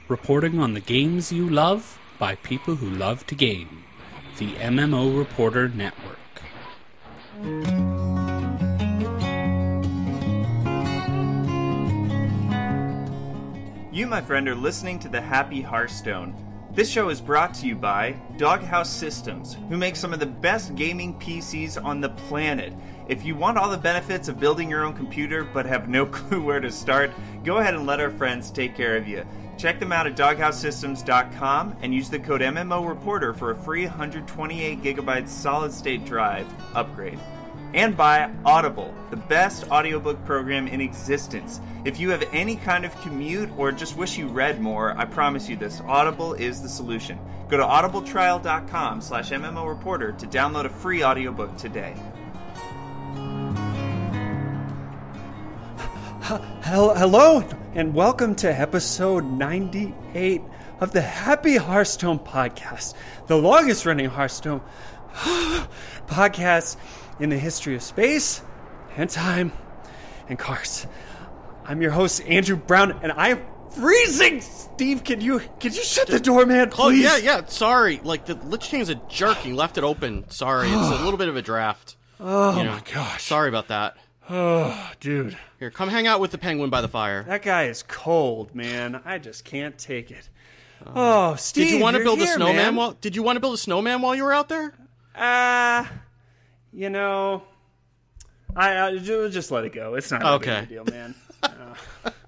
reporting on the games you love by people who love to game. The MMO Reporter Network. You, my friend, are listening to The Happy Hearthstone. This show is brought to you by Doghouse Systems, who make some of the best gaming PCs on the planet. If you want all the benefits of building your own computer but have no clue where to start, go ahead and let our friends take care of you. Check them out at doghousesystems.com and use the code MMOReporter for a free 128GB solid-state drive upgrade. And by Audible, the best audiobook program in existence. If you have any kind of commute or just wish you read more, I promise you this, Audible is the solution. Go to audibletrial.com/MMOReporter to download a free audiobook today. Hello, and welcome to episode 98 of the Happy Hearthstone podcast, the longest running Hearthstone podcast in the history of space and time and cards. I'm your host, Andrew Brown, and I am freezing. Steve, can you shut the door, man, please? Oh, yeah, sorry. Like, the Lich King is a jerk. He left it open. Sorry, it's a little bit of a draft. Oh, my gosh. Sorry about that. Oh, dude. Here, come hang out with the penguin by the fire. That guy is cold, man. I just can't take it. Oh, Steve, did you want to build a snowman? Did you want to build a snowman while you were out there? You know, I just let it go. It's not a big deal, man.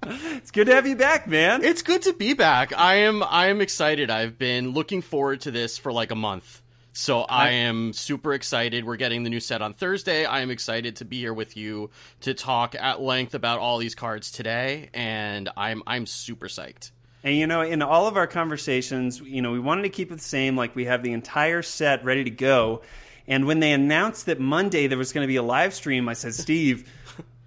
It's good to have you back, man. It's good to be back. I am excited. I've been looking forward to this for like a month. So I am super excited. We're getting the new set on Thursday. I am excited to be here with you to talk at length about all these cards today, and I'm super psyched. And, you know, in all of our conversations, you know, we wanted to keep it the same, like we have the entire set ready to go. And when they announced that Monday there was going to be a live stream, I said, Steve,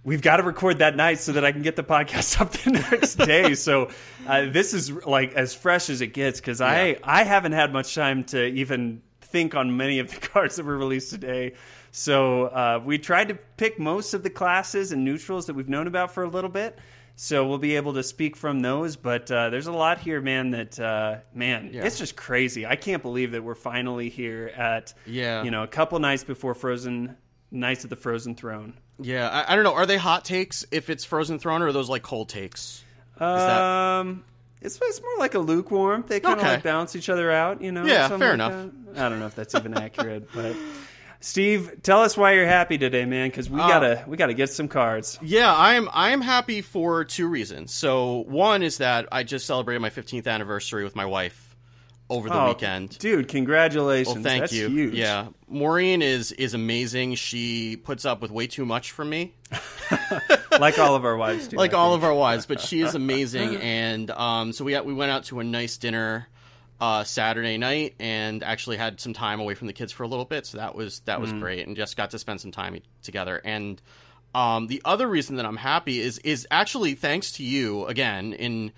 we've got to record that night so that I can get the podcast up the next day. So this is like as fresh as it gets, because I haven't had much time to even think on many of the cards that were released today. So we tried to pick most of the classes and neutrals that we've known about for a little bit. So we'll be able to speak from those, but there's a lot here, man, that, it's just crazy. I can't believe that we're finally here at, a couple nights before Knights of the Frozen Throne. Yeah, I don't know. Are they hot takes if it's Frozen Throne, or are those like cold takes? It's more like a lukewarm. They kind of like balance each other out, you know? Yeah, fair like enough. I don't know if that's even accurate, but... Steve, tell us why you're happy today, man, because we gotta get some cards. Yeah, I am happy for two reasons. So one is that I just celebrated my 15th anniversary with my wife over the weekend. Dude, congratulations. Well, thank you. Huge. Yeah, Maureen is amazing. She puts up with way too much from me. Like all of our wives do. Like all of our wives, but she is amazing. And so we went out to a nice dinner Saturday night and actually had some time away from the kids for a little bit, so that was great, and just got to spend some time together. And the other reason that I'm happy is actually thanks to you again, in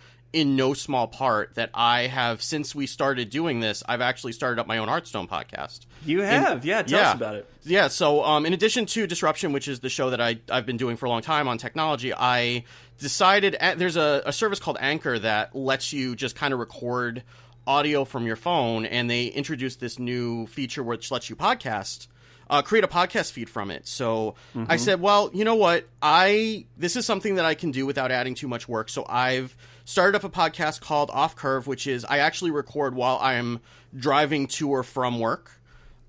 no small part, that I have, since we started doing this, I've actually started up my own Hearthstone podcast. You have? Tell us about it. Yeah, so in addition to Disruption, which is the show that I've been doing for a long time on technology, I decided there's a service called Anchor that lets you just kind of record audio from your phone, and they introduced this new feature which lets you create a podcast feed from it. So I said, well, you know what? This is something that I can do without adding too much work. So I've started up a podcast called Off Curve, which is I actually record while I'm driving to or from work.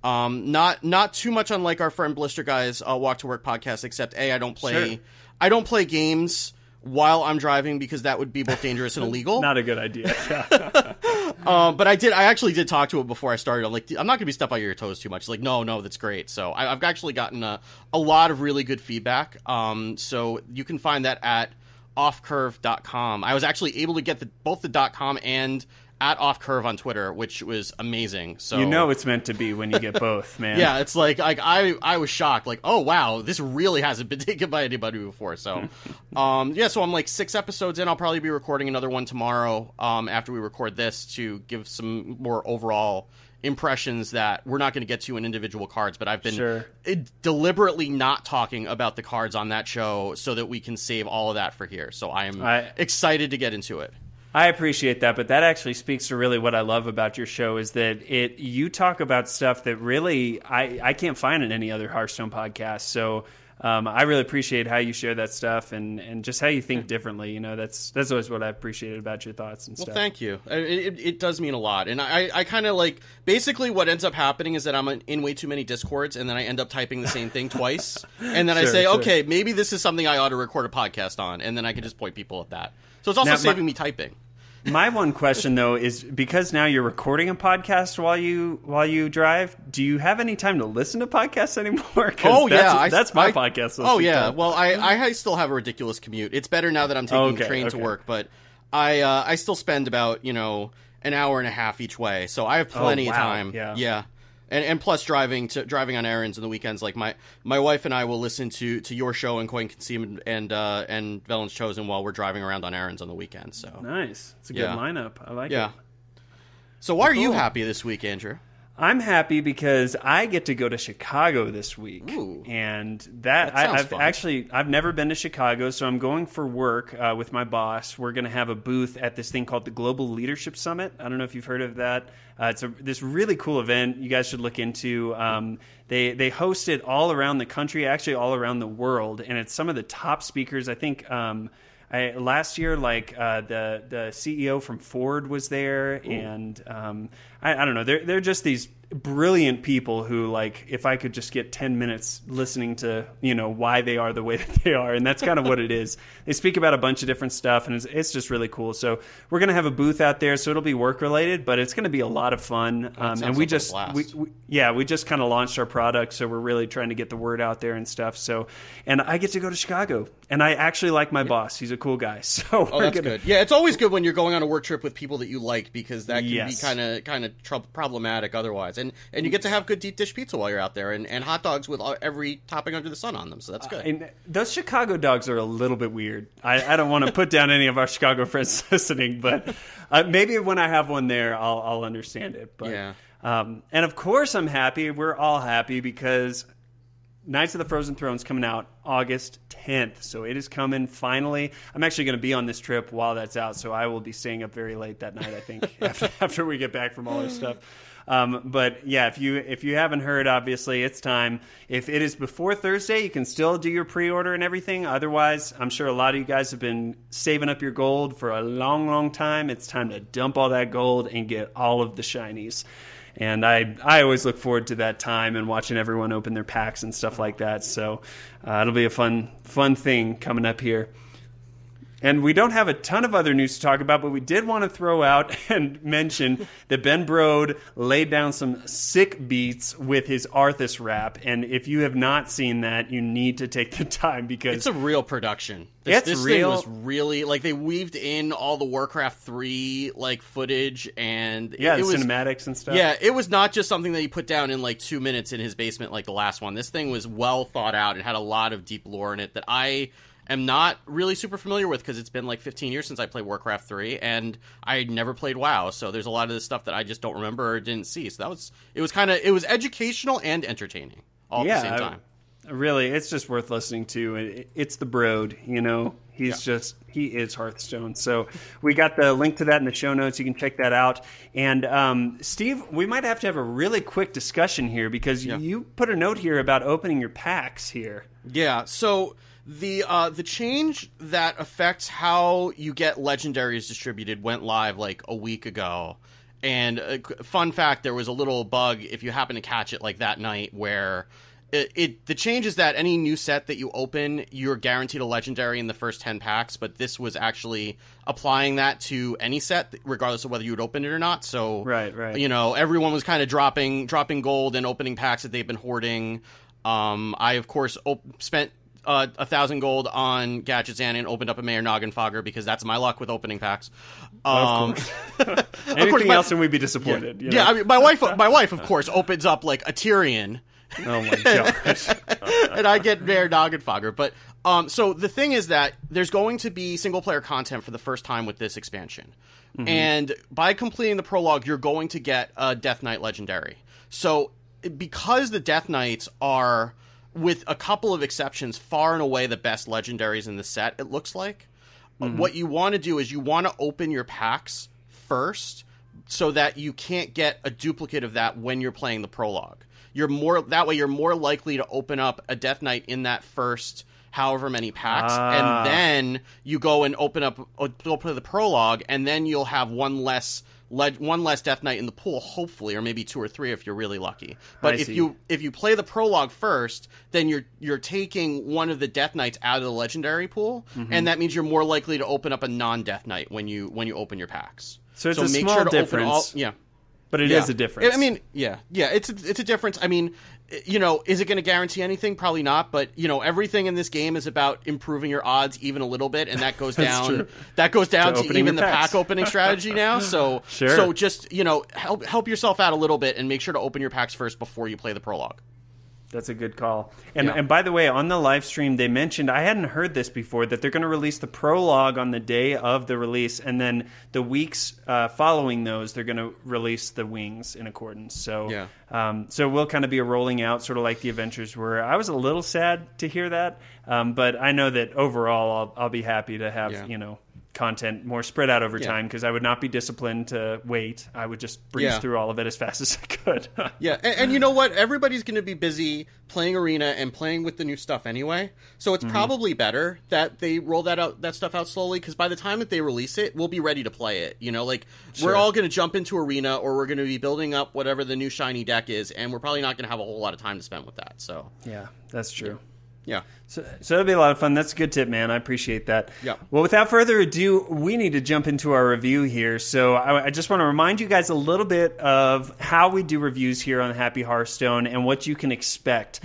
Not too much unlike our friend Blister Guy's Walk to Work podcast, except I don't play games while I'm driving, because that would be both dangerous and illegal. Not a good idea. But I actually did talk to it before I started. I'm like, I'm not going to be stepped on your toes too much. She's like, no, that's great. So I've actually gotten a lot of really good feedback. So you can find that at offcurve.com. I was actually able to get both the .com and at offcurve on Twitter, which was amazing. So you know it's meant to be when you get both, man. Yeah, it's like I was shocked. Like, oh wow, this really hasn't been taken by anybody before. So, so I'm like 6 episodes in. I'll probably be recording another one tomorrow. After we record this, to give some more overall impressions that we're not going to get to in individual cards, but I've been deliberately not talking about the cards on that show so that we can save all of that for here. So I am excited to get into it. I appreciate that, but that actually speaks to really what I love about your show is that you talk about stuff that really I can't find in any other Hearthstone podcast. So I really appreciate how you share that stuff and just how you think differently. You know, that's always what I appreciated about your thoughts and stuff. Well, thank you. It does mean a lot. And I kind of like, basically what ends up happening is that I'm in way too many Discords, and then I end up typing the same thing twice. And then I say, okay, maybe this is something I ought to record a podcast on. And then I can just point people at that. So it's also saving me typing. My one question, though, is because now you're recording a podcast while you drive, do you have any time to listen to podcasts anymore? Oh, yeah. That's my podcast. Oh, yeah. Well, I still have a ridiculous commute. It's better now that I'm taking the train to work, but I still spend about, an hour and a half each way, so I have plenty of time. Yeah. And plus driving on errands on the weekends, like my wife and I will listen to your show and Coin Concealment and Velen's Chosen while we're driving around on errands on the weekends. So nice, it's a good lineup. I like it. Yeah. So why are you happy this week, Andrew? I'm happy because I get to go to Chicago this week. Ooh. And sounds fun. I've never been to Chicago, so I'm going for work with my boss. We're going to have a booth at this thing called the Global Leadership Summit. I don't know if you've heard of that. It's this really cool event you guys should look into. They host it all around the country, actually all around the world, and it's some of the top speakers. I think last year, the CEO from Ford was there, and I don't know. They're just these brilliant people who, like, if I could just get 10 minutes listening to, why they are the way that they are, and that's kind of what it is. They speak about a bunch of different stuff, and it's just really cool. So we're going to have a booth out there, so it'll be work-related, but it's going to be a lot of fun. And we just kind of launched our product, so we're really trying to get the word out there and stuff. So, and I get to go to Chicago, and I actually like my boss. He's a cool guy. So that's good. Yeah, it's always good when you're going on a work trip with people that you like, because that can be kind of problematic otherwise. And you get to have good deep dish pizza while you're out there, and hot dogs with every topping under the sun on them, so that's good. And those Chicago dogs are a little bit weird. I don't want to put down any of our Chicago friends listening, but maybe when I have one there, I'll understand it. But, yeah. And of course I'm happy. We're all happy because Knights of the Frozen Throne's coming out August 10th, so it is coming finally. I'm actually going to be on this trip while that's out, so I will be staying up very late that night, I think, after we get back from all our stuff. But yeah, if you haven't heard, obviously it's time. If it is before Thursday, you can still do your pre-order and everything. Otherwise, I'm sure a lot of you guys have been saving up your gold for a long, long time. It's time to dump all that gold and get all of the shinies. And I always look forward to that time and watching everyone open their packs and stuff like that. So it'll be a fun thing coming up here. And we don't have a ton of other news to talk about, but we did want to throw out and mention that Ben Brode laid down some sick beats with his Arthas rap. And if you have not seen that, you need to take the time because it's a real production. This real. Thing was really, like, they weaved in all the Warcraft 3 footage and the cinematics and stuff. Yeah, it was not just something that he put down in 2 minutes in his basement like the last one. This thing was well thought out and had a lot of deep lore in it that I am not really super familiar with because it's been 15 years since I played Warcraft 3 and I never played WoW, so there's a lot of this stuff that I just don't remember or didn't see. So it was educational and entertaining all at the same time. Really, it's just worth listening to. It's the Brode, he is Hearthstone. So we got the link to that in the show notes. You can check that out. And Steve, we might have to have a really quick discussion here because you put a note here about opening your packs here. Yeah, so the change that affects how you get legendaries distributed went live a week ago. And fun fact, there was a little bug if you happen to catch it that night where the change is that any new set that you open, you're guaranteed a legendary in the first 10 packs, but this was actually applying that to any set, regardless of whether you would open it or not. So, right. Everyone was kind of dropping gold and opening packs that they've been hoarding. I, of course, spent 1,000 gold on Gadgetzan and opened up a Mayor Noggenfogger because that's my luck with opening packs. Of course. Anything else and we'd be disappointed. Yeah, I mean, my wife, of course, opens up a Tyrion. Oh my gosh. And I get Mayor Noggenfogger. But so the thing is that there's going to be single player content for the first time with this expansion. Mm-hmm. And by completing the prologue, you're going to get a Death Knight legendary. So because the Death Knights are, with a couple of exceptions, far and away the best legendaries in the set, it looks like. what you want to do is you want to open your packs first so that you can't get a duplicate of that when you're playing the prologue. That way you're more likely to open up a Death Knight in that first however many packs, and then you go and open the prologue, and then you'll have one less Death Knight in the pool, hopefully, or maybe 2 or 3 if you're really lucky. But if you play the prologue first, then you're taking one of the Death Knights out of the legendary pool, and that means you're more likely to open up a non-Death Knight when you open your packs. So it's a small difference. But it is a difference. I mean, it's a difference. I mean, is it going to guarantee anything? Probably not. But everything in this game is about improving your odds even a little bit, and that goes down. That goes down to even the pack opening strategy now. So, so just help yourself out a little bit and make sure to open your packs first before you play the prologue. That's a good call. And by the way, on the live stream, they mentioned, I hadn't heard this before, that they're going to release the prologue on the day of the release, and then the weeks following those, they're going to release the wings in accordance. So, so we'll kind of be rolling out sort of like the adventures were. I was a little sad to hear that, but I know that overall I'll be happy to have, content more spread out over time, because I would not be disciplined to wait. I would just breeze through all of it as fast as I could. And you know what? Everybody's going to be busy playing Arena and playing with the new stuff anyway. So it's probably better that they roll that stuff out slowly, because by the time that they release it, we'll be ready to play it. We're all going to jump into Arena, or we're going to be building up whatever the new shiny deck is, and we're probably not going to have a whole lot of time to spend with that. So yeah, that's true. Yeah. So it'll be a lot of fun. That's a good tip, man. I appreciate that. Yeah. Well, without further ado, we need to jump into our review here. So I just want to remind you guys a little bit of how we do reviews here on Happy Hearthstone and what you can expect.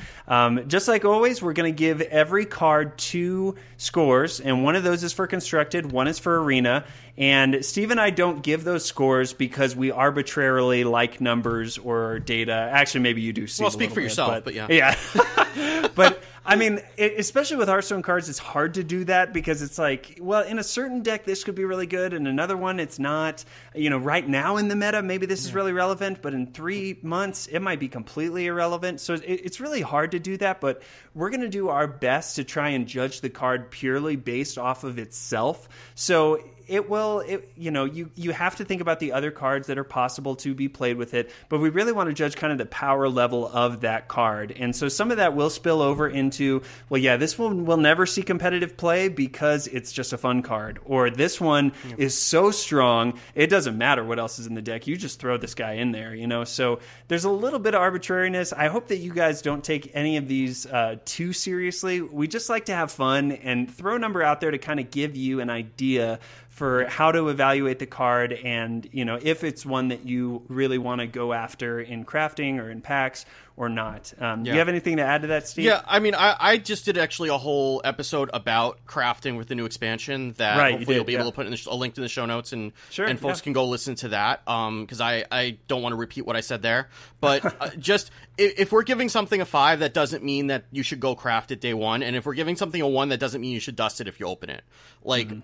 Just like always, we're going to give every card 2 scores, and one of those is for Constructed, one is for Arena. And Steve and I don't give those scores because we arbitrarily like numbers or data. Actually, maybe you do, Steve. Well, speak for yourself, but yeah. Yeah. But I mean, especially with Hearthstone cards, it's hard to do that, because it's like, well, in a certain deck, this could be really good. In another one, it's not. Right now in the meta, maybe this is really relevant, but in 3 months, it might be completely irrelevant. So it's really hard to do that, but we're going to do our best to try and judge the card purely based off of itself. So you have to think about the other cards that are possible to be played with it, but we really want to judge kind of the power level of that card. And so some of that will spill over into, this one will never see competitive play because it's just a fun card, or this one is so strong, it doesn't matter what else is in the deck, you just throw this guy in there, So there's a little bit of arbitrariness. I hope that you guys don't take any of these too seriously. We just like to have fun and throw a number out there to kind of give you an idea for how to evaluate the card, and if it's one that you really want to go after in crafting or in packs or not. Do you have anything to add to that, Steve? Yeah, I mean, I just did actually a whole episode about crafting with the new expansion that hopefully you'll be able to put in a link in the show notes, and folks can go listen to that, because I don't want to repeat what I said there. But just if we're giving something a 5, that doesn't mean that you should go craft it day one, and if we're giving something a 1, that doesn't mean you should dust it if you open it.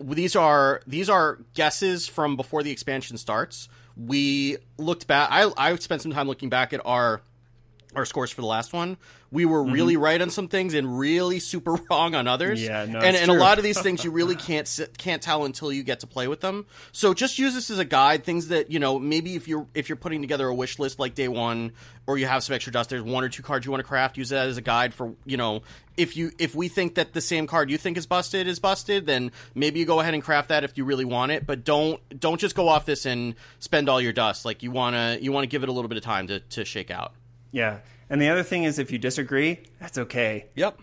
These are guesses from before the expansion starts. We looked back. I spent some time looking back at our scores for the last one. We were really right on some things and really super wrong on others. Yeah, no, and a lot of these things you really can't tell until you get to play with them. So just use this as a guide. Things that maybe if you're putting together a wish list like day one, or you have some extra dust, there's 1 or 2 cards you want to craft. Use that as a guide for if we think that the same card you think is busted, then maybe you go ahead and craft that if you really want it. But don't just go off this and spend all your dust. Like you wanna give it a little bit of time to shake out. Yeah. And the other thing is, if you disagree, that's okay. Yep.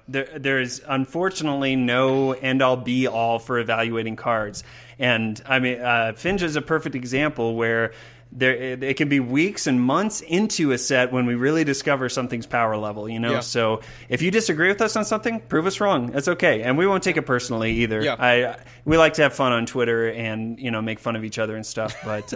There's unfortunately no end-all be-all for evaluating cards. And I mean, Finge is a perfect example where it can be weeks and months into a set when we really discover something's power level, Yeah. So if you disagree with us on something, prove us wrong. That's okay. And we won't take it personally either. Yeah. We like to have fun on Twitter and, make fun of each other and stuff. But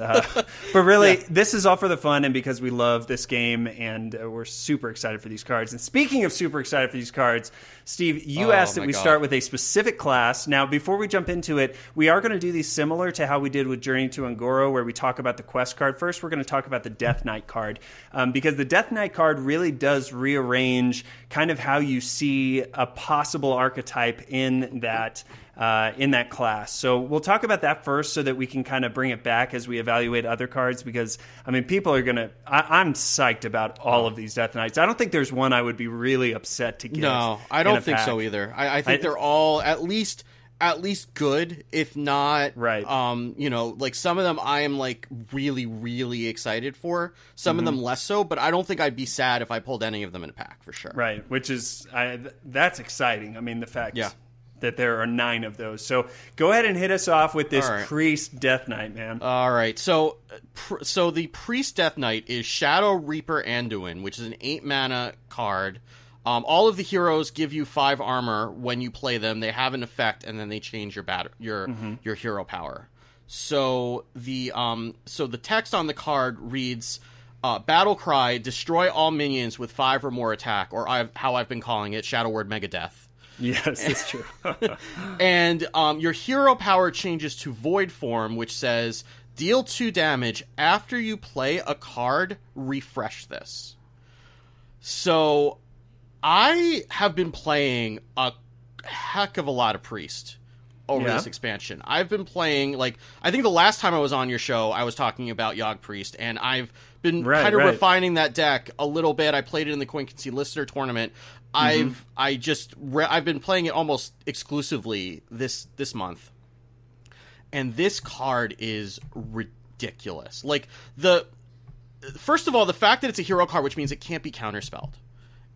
really, this is all for the fun and because we love this game, and we're super excited for these cards. And speaking of super excited for these cards, Steve, you asked that we start with a specific class. Now, before we jump into it, we are going to do these similar to how we did with Journey to Un'Goro, where we talk about the quest card. First, we're going to talk about the Death Knight card, because the Death Knight card really does rearrange kind of how you see a possible archetype in that class. So we'll talk about that first so that we can kind of bring it back as we evaluate other cards, because, I mean, people are going to... I'm psyched about all of these Death Knights. I don't think there's one I would be really upset to get. No, I don't think so either. I think they're all at least good, if not right. Like some of them I am like really, really excited for. Some of them less so, but I don't think I'd be sad if I pulled any of them in a pack for sure. Right, which is that's exciting. I mean, the fact that there are 9 of those. So go ahead and hit us off with this Priest Death Knight, man. All right, so the Priest Death Knight is Shadow Reaper Anduin, which is an 8 mana card. All of the heroes give you 5 armor when you play them. They have an effect, and then they change your hero power. So the text on the card reads, "Battle Cry: Destroy all minions with 5 or more attack," or how I've been calling it, Shadow Word Megadeath. Yes, that's true. And your hero power changes to Void form, which says, "Deal 2 damage after you play a card. Refresh this." So I have been playing a heck of a lot of Priest over this expansion. I've been playing, like, I think the last time I was on your show, I was talking about Yogg Priest, and I've been kind of refining that deck a little bit. I played it in the Quincy Listener tournament. I've been playing it almost exclusively this month. And this card is ridiculous. Like, first of all, the fact that it's a hero card, which means it can't be counterspelled,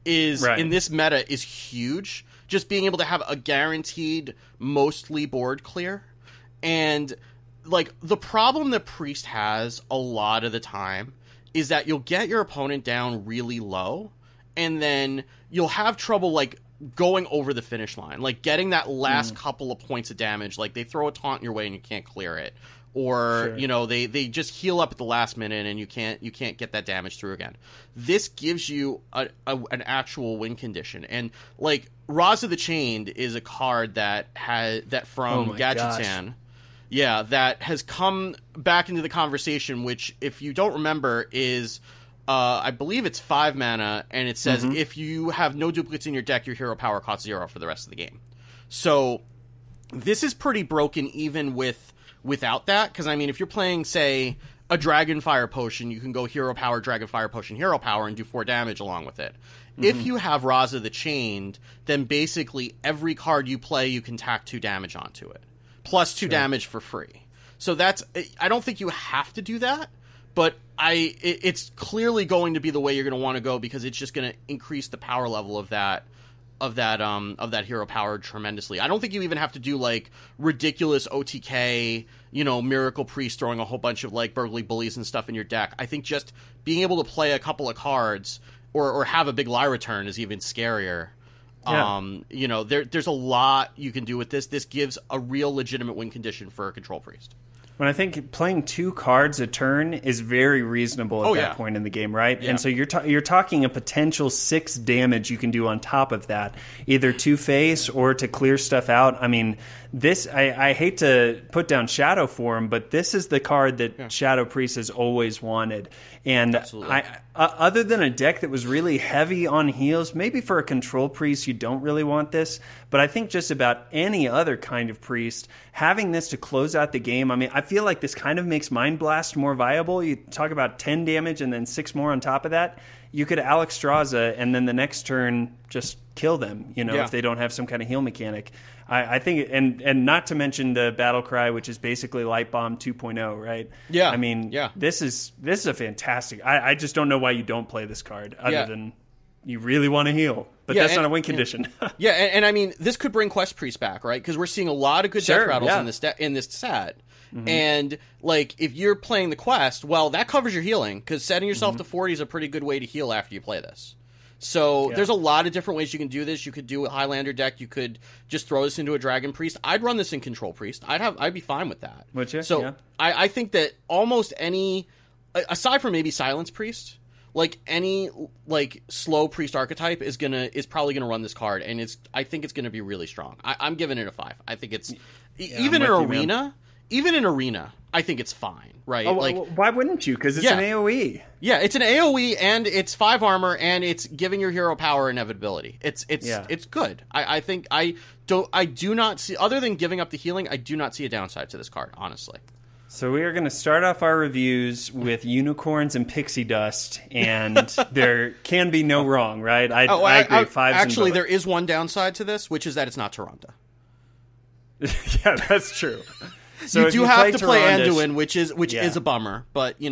in this meta is huge. Just being able to have a guaranteed mostly board clear. And like the problem that Priest has a lot of the time is that you'll get your opponent down really low, and then you'll have trouble like going over the finish line, like getting that last couple of points of damage. Like they throw a taunt your way and you can't clear it. Or, they just heal up at the last minute and you can't get that damage through again. This gives you an actual win condition. And, like, Raza the Chained is a card that from Gadgetzan, that has come back into the conversation, which, if you don't remember, is, I believe it's 5 mana, and it says, if you have no duplicates in your deck, your hero power costs 0 for the rest of the game. So, this is pretty broken even without that, because I mean, if you're playing, say, a Dragonfire Potion, you can go Hero Power, Dragonfire Potion, Hero Power, and do 4 damage along with it. If you have Raza the Chained, then basically every card you play, you can tack 2 damage onto it, plus 2 damage for free. So I don't think you have to do that, but it's clearly going to be the way you're going to want to go, because it's just going to increase the power level of that hero power tremendously. I don't think you even have to do like ridiculous OTK, Miracle Priest throwing a whole bunch of like Burgly Bullies and stuff in your deck. I think just being able to play a couple of cards or have a big Lyra turn is even scarier. Yeah. There's a lot you can do with this. This gives a real legitimate win condition for a Control Priest. When I think playing 2 cards a turn is very reasonable at that point in the game, right? Yeah. And so you're talking a potential 6 damage you can do on top of that, either to face or to clear stuff out. I mean, this I hate to put down Shadow form, but this is the card that Shadow Priest has always wanted. And other than a deck that was really heavy on heals, maybe for a Control Priest you don't really want this, but I think just about any other kind of Priest, having this to close out the game, I mean, I feel like this kind of makes Mind Blast more viable. You talk about 10 damage and then 6 more on top of that. You could Alex Straza and then the next turn just kill them, if they don't have some kind of heal mechanic. I think, and not to mention the Battle Cry, which is basically Light Bomb 2.0, right? Yeah. I mean, this is a fantastic. I just don't know why you don't play this card other than you really want to heal. But that's not a win condition. And I mean, this could bring Quest Priest back, right? Because we're seeing a lot of good death rattles in this set. Mm-hmm. And, like, if you're playing the Quest, well, that covers your healing, because setting yourself to 40 is a pretty good way to heal after you play this. So there's a lot of different ways you can do this. You could do a Highlander deck. You could just throw this into a Dragon Priest. I'd run this in Control Priest. I'd be fine with that. Would you? So I think that almost any, aside from maybe Silence Priest, like any like slow Priest archetype is probably gonna run this card, and I think it's gonna be really strong. I'm giving it a 5. I think it's even in Arena. even in Arena, I think it's fine, right? Oh, like, why wouldn't you? Because it's an AoE. Yeah, it's an AoE, and it's 5 armor, and it's giving your hero power inevitability. It's good. I think I do not see, other than giving up the healing, I do not see a downside to this card, honestly. So we are going to start off our reviews with unicorns and pixie dust, and there can be no wrong, right? I agree. Fives actually, there is one downside to this, which is that it's not Tyrande. Yeah, that's true. So you do have to play Tyrande, Anduin, which is a bummer, but you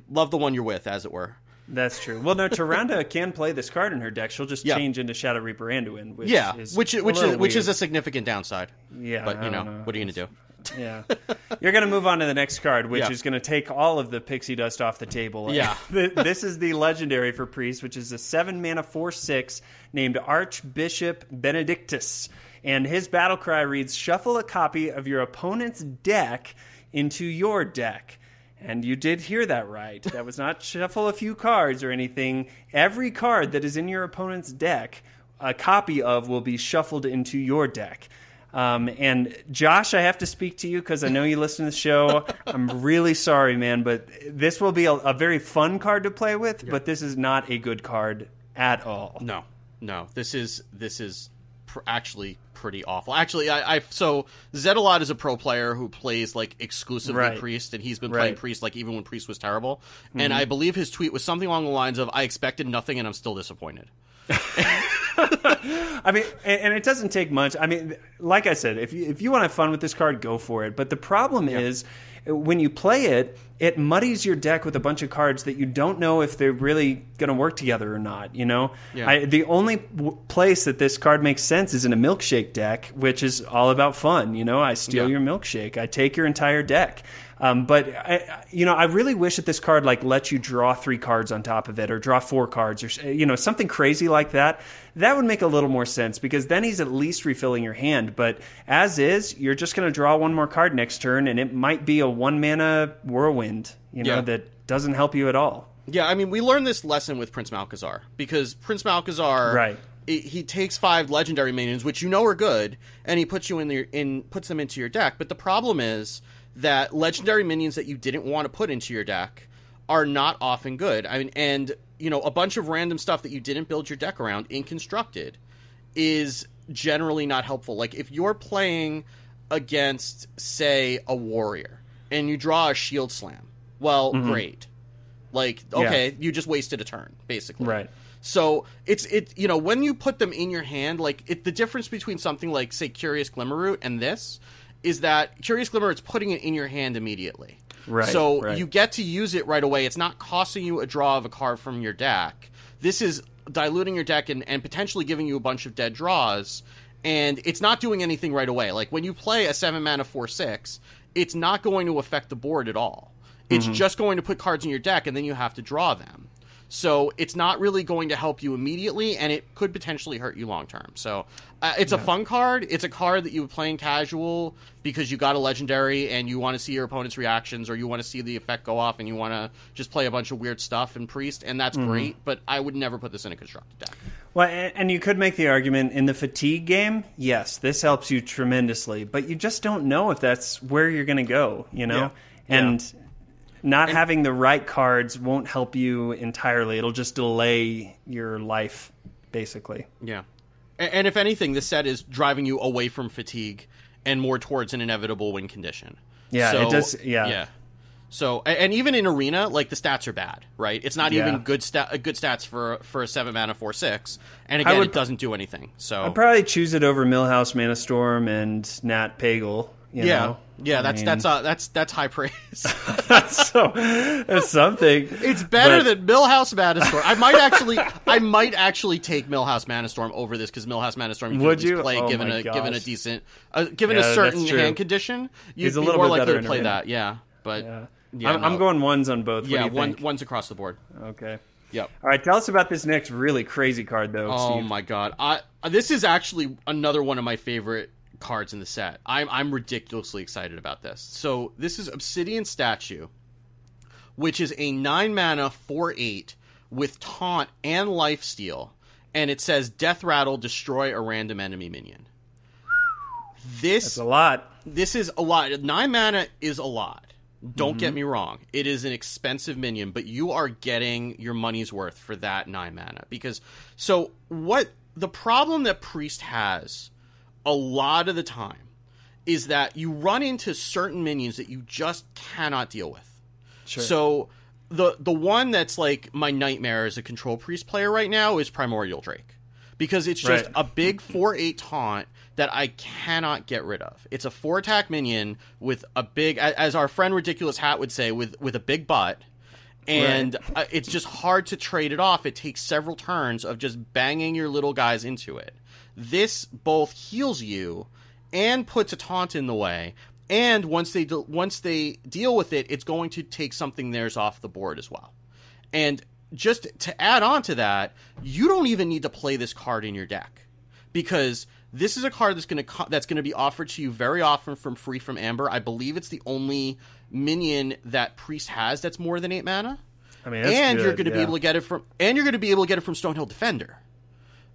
love the one you're with, as it were. That's true. Well, no, Tyrande can play this card in her deck. She'll just change into Shadow Reaper Anduin, which is a significant downside. Yeah, but what are you going to do? Yeah. You're going to move on to the next card, which is going to take all of the pixie dust off the table. Yeah. This is the legendary for Priest, which is a 7-mana 4/6 named Archbishop Benedictus. And his battle cry reads, shuffle a copy of your opponent's deck into your deck. And you did hear that right. That was not shuffle a few cards or anything. Every card that is in your opponent's deck, a copy of will be shuffled into your deck. And Josh, I have to speak to you because I know you listen to the show. I'm really sorry, man, but this will be a very fun card to play with, but this is not a good card at all. No. This is actually pretty awful. Actually, so Zedalot is a pro player who plays like exclusively Priest, and he's been playing Priest like even when Priest was terrible. Mm-hmm. And I believe his tweet was something along the lines of, I expected nothing and I'm still disappointed. I mean, and it doesn't take much. I mean, like I said, if you want to have fun with this card, go for it. But the problem is, when you play it, it muddies your deck with a bunch of cards that you don't know if they're really going to work together or not, you know? Yeah. The only place that this card makes sense is in a milkshake deck, which is all about fun, you know? I steal your milkshake. I take your entire deck. But I really wish that this card lets you draw 3 cards on top of it, or draw 4 cards, or something crazy like that. That would make a little more sense, because then he's at least refilling your hand. But as is, you're just going to draw 1 more card next turn, and it might be a 1-mana whirlwind, that doesn't help you at all. Yeah, I mean, we learned this lesson with Prince Malchezaar, because Prince Malchezaar, he takes 5 legendary minions, which are good, and he puts puts them into your deck. But the problem is that legendary minions that you didn't want to put into your deck are not often good. I mean, and a bunch of random stuff that you didn't build your deck around in Constructed is generally not helpful. Like if you're playing against, say, a warrior and you draw a shield slam, well, great. Like, okay, you just wasted a turn, basically. Right. So it's when you put them in your hand, the difference between something like, say, Curious Glimmerroot and this is that Curious Glimmer, it's putting it in your hand immediately. Right. So you get to use it right away. It's not costing you a draw of a card from your deck. This is diluting your deck and potentially giving you a bunch of dead draws, and it's not doing anything right away. Like when you play a 7-mana 4/6, it's not going to affect the board at all. It's just going to put cards in your deck, and then you have to draw them. So it's not really going to help you immediately, and it could potentially hurt you long term. So it's a fun card. It's a card that you would play in casual because you got a legendary and you want to see your opponent's reactions, or you want to see the effect go off and you want to just play a bunch of weird stuff in Priest, and that's great, but I would never put this in a constructed deck. Well, and you could make the argument in the fatigue game, yes, this helps you tremendously, but you just don't know if that's where you're going to go, Yeah. And not having the right cards won't help you entirely. It'll just delay your life, basically. Yeah. And if anything, this set is driving you away from fatigue and more towards an inevitable win condition. Yeah, it does. Yeah. So, and even in Arena, the stats are bad, right? It's not even good stats for a 7-mana 4/6. And again, it doesn't do anything. So I'd probably choose it over Millhouse Manastorm and Nat Pagle. You know? Yeah, that's high praise. That's something. It's better than Millhouse Manastorm. I might actually take Millhouse Manastorm over this, because Millhouse Manastorm you can play given a decent a certain hand condition. You'd be more likely to play that. Yeah, but I'm going ones on both. Yeah, ones across the board. Okay. Yep. All right, tell us about this next really crazy card, though. Oh Steve. My god, this is actually another one of my favorite cards in the set. I'm ridiculously excited about this. So this is Obsidian Statue, which is a 9-mana 4/8 with Taunt and Lifesteal, and it says Death Rattle, destroy a random enemy minion. That's a lot. This is a lot. 9 mana is a lot. Don't get me wrong. It is an expensive minion, but you are getting your money's worth for that 9 mana. Because, so, what the problem that Priest has a lot of the time is that you run into certain minions that you just cannot deal with. Sure. So, the one that's like my nightmare as a Control Priest player right now is Primordial Drake. Because it's just a big 4/8 taunt that I cannot get rid of. It's a 4-attack minion with a big, as our friend Ridiculous Hat would say, with a big butt. And it's just hard to trade it off. It takes several turns of just banging your little guys into it. This both heals you and puts a taunt in the way. And once they deal with it, it's going to take something theirs off the board as well. And just to add on to that, you don't even need to play this card in your deck, because this is a card that's going to be offered to you very often from Free from Amber. I believe it's the only minion that Priest has that's more than 8 mana. I mean, that's you're going to be able to get it from Stonehill Defender,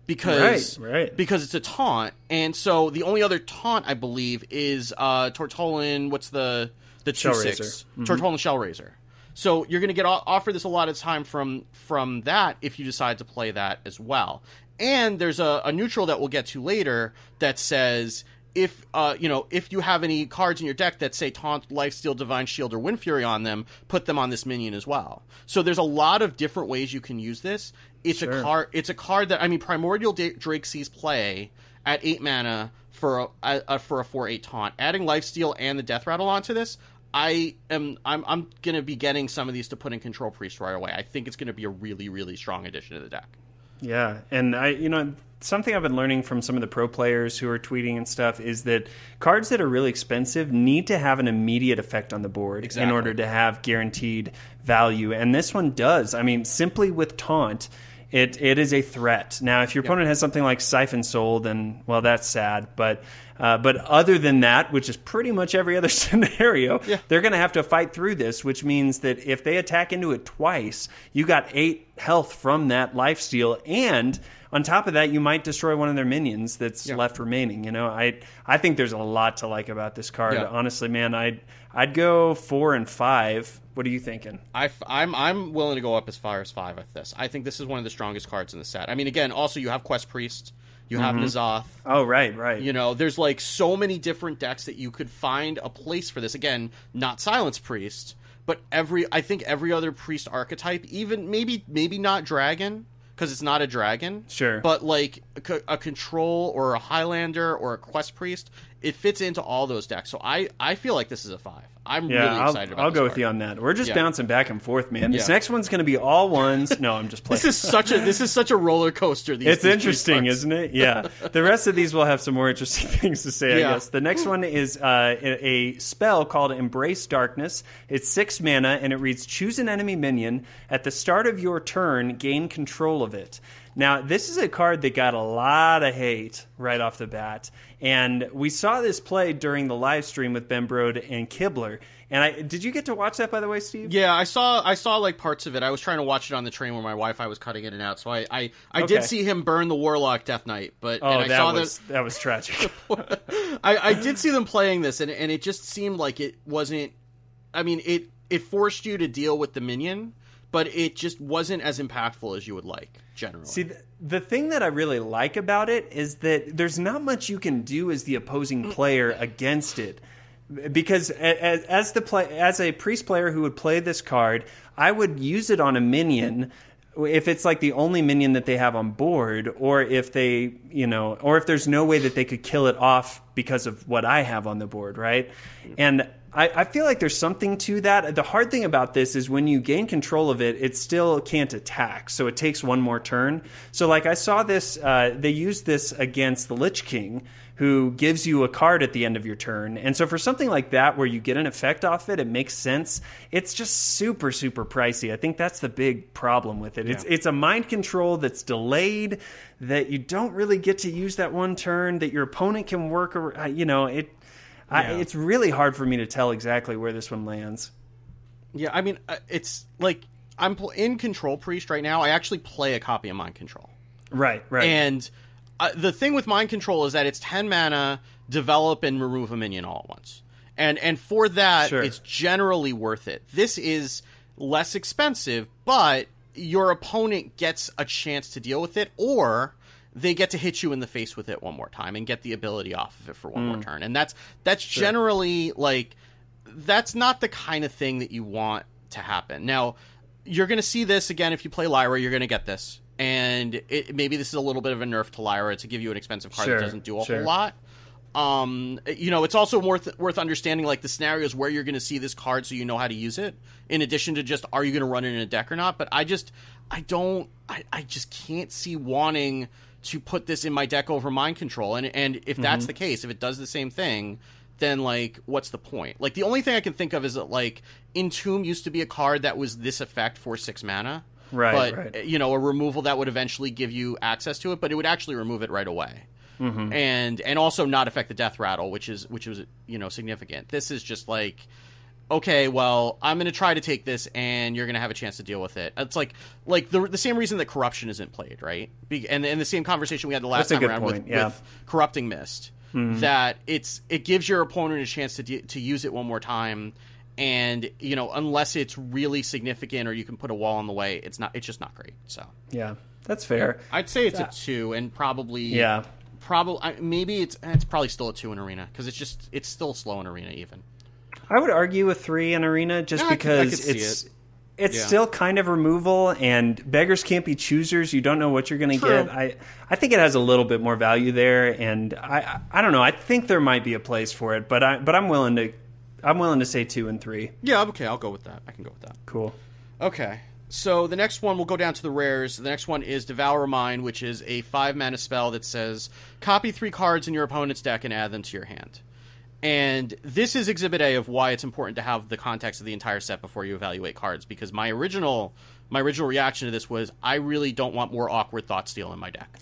because it's a taunt. And so the only other taunt I believe is Tortollan. What's the 2/6? Tortollan Shellraiser. So you're going to get offered this a lot of time from that if you decide to play that as well. And there's a neutral that we'll get to later that says if you have any cards in your deck that say Taunt, Lifesteal, Divine Shield, or Wind Fury on them, put them on this minion as well. So there's a lot of different ways you can use this. It's a card that Primordial Drake sees play at 8 mana for a 4/8 taunt. Adding Lifesteal and the Death Rattle onto this, I'm gonna be getting some of these to put in Control Priest right away. I think it's gonna be a really, really strong addition to the deck. Yeah, and something I've been learning from some of the pro players who are tweeting and stuff is that cards that are really expensive need to have an immediate effect on the board in order to have guaranteed value. And this one does. I mean, simply with Taunt, it is a threat. Now, if your opponent has something like Siphon Soul, then, well, that's sad. But other than that, which is pretty much every other scenario, they're going to have to fight through this, which means that if they attack into it twice, you got 8 health from that lifesteal, and on top of that, you might destroy one of their minions that's left remaining. I think there's a lot to like about this card. Yeah. Honestly, man, I'd go 4 and 5. What are you thinking? I'm willing to go up as far as 5 with this. I think this is one of the strongest cards in the set. I mean, again, also you have Quest Priest. You have N'Zoth. Oh, right. There's like so many different decks that you could find a place for this. Again, not Silence Priest, but I think every other Priest archetype, even maybe not Dragon, because it's not a dragon. Sure. But like a Control or a Highlander or a Quest Priest, it fits into all those decks. So I feel like this is a 5. I'm really excited about this. I'll go with you on that. We're just bouncing back and forth, man. This next one's going to be all ones. No, I'm just playing. This is such a roller coaster. It's interesting, isn't it? Yeah. The rest of these will have some more interesting things to say, I guess. The next one is a spell called Embrace Darkness. It's 6 mana, and it reads, choose an enemy minion. At the start of your turn, gain control of it. Now, this is a card that got a lot of hate right off the bat, and we saw this play during the live stream with Ben Brode and Kibler. And did you get to watch that, by the way, Steve? Yeah, I saw like parts of it. I was trying to watch it on the train where my Wi-Fi was cutting in and out, so I did see him burn the Warlock Death Knight. But that was tragic. I did see them playing this, and it just seemed like it wasn't. I mean, it forced you to deal with the minion, but it just wasn't as impactful as you would like, generally. See, the thing that I really like about it is that there's not much you can do as the opposing player against it. Because as a priest player who would play this card, I would use it on a minion if it's like the only minion that they have on board, or if there's no way that they could kill it off because of what I have on the board, right? And I feel like there's something to that. The hard thing about this is when you gain control of it, it still can't attack, so it takes one more turn. So like I saw this, they used this against the Lich King, who gives you a card at the end of your turn. And so for something like that where you get an effect off it, it makes sense. It's just super, super pricey. I think that's the big problem with it. Yeah. It's a mind control that's delayed, that you don't really get to use that one turn, that your opponent can work. It's really hard for me to tell exactly where this one lands. Yeah, I mean, it's like I'm in Control Priest right now. I actually play a copy of Mind Control. Right. And the thing with Mind Control is that it's 10 mana develop and remove a minion all at once. And for that, it's generally worth it. This is less expensive, but your opponent gets a chance to deal with it, or they get to hit you in the face with it one more time and get the ability off of it for one more turn. And that's generally, like, that's not the kind of thing that you want to happen. Now, you're going to see this again if you play Lyra. You're going to get this. And maybe this is a little bit of a nerf to Lyra to give you an expensive card that doesn't do a whole lot. It's also worth understanding, like, the scenarios where you're going to see this card so you know how to use it, in addition to just, are you going to run it in a deck or not? But I just can't see wanting to put this in my deck over mind control. And if that's the case, if it does the same thing, then, like, what's the point? Like, the only thing I can think of is that, like, Entomb used to be a card that was this effect for 6 mana. Right. A removal that would eventually give you access to it, but it would actually remove it right away. And also not affect the death rattle, which was significant. This is just like, okay, well, I'm going to try to take this, and you're going to have a chance to deal with it. It's like the same reason that Corruption isn't played, right? And the same conveation we had the last time around with Corrupting Mist, that it gives your opponent a chance to use it one more time, and unless it's really significant or you can put a wall in the way, it's just not great. So yeah, that's fair. I'd say it's a 2, and probably maybe it's probably still a 2 in Arena, because it's still slow in Arena even. I would argue a 3 in Arena just because it's still kind of removal, and beggars can't be choosers. You don't know what you're going to get. I think it has a little bit more value there, and I don't know. I think there might be a place for it, but I'm willing to say 2 and 3. Yeah, okay, I'll go with that. I can go with that. Cool. Okay. So the next one, we'll go down to the rares. The next one is Devourer Mine, which is a 5-mana spell that says, copy 3 cards in your opponent's deck and add them to your hand. And this is Exhibit A of why it's important to have the context of the entire set before you evaluate cards, because my original reaction to this was, I really don't want more awkward Thoughtsteal in my deck.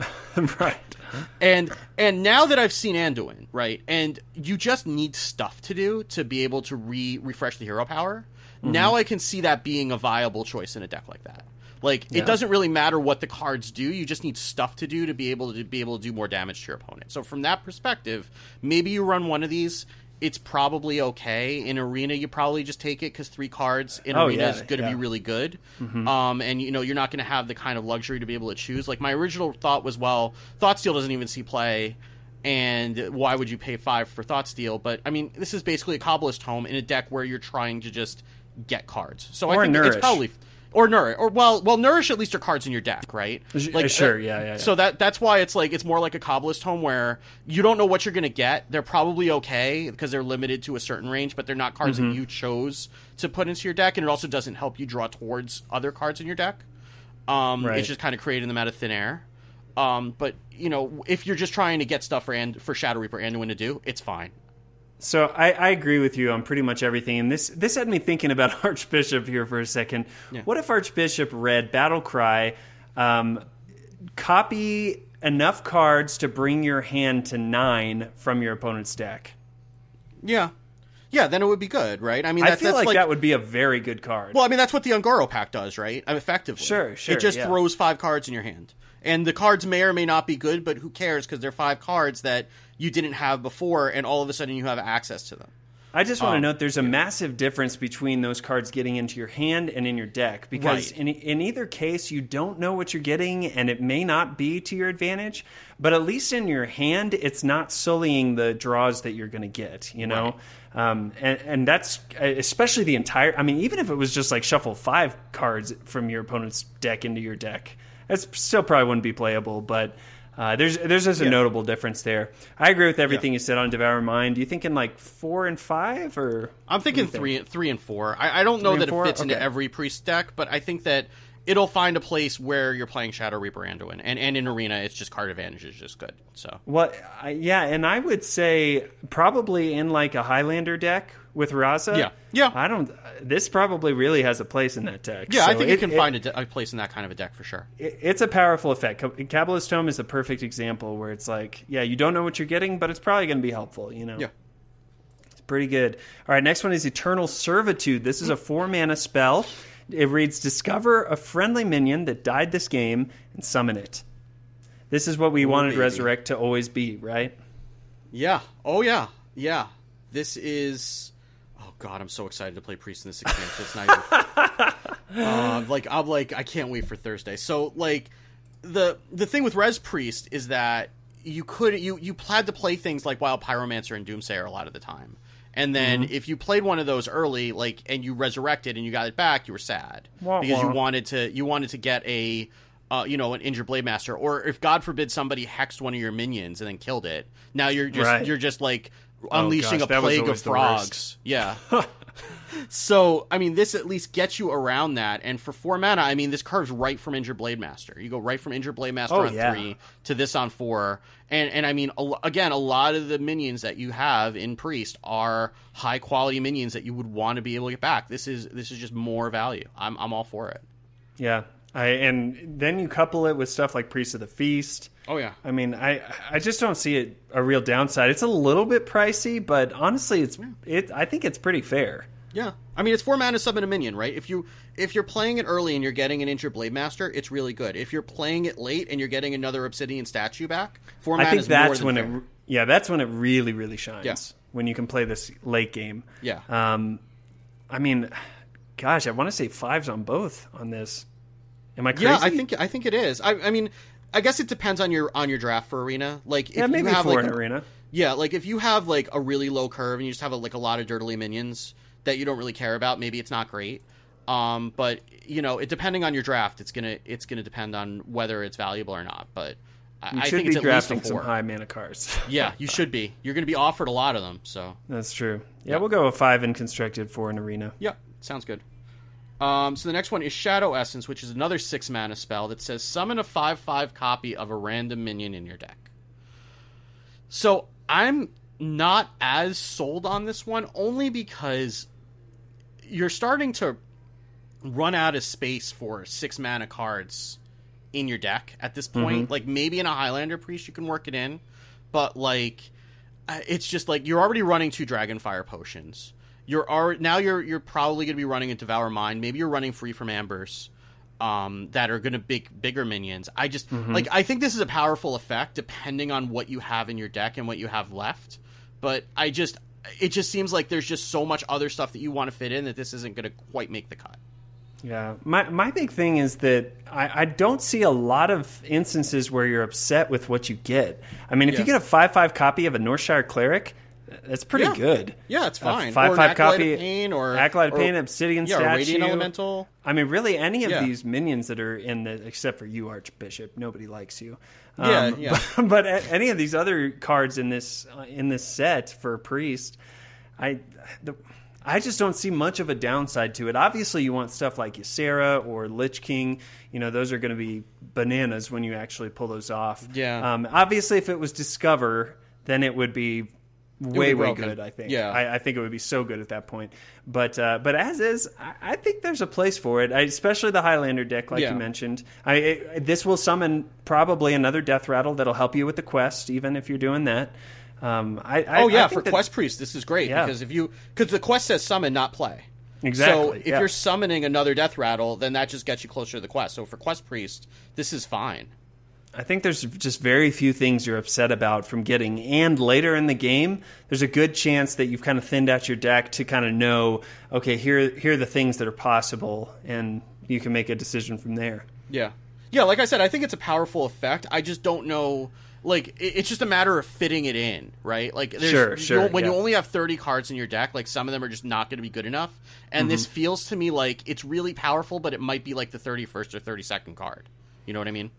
Right. And now that I've seen Anduin, right, and you just need stuff to do to be able to refresh the hero power, now I can see that being a viable choice in a deck like that. Like, it doesn't really matter what the cards do, you just need stuff to do to be able to do more damage to your opponent. So from that perspective, maybe you run one of these, it's probably okay. In Arena, you probably just take it because 3 cards in Arena is going to be really good. And you're not going to have the kind of luxury to be able to choose. Like, my original thought was, well, Thoughtsteal doesn't even see play, and why would you pay 5 for Thoughtsteal? But I mean, this is basically a Kabbalist Tome in a deck where you're trying to just get cards. So I think it's probably Nourish, Nourish at least are cards in your deck, right? Like, sure. So that's why it's more like a Kabbalist Tome where you don't know what you're going to get. They're probably okay because they're limited to a certain range, but they're not cards that you chose to put into your deck, and it also doesn't help you draw towards other cards in your deck. It's just kind of creating them out of thin air. But if you're just trying to get stuff for Shadow Reaper Anduin to do, it's fine. So I agree with you on pretty much everything. And this had me thinking about Archbishop here for a second. Yeah. What if Archbishop read Battle Cry, copy enough cards to bring your hand to 9 from your opponent's deck? Yeah. Yeah, then it would be good, right? I mean, I feel like that would be a very good card. Well, I mean, that's what the Ungoro pack does, right? Effectively. Sure. It just throws 5 cards in your hand. And the cards may or may not be good, but who cares? Because they're 5 cards that you didn't have before, and all of a sudden you have access to them. I just want to note there's a massive difference between those cards getting into your hand and in your deck. Because in either case, you don't know what you're getting, and it may not be to your advantage. But at least in your hand, it's not sullying the draws that you're going to get, Right. And that's especially the entire... I mean, even if it was just like shuffle 5 cards from your opponent's deck into your deck, that still probably wouldn't be playable, but... There's just a notable difference there. I agree with everything you said on Devourer Mine. Do you think in like 4 and 5, or I'm thinking 3 and 4. I don't know that it fits into every priest deck, but I think that it'll find a place where you're playing Shadow Reaper Anduin, and in Arena, it's just card advantage is just good. So and I would say probably in like a Highlander deck with Raza. Yeah. This probably really has a place in that deck. Yeah, so I think you can find a place in that kind of a deck for sure. It's a powerful effect. Kabbalist Tome is a perfect example where it's like, you don't know what you're getting, but it's probably going to be helpful, Yeah. It's pretty good. All right, next one is Eternal Servitude. This is a 4-mana spell. It reads, discover a friendly minion that died this game and summon it. This is what we wanted Resurrect to always be, right? Yeah. Oh yeah. Yeah. This is. Oh god, I'm so excited to play Priest in this expansion. It's not even. I can't wait for Thursday. So like, the thing with Res Priest is that you had to play things like Wild Pyromancer and Doomsayer a lot of the time. And then if you played one of those early, like, and you resurrected and you got it back, you were sad because you wanted to get a, an injured Blade Master, or if God forbid somebody hexed one of your minions and then killed it. Now you're just like unleashing a plague of frogs. Yeah. So, I mean, this at least gets you around that. And for 4 mana, I mean, this curves right from Injured Blade Master. You go right from Injured Blade Master on 3 to this on 4. And I mean, again, a lot of the minions that you have in Priest are high-quality minions that you would want to be able to get back. This is just more value. I'm all for it. Yeah. And then you couple it with stuff like Priest of the Feast. Oh, yeah. I mean, I just don't see it a real downside. It's a little bit pricey, but honestly, I think it's pretty fair. Yeah, I mean, it's 4 mana summon a minion, right? If you're playing it early and you're getting an Injured Blade Master, it's really good. If you're playing it late and you're getting another Obsidian Statue back, 4 mana is more than fair. That's when it really, really shines. Yeah. When you can play this late game. Yeah. I mean, gosh, I want to say 5s on both on this. Am I crazy? Yeah, I think it is. I mean, I guess it depends on your draft for Arena. Like, if maybe you have for an Arena. Yeah, like if you have like a really low curve and you just have a lot of dirtily minions that you don't really care about, maybe it's not great. But depending on your draft, it's gonna depend on whether it's valuable or not. But I think it's at drafting least a 4. some high mana cards. Yeah, you should be. You're gonna be offered a lot of them. So that's true. Yeah, we'll go with 5 in constructed, 4 in Arena. Yeah, sounds good. So the next one is Shadow Essence, which is another 6 mana spell that says summon a 5/5 copy of a random minion in your deck. So I'm not as sold on this one, only because you're starting to run out of space for 6 mana cards in your deck at this point. Like, maybe in a Highlander Priest you can work it in, but like, it's just like you're already running 2 Dragonfire potions. You're probably going to be running a Devourer Mine. Maybe you're running Free from Ambers that are going to bigger minions. I just I think this is a powerful effect depending on what you have in your deck and what you have left. But it just seems like there's just so much other stuff that you want to fit in that this isn't going to quite make the cut. Yeah, my big thing is that I don't see a lot of instances where you're upset with what you get. I mean, if you get a 5/5 copy of a Northshire Cleric, that's pretty good. Yeah, it's fine. 5/5 copy, Acolyte of Pain, Obsidian Statue, Radiant Elemental. I mean, really, any of these minions that are in the, except for you, Archbishop, nobody likes you. But any of these other cards in this set for Priest, I just don't see much of a downside to it. Obviously, you want stuff like Ysera or Lich King. Those are going to be bananas when you actually pull those off. Yeah. Obviously, if it was Discover, then it would be way good, I think. Yeah. I think it would be so good at that point. But as is, I think there's a place for it, especially the Highlander deck, like you mentioned. This will summon probably another Death Rattle that'll help you with the quest, even if you're doing that. For Quest Priest, this is great because the quest says summon, not play. Exactly. So if you're summoning another Death Rattle, then that just gets you closer to the quest. So for Quest Priest, this is fine. I think there's just very few things you're upset about from getting. And later in the game, there's a good chance that you've kind of thinned out your deck to kind of know, okay, here are the things that are possible, and you can make a decision from there. Yeah. Yeah, like I said, I think it's a powerful effect. I just don't know. Like, it's just a matter of fitting it in, right? Like, when you only have 30 cards in your deck, like, some of them are just not going to be good enough. And this feels to me like it's really powerful, but it might be like the 31st or 32nd card. You know what I mean?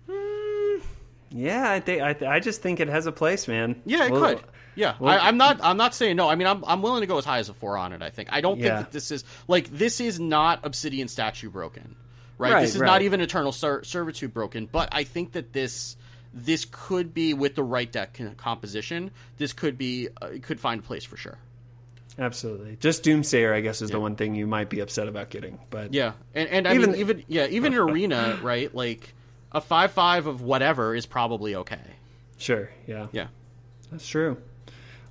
Yeah, I just think it has a place, man. Yeah, it could. Yeah, I'm not saying no. I mean, I'm willing to go as high as a 4 on it. I think. I don't think that this is not Obsidian Statue broken, right? This is not even Eternal Servitude broken. But I think that this could be, with the right deck composition, this could find a place for sure. Absolutely. Just Doomsayer, I guess, is the one thing you might be upset about getting. But yeah, and even in Arena, right? Like, a 5/5 of whatever is probably okay. Sure. Yeah. Yeah. That's true.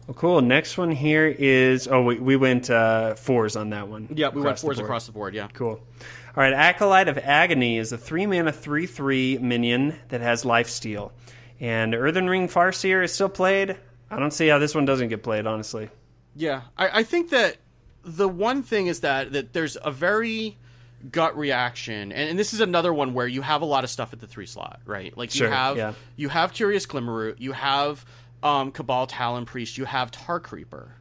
Well, cool. Next one here is... Oh, we went 4s on that one. Yeah, we went 4s across the board, yeah. Cool. All right, Acolyte of Agony is a 3-mana 3/3 minion that has lifesteal. And Earthen Ring Farseer is still played. I don't see how this one doesn't get played, honestly. Yeah, I think that the one thing is that there's a very gut reaction, and this is another one where you have a lot of stuff at the 3 slot, right? Like you have Curious Glimmerroot, you have Cabal Talon Priest, you have Tar Creeper.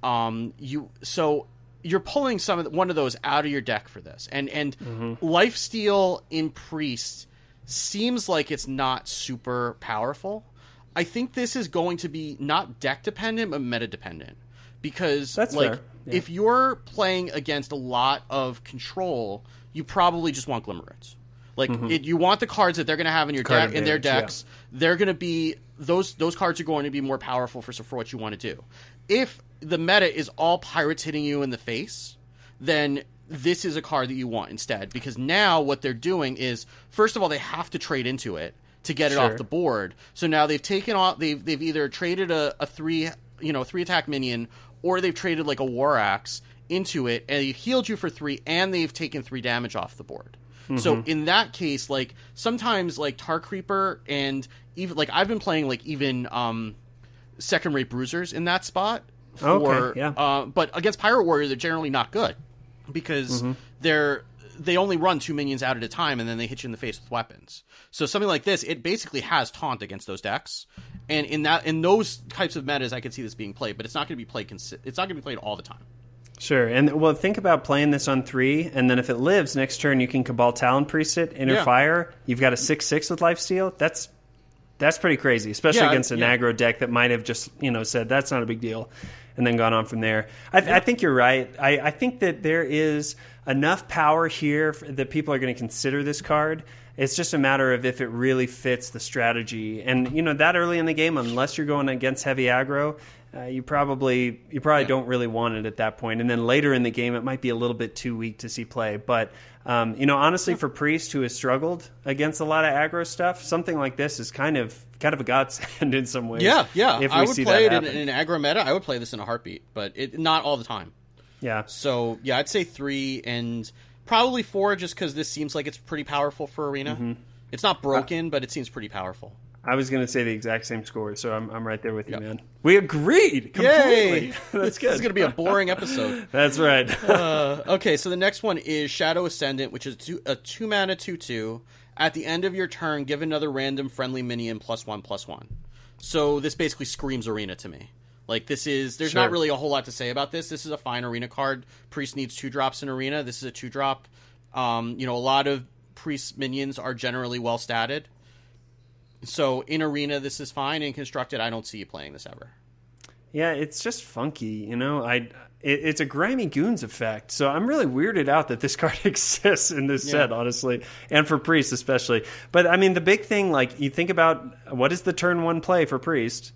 So you're pulling one of those out of your deck for this, and Lifesteal in Priest seems like it's not super powerful. I think this is going to be not deck dependent but meta dependent, because that's fair. Yeah. If you're playing against a lot of control, you probably just want Glimmerroots. Like you want the cards that they're going to have in your deck, in their decks. Yeah. They're going to be those cards are going to be more powerful for what you want to do. If the meta is all pirates hitting you in the face, then this is a card that you want instead, because now what they're doing is, first of all, they have to trade into it to get it off the board. So now they've taken off. They've either traded a 3 attack minion, or they've traded like a War Axe into it, and they've healed you for 3, and they've taken 3 damage off the board. So in that case, like sometimes like Tar Creeper, and even like I've been playing like even second rate bruisers in that spot. But against Pirate Warrior, they're generally not good, because they only run 2 minions out at a time, and then they hit you in the face with weapons. So something like this, it basically has taunt against those decks, and in those types of metas, I could see this being played, but it's not going to be played. It's not going to be played all the time. Sure, and well, think about playing this on 3, and then if it lives next turn, you can Cabal Talon Priest it, Interfire. You've got a 6/6 with Lifesteal. That's pretty crazy, especially against an aggro deck that might have just said that's not a big deal, and then gone on from there. I think you're right. I think that there is enough power here that people are going to consider this card. It's just a matter of if it really fits the strategy. And, that early in the game, unless you're going against heavy aggro, you probably don't really want it at that point. And then later in the game, it might be a little bit too weak to see play. But, honestly, for Priest, who has struggled against a lot of aggro stuff, something like this is kind of a godsend in some ways. Yeah. If we I would see play that it in an aggro meta. I would play this in a heartbeat, but not all the time. Yeah. So, I'd say 3 and probably 4, just because this seems like it's pretty powerful for Arena. It's not broken, but it seems pretty powerful. I was going to say the exact same score, so I'm right there with you, man. We agreed completely. Yay! That's good. This is going to be a boring episode. That's right. Okay, so the next one is Shadow Ascendant, which is a 2-mana 2/2. At the end of your turn, give another random friendly minion +1/+1. So this basically screams Arena to me. Like, there's not really a whole lot to say about this. This is a fine Arena card. Priest needs 2 drops in Arena. This is a 2-drop. A lot of Priest minions are generally well statted. So in Arena, this is fine. In Constructed, I don't see you playing this ever. Yeah, it's just funky, It's a Grimy Goons effect, so I'm really weirded out that this card exists in this set, honestly, and for Priest especially. But, the big thing, like, you think about what is the turn 1 play for Priest?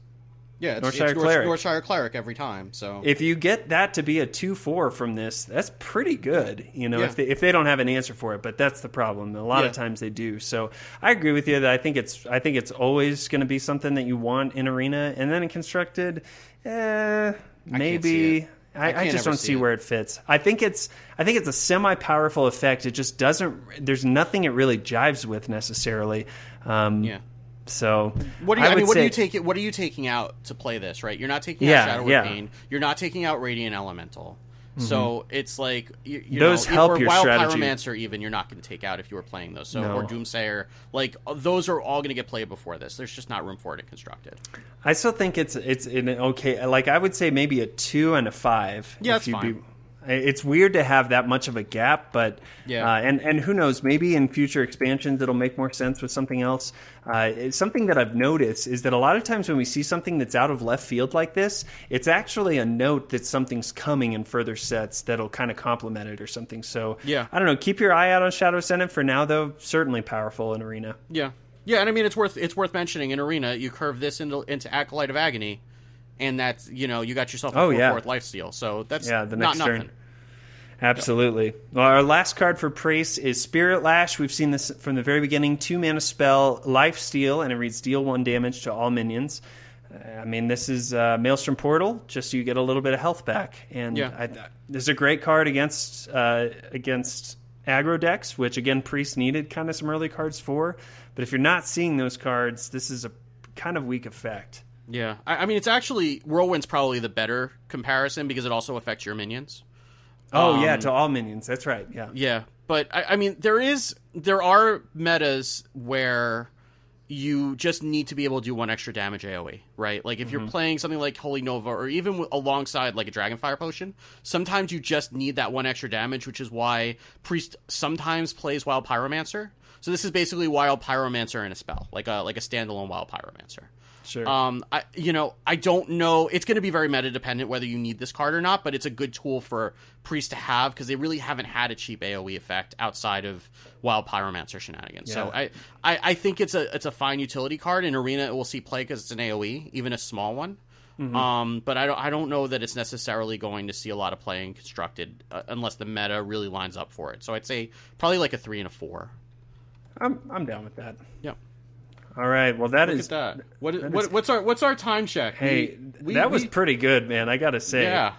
Yeah, it's Cleric. Northshire Cleric every time. So if you get that to be a 2/4 from this, that's pretty good. If they don't have an answer for it, but that's the problem. A lot of times they do. So I agree with you that I think it's always going to be something that you want in Arena, and then in Constructed, maybe. I just don't see where it fits. I think it's a semi-powerful effect. It just doesn't. There's nothing it really jives with necessarily. So what are you taking out to play this? Right, you're not taking out Shadow Arcane. You're not taking out Radiant Elemental. So it's like those help your Wild strategy. Pyromancer, even you're not going to take out if you were playing those. So or Doomsayer, like those are all going to get played before this. There's just not room for it in Constructed. I still think it's in an okay. Like I would say maybe a 2 and a 5. Yeah, that's fine. It's weird to have that much of a gap, but and who knows? Maybe in future expansions it'll make more sense with something else. Something that I've noticed is that a lot of times when we see something that's out of left field like this, it's actually a note that something's coming in further sets that'll kind of complement it or something. So I don't know. Keep your eye out on Shadow Ascendant for now, though. Certainly powerful in Arena. Yeah, and it's worth mentioning in Arena. You curve this into Acolyte of Agony. And that's, you got yourself a 4/4 lifesteal. So that's the next not turn. nothing. Absolutely. Well, our last card for Priest is Spirit Lash. We've seen this from the very beginning. 2-mana spell, lifesteal, and it reads deal 1 damage to all minions. This is Maelstrom Portal, just so you get a little bit of health back. And this is a great card against aggro decks, which, again, Priest needed kind of some early cards for. But if you're not seeing those cards, this is a kind of weak effect. Yeah, I mean, it's actually Whirlwind's probably the better comparison because it also affects your minions. Oh yeah, to all minions. That's right. Yeah. Yeah, but I mean, there are metas where you just need to be able to do 1 extra damage AoE, right? Like if you're playing something like Holy Nova, or even alongside like a Dragonfire Potion, sometimes you just need that 1 extra damage, which is why Priest sometimes plays Wild Pyromancer. So this is basically Wild Pyromancer in a spell, like a standalone Wild Pyromancer. Sure. I don't know. It's going to be very meta dependent whether you need this card or not, but it's a good tool for Priest to have because they really haven't had a cheap AoE effect outside of Wild Pyromancer shenanigans. Yeah. So I think it's a fine utility card. In Arena, it will see play because it's an AoE, even a small one. But I don't know that it's necessarily going to see a lot of playing constructed unless the meta really lines up for it. So I'd say probably like a 3 and a 4. I'm down with that. Yeah. All right. Well, that Look is at that. What's our time check? Hey, that was pretty good, man. I gotta say. Yeah.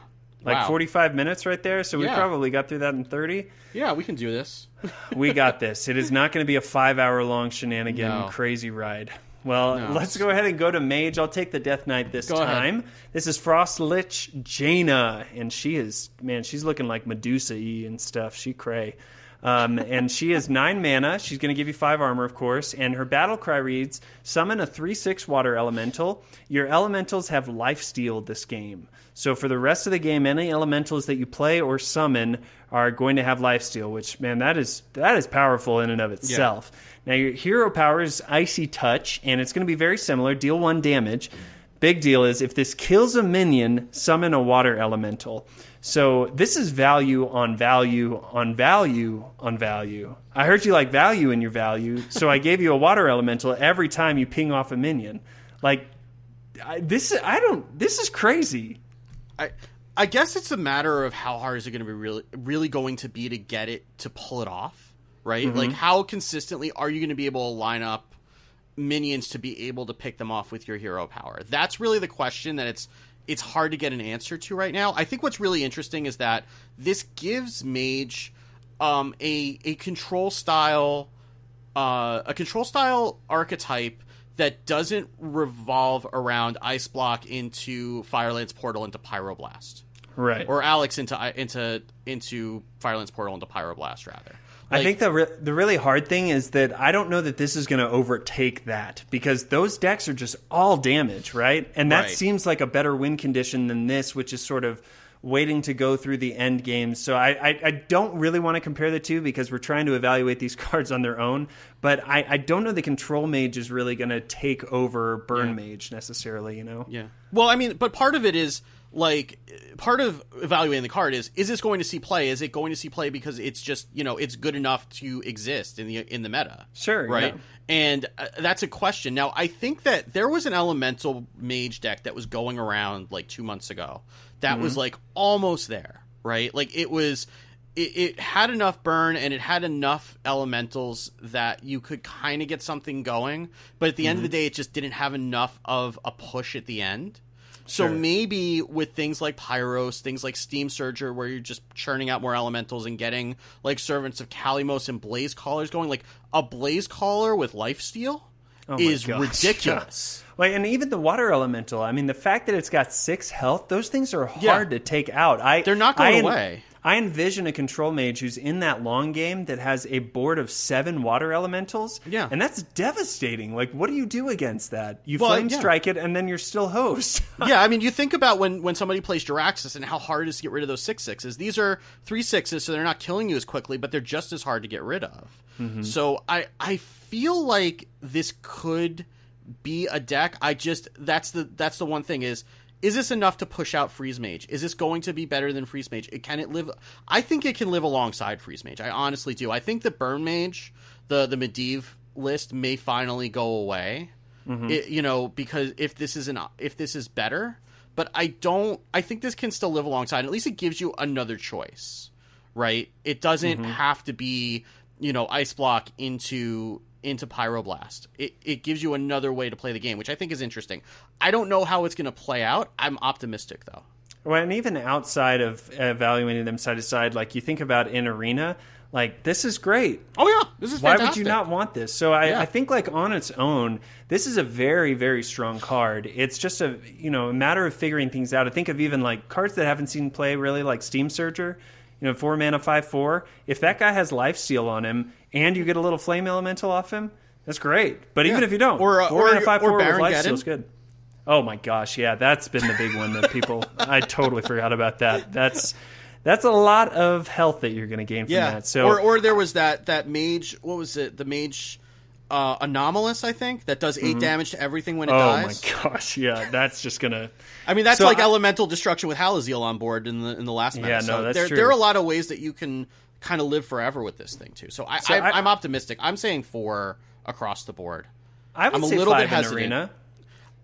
Like Wow. 45 minutes right there. So we Yeah. probably got through that in 30. Yeah, we can do this. We got this. It is not going to be a 5-hour-long shenanigan No. crazy ride. Well, No. let's go ahead and go to Mage. I'll take the Death Knight this Go ahead. time. This is Frost Lich Jaina, and she's looking like Medusa-y and stuff. She cray. And she is 9 mana. She's going to give you 5 armor, of course. And her battle cry reads, summon a 3/6 water elemental. Your elementals have lifesteal this game. So for the rest of the game, any elementals that you play or summon are going to have lifesteal, which, man, that is powerful in and of itself. Now, your hero power is Icy Touch, and it's going to be very similar. Deal 1 damage. Big deal is if this kills a minion, summon a water elemental. So this is value on value on value on value. I heard you like value in your value, so I gave you a water elemental every time you ping off a minion. Like this is crazy. I guess it's a matter of how hard is it going to be really going to be to get it to pull it off, right? Like how consistently are you going to be able to line up minions to be able to pick them off with your hero power? That's really the question that it's hard to get an answer to right now. I think what's really interesting is that this gives Mage a control style archetype that doesn't revolve around Ice Block into Firelands Portal into Pyroblast. Right. Or Alex into Firelands Portal into Pyroblast, rather. I think the really hard thing is that I don't know that this is going to overtake that because those decks are just all damage, right? And that seems like a better win condition than this, which is sort of waiting to go through the end games. So I don't really want to compare the two because we're trying to evaluate these cards on their own. But I don't know the Control Mage is really going to take over Burn Mage necessarily, you know? Yeah. Well, I mean, but part of it is, like, part of evaluating the card is this going to see play? Is it going to see play because it's just, it's good enough to exist in the meta? Sure, right? yeah. And that's a question. Now, I think that there was an Elemental Mage deck that was going around, like, 2 months ago that was, like, almost there, right? Like, it had enough burn and it had enough elementals that you could kind of get something going, but at the end of the day, it just didn't have enough of a push at the end. So maybe with things like Pyros, things like Steam Surger, where you're just churning out more elementals and getting like Servants of Kalimos and Blaze Callers going, like a Blaze Caller with lifesteal is ridiculous. Like, and even the water elemental, I mean, the fact that it's got 6 health, those things are hard to take out. They're not going away. I envision a Control Mage who's in that long game that has a board of 7 water elementals. Yeah. And that's devastating. Like, what do you do against that? You flame strike it, and then you're still host. Yeah, I mean, you think about when somebody plays Jiraxis and how hard it is to get rid of those 6/6s. These are 3/6s, so they're not killing you as quickly, but they're just as hard to get rid of. So I feel like this could be a deck. That's the one thing is this enough to push out Freeze Mage? Is this going to be better than Freeze Mage? Can it live? I think it can live alongside Freeze Mage. I honestly do. I think the Burn Mage, the Medivh list may finally go away. Because if this is better, but I think this can still live alongside. At least it gives you another choice, right? It doesn't have to be, Ice Block into Pyroblast. It gives you another way to play the game, which I think is interesting. I don't know how it's going to play out. I'm optimistic, though. Well, and even outside of evaluating them side to side, like you think about in Arena, Like, this is great. Oh yeah, this is Why fantastic. would you not want this? So I think, like, on its own, this is a very, very strong card. It's just a matter of figuring things out. I think of even like cards that haven't seen play really, like Steam Surger, 4 mana 5/4. If that guy has Lifesteal on him and you get a little Flame Elemental off him, that's great. But even if you don't, 4 mana 5/4 with Lifesteal is good. Oh my gosh, yeah, that's been the big one that people. I totally forgot about that. That's a lot of health that you're going to gain from that. So, or there was that mage. What was it? The mage Anomalous, I think, that does 8 damage to everything when it dies. Oh my gosh, yeah, that's just gonna. I mean, that's like elemental destruction with Halaziel on board in the last meta. Yeah, so that's true. There are a lot of ways that you can kind of live forever with this thing too. So I'm optimistic. I'm saying 4 across the board. I'm a say little 5 bit hesitant. Arena.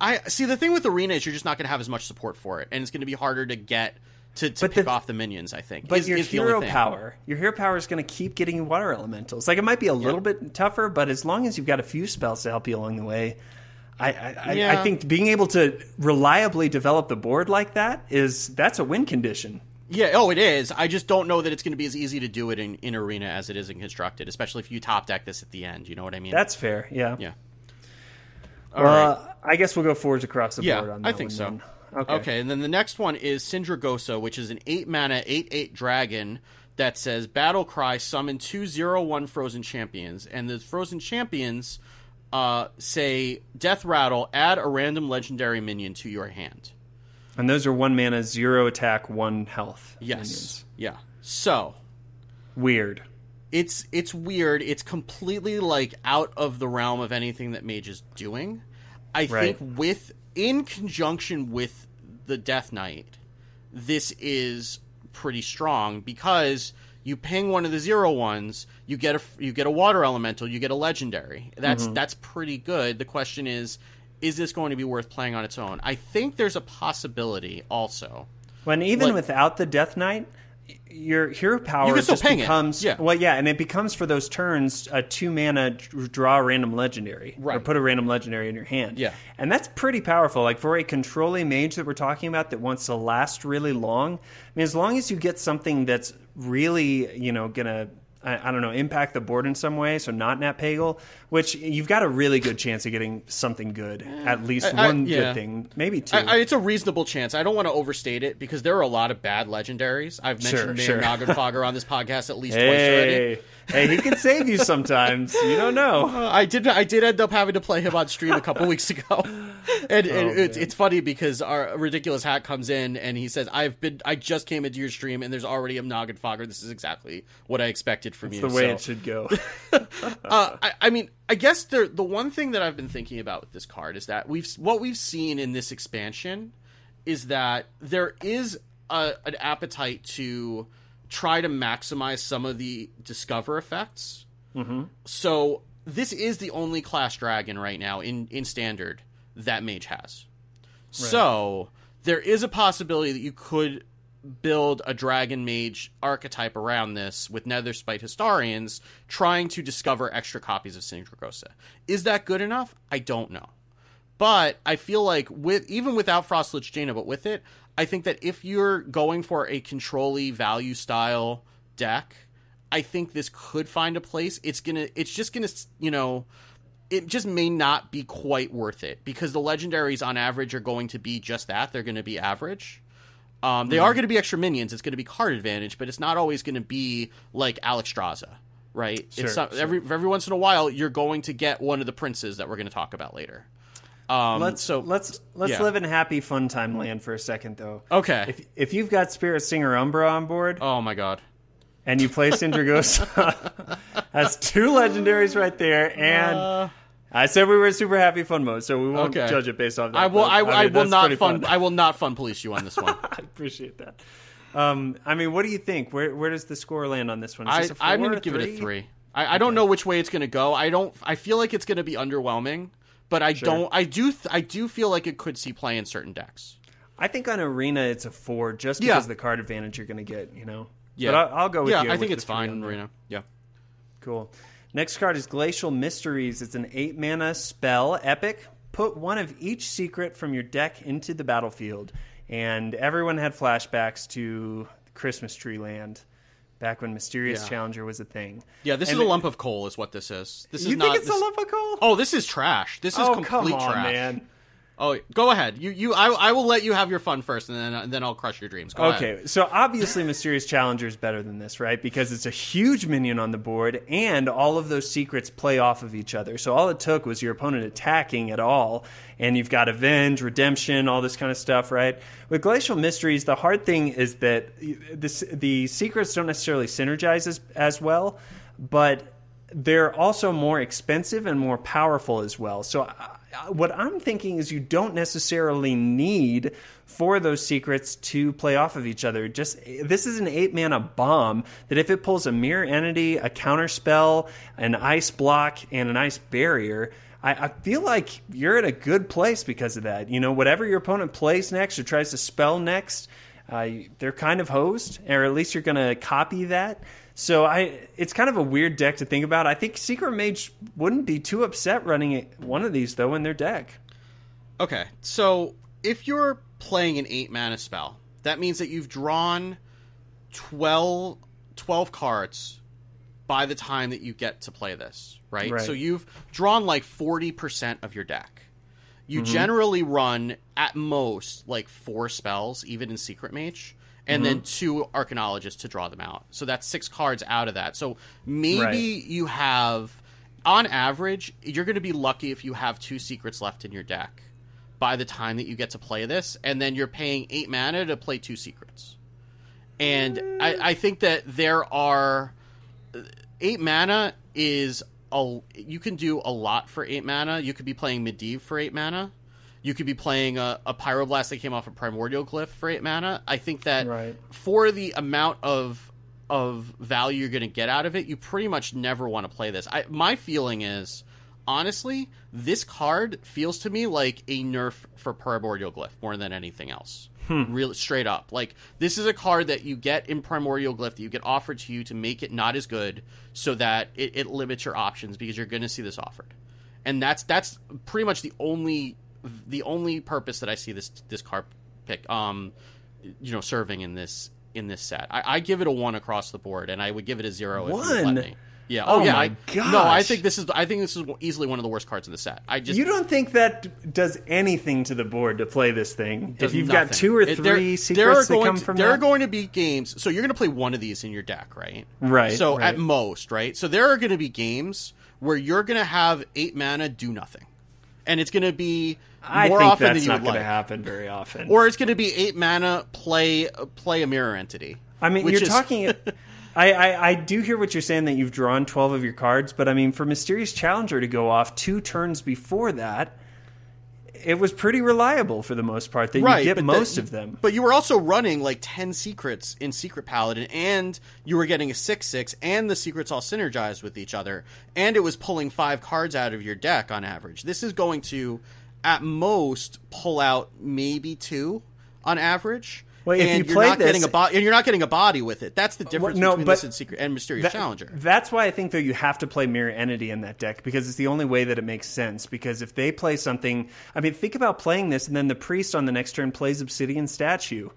I see the thing with Arena is you're just not going to have as much support for it, and it's going to be harder to get to pick off the minions, I think. But your hero power is going to keep getting you water elementals. Like, it might be a little bit tougher, but as long as you've got a few spells to help you along the way, I think being able to reliably develop the board like that's a win condition. Yeah, it is. I just don't know that it's going to be as easy to do it in Arena as it is in Constructed, especially if you top deck this at the end. You know what I mean? That's fair, yeah. Yeah. Right. I guess we'll go forwards across the board on that. I think so. Then. Okay, and then the next one is Sindragosa, which is an 8 mana 8/8 dragon that says Battle Cry, summon 2/0/1 Frozen Champions, and the Frozen Champions say Death Rattle, add a random legendary minion to your hand. And those are 1 mana, 0 attack, 1 health. Yes. Minions. Yeah. So weird. It's weird. It's completely like out of the realm of anything that Mage is doing. I think in conjunction with the Death Knight, this is pretty strong because you ping one of the 0/1s, you get a water elemental, you get a legendary. That's pretty good. The question is this going to be worth playing on its own? I think there's a possibility also. When even without the Death Knight, your hero power just becomes and it becomes for those turns a 2 mana draw a random legendary or put a random legendary in your hand. Yeah, and that's pretty powerful. Like for a controlling mage that we're talking about that wants to last really long. I mean, as long as you get something that's really gonna impact the board in some way, so not Nat Pagal, which you've got a really good chance of getting something good, at least one good thing, maybe 2. It's a reasonable chance. I don't want to overstate it because there are a lot of bad legendaries. I've mentioned Mayor Noggenfogger on this podcast at least twice already. Hey, he can save you sometimes. You don't know. I did end up having to play him on stream a couple weeks ago. And it's funny because our Ridiculous Hat comes in and he says, I just came into your stream and there's already a Noggenfogger. This is exactly what I expected from you. That's the way it should go. I mean, I guess the one thing that I've been thinking about with this card is that what we've seen in this expansion is that there is an appetite to try to maximize some of the discover effects. Mm-hmm. So this is the only class dragon right now in Standard that Mage has. Right. So there is a possibility that you could build a Dragon Mage archetype around this with Netherspite Historians trying to discover extra copies of Sindragosa. Is that good enough? I don't know. But I feel like even without Frostlich Jaina, but with it, I think that if you're going for a control-y value style deck, I think this could find a place. It just may not be quite worth it because the legendaries on average are going to be just that. They're going to be average. They are going to be extra minions. It's going to be card advantage, but it's not always going to be like Alexstrasza, right? Every once in a while, you're going to get one of the princes that we're going to talk about later. Let's live in happy fun time land for a second, though. Okay. If you've got Spirit Singer Umbra on board, oh my god, and you play Sindragosa, that's 2 legendaries right there, and I said we were in super happy fun mode, so we won't judge it based off that. I will not fun police you on this one. I appreciate that. I mean, what do you think? Where does the score land on this one? Is this a 4 I'm going to give it a 3. I don't know which way it's going to go. I feel like it's going to be underwhelming. But I do feel like it could see play in certain decks. I think on Arena it's a 4 just because of the card advantage you're going to get, Yeah. But I'll go with you. Yeah, I think it's fine in Arena. Yeah. Cool. Next card is Glacial Mysteries. It's an 8 mana spell, epic. Put one of each secret from your deck into the battlefield. And everyone had flashbacks to Christmas Tree Land back when Mysterious Yeah. Challenger was a thing. Yeah, this is a lump of coal, is what this is. This is You not. think it's a lump of coal? Oh, this is trash. This is complete come on, trash. man. Oh, go ahead. I will let you have your fun first, and then I'll crush your dreams. Go ahead. Okay, so obviously Mysterious Challenger is better than this, right? Because it's a huge minion on the board, and all of those secrets play off of each other. So all it took was your opponent attacking at all, and you've got Avenge, Redemption, all this kind of stuff, right? With Glacial Mysteries, the hard thing is that the secrets don't necessarily synergize as well, but they're also more expensive and more powerful as well. So what I'm thinking is you don't necessarily need for those secrets to play off of each other. Just this is an 8-mana bomb that if it pulls a mirror entity, a counter spell, an ice block, and an ice barrier, I feel like you're in a good place because of that. You know, whatever your opponent plays next or tries to spell next, they're kind of hosed, or at least you're going to copy that. So it's kind of a weird deck to think about. I think Secret Mage wouldn't be too upset running one of these, though, in their deck. Okay, so if you're playing an 8-mana spell, that means that you've drawn 12 cards by the time that you get to play this, right? So you've drawn like 40% of your deck. You generally run, at most, like 4 spells, even in Secret Mage, and then 2 Arcanologists to draw them out. So that's 6 cards out of that. So maybe you have, on average, you're going to be lucky if you have 2 secrets left in your deck by the time that you get to play this, and then you're paying 8 mana to play 2 secrets. And I think that there are... 8 mana is... you can do a lot for 8 mana. You could be playing Medivh for 8 mana. You could be playing a Pyroblast that came off a Primordial Glyph for 8 mana. I think that for the amount of value you're going to get out of it, you pretty much never want to play this. My feeling is, honestly, this card feels to me like a nerf for Primordial Glyph more than anything else. Real straight up. Like, this is a card that you get in Primordial Glyph that you get offered to you to make it not as good so that it limits your options because you're going to see this offered. And that's pretty much the only purpose that I see this card pick serving in this set. I give it a 1 across the board, and I would give it a 0 if you let me. Yeah. Oh yeah. My gosh. No, I think this is easily one of the worst cards in the set. You don't think that does anything to the board to play this thing? If you've nothing. got 2 or 3 secrets that come from there that? are going to be games. So you're going to play one of these in your deck, right? Right. So at most, right? So there are going to be games where you're going to have 8 mana do nothing, and it's going to be more often than you would like. I think that's not going to happen very often. Or it's going to be 8 mana play a mirror entity. I mean, you're talking. I do hear what you're saying, that you've drawn 12 of your cards, but I mean, for Mysterious Challenger to go off 2 turns before that, it was pretty reliable for the most part, that you get most of them. But you were also running like 10 secrets in Secret Paladin, and you were getting a 6/6, and the secrets all synergized with each other, and it was pulling 5 cards out of your deck on average. This is going to, at most, pull out maybe 2 on average. Well, if and you play this, and you're not getting a body with it. That's the difference between this and Secret and Mysterious Challenger. That's why I think, though, you have to play Mirror Entity in that deck, because it's the only way that it makes sense. Because if they play something, I mean, think about playing this, and then the priest on the next turn plays Obsidian Statue.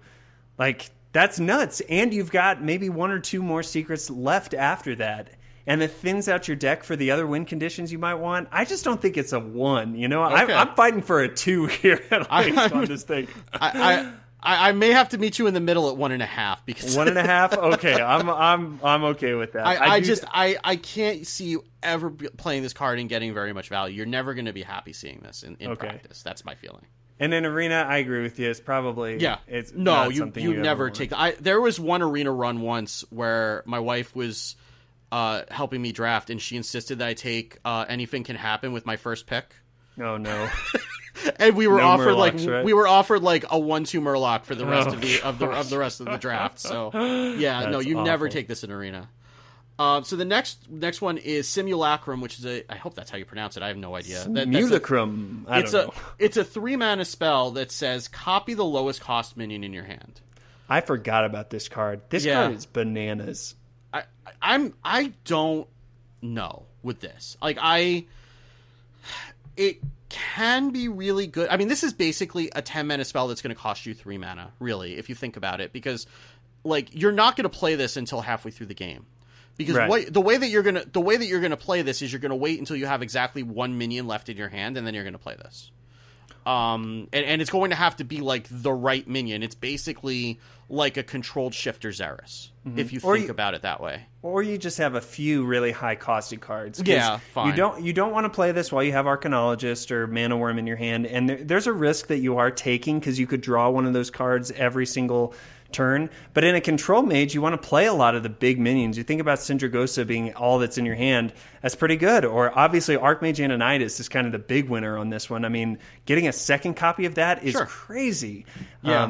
Like, that's nuts. And you've got maybe 1 or 2 more secrets left after that, and it thins out your deck for the other win conditions you might want. I just don't think it's a 1. You know, okay. I'm fighting for a 2 here at least on this thing. I may have to meet you in the middle at 1.5 because 1.5. Okay, I'm okay with that. I can't see you ever playing this card and getting very much value. You're never going to be happy seeing this in practice. That's my feeling. And in Arena, I agree with you. It's probably It's no, not you something you never take. There was one Arena run once where my wife was helping me draft, and she insisted that I take Anything Can Happen with my first pick. Oh no. And we were offered Murlocs, right? we were offered like a 1/2 Murloc for the rest of the rest of the draft. So yeah, That's no, you awful. never take this in Arena. So the next one is Simulacrum, which is I hope that's how you pronounce it. I have no idea. Simulacrum. I don't know. It's a 3-mana spell that says copy the lowest cost minion in your hand. I forgot about this card. This card is bananas. I don't know with this. Like it can be really good. I mean, this is basically a 10-mana spell that's going to cost you 3 mana, really, if you think about it, because like you're not going to play this until halfway through the game. Because Right. the way that you're gonna play this is you're gonna wait until you have exactly one minion left in your hand, and then you're gonna play this. And it's going to have to be like the right minion. It's basically like a controlled shifter Xeris, if you think about it that way. Or you just have a few really high costed cards. 'Cause Yeah, fine. You don't want to play this while you have Arcanologist or Mana Worm in your hand, and there's a risk that you are taking because you could draw one of those cards every single turn. But in a control mage, you want to play a lot of the big minions. You think about Sindragosa being all that's in your hand. That's pretty good. Or obviously Archmage Ananitas is kind of the big winner on this one. I mean, getting a second copy of that is crazy. Yeah.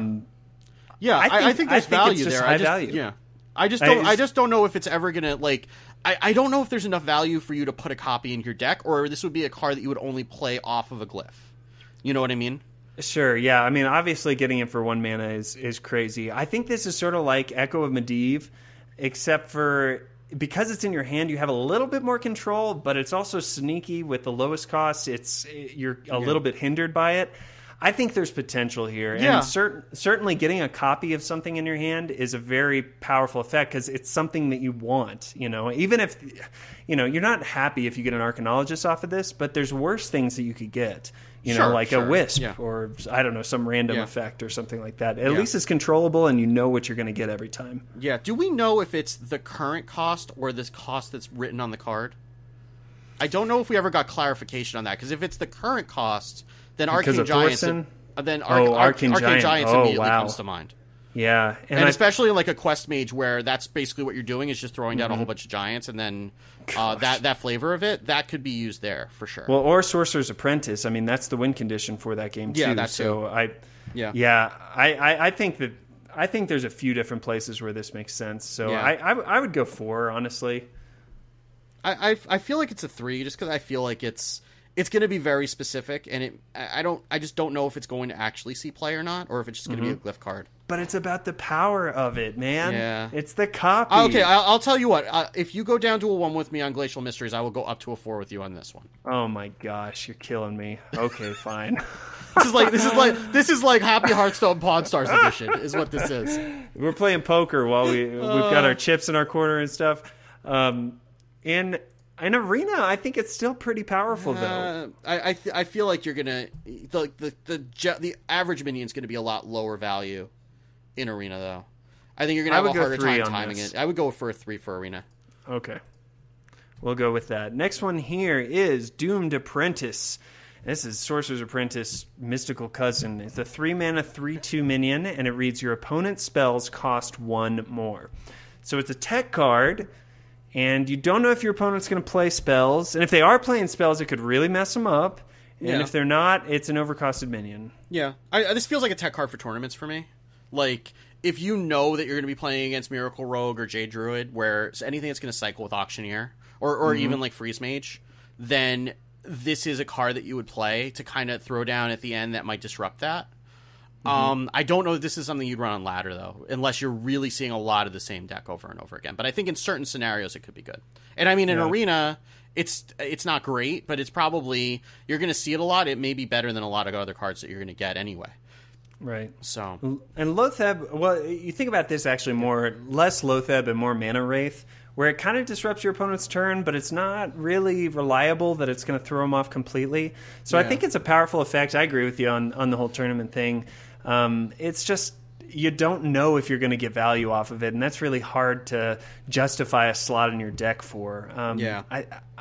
I think there's value it's just there. high value. Yeah. I just don't know if it's ever gonna like. I don't know if there's enough value for you to put a copy in your deck, or this would be a card that you would only play off of a glyph. You know what I mean? Sure, yeah. I mean, obviously getting it for 1 mana is crazy. I think this is sort of like Echo of Medivh, except for because it's in your hand, you have a little bit more control, but it's also sneaky with the lowest cost. You're a little bit hindered by it. I think there's potential here. Yeah. And certainly getting a copy of something in your hand is a very powerful effect because it's something that you want. Even if you're not happy if you get an Arcanologist off of this, but there's worse things that you could get. A Wisp or, I don't know, some random effect or something like that. At least it's controllable and you know what you're going to get every time. Yeah. Do we know if it's the current cost or this cost that's written on the card? I don't know if we ever got clarification on that, because if it's the current cost, then Arcane Giants, Arcane Giants immediately comes to mind. Yeah. And especially like a quest mage where that's basically what you're doing is just throwing down a whole bunch of giants, and then that flavor of it, that could be used there for sure. Well, or Sorcerer's Apprentice. I mean, that's the win condition for that game too. Yeah, that's so I think there's a few different places where this makes sense. So Yeah. I would go 4, honestly. I feel like it's a 3 just because I feel like it's going to be very specific, and I just don't know if it's going to actually see play or not, or if it's just going to be a glyph card. But it's about the power of it, man. Yeah. It's the copy. Okay, I'll tell you what. If you go down to a 1 with me on Glacial Mysteries, I will go up to a 4 with you on this one. Oh my gosh, you're killing me. Okay, fine. This is like Happy Hearthstone Pawn Stars edition is what this is. We're playing poker while we've got our chips in our corner and stuff. In Arena, I think it's still pretty powerful, though. I feel like you're gonna the average minion's gonna be a lot lower value in Arena, though. I think you're gonna have a harder time timing it. I would go for a 3 for Arena. Okay, we'll go with that. Next one here is Doomed Apprentice. This is Sorcerer's Apprentice Mystical Cousin. It's a 3-mana 3/2 minion, and it reads your opponent's spells cost 1 more. So it's a tech card. And you don't know if your opponent's going to play spells. And if they are playing spells, it could really mess them up. And if they're not, it's an overcosted minion. Yeah. This feels like a tech card for tournaments for me. Like, if you know that you're going to be playing against Miracle Rogue or Jade Druid, where anything that's going to cycle with Auctioneer, or even like Freeze Mage, then this is a card that you would play to kind of throw down at the end that might disrupt that. I don't know if this is something you'd run on ladder, though, unless you're really seeing a lot of the same deck over and over again. But I think in certain scenarios it could be good. And I mean, in Arena, it's not great, but it's probably, you're going to see it a lot. It may be better than a lot of other cards that you're going to get anyway. Right. So, and Loatheb, well, you think about this actually less Loatheb and more Mana Wraith, where it kind of disrupts your opponent's turn, but it's not really reliable that it's going to throw them off completely. So I think it's a powerful effect. I agree with you on the whole tournament thing. It's just you don't know if you're going to get value off of it, and that's really hard to justify a slot in your deck for.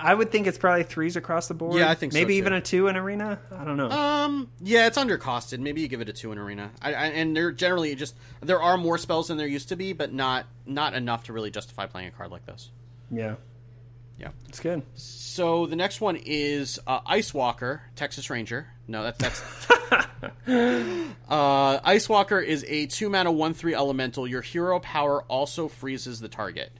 I would think it's probably 3s across the board. Yeah, I think so, maybe too. even a 2 in Arena. I don't know. Yeah, it's undercosted. Maybe you give it a 2 in Arena. And they're generally there are more spells than there used to be, but not enough to really justify playing a card like this. Yeah, it's good. So the next one is Ice Walker, Texas Ranger. No, that's Ice Walker is a 2-mana 1/3 elemental. Your hero power also freezes the target.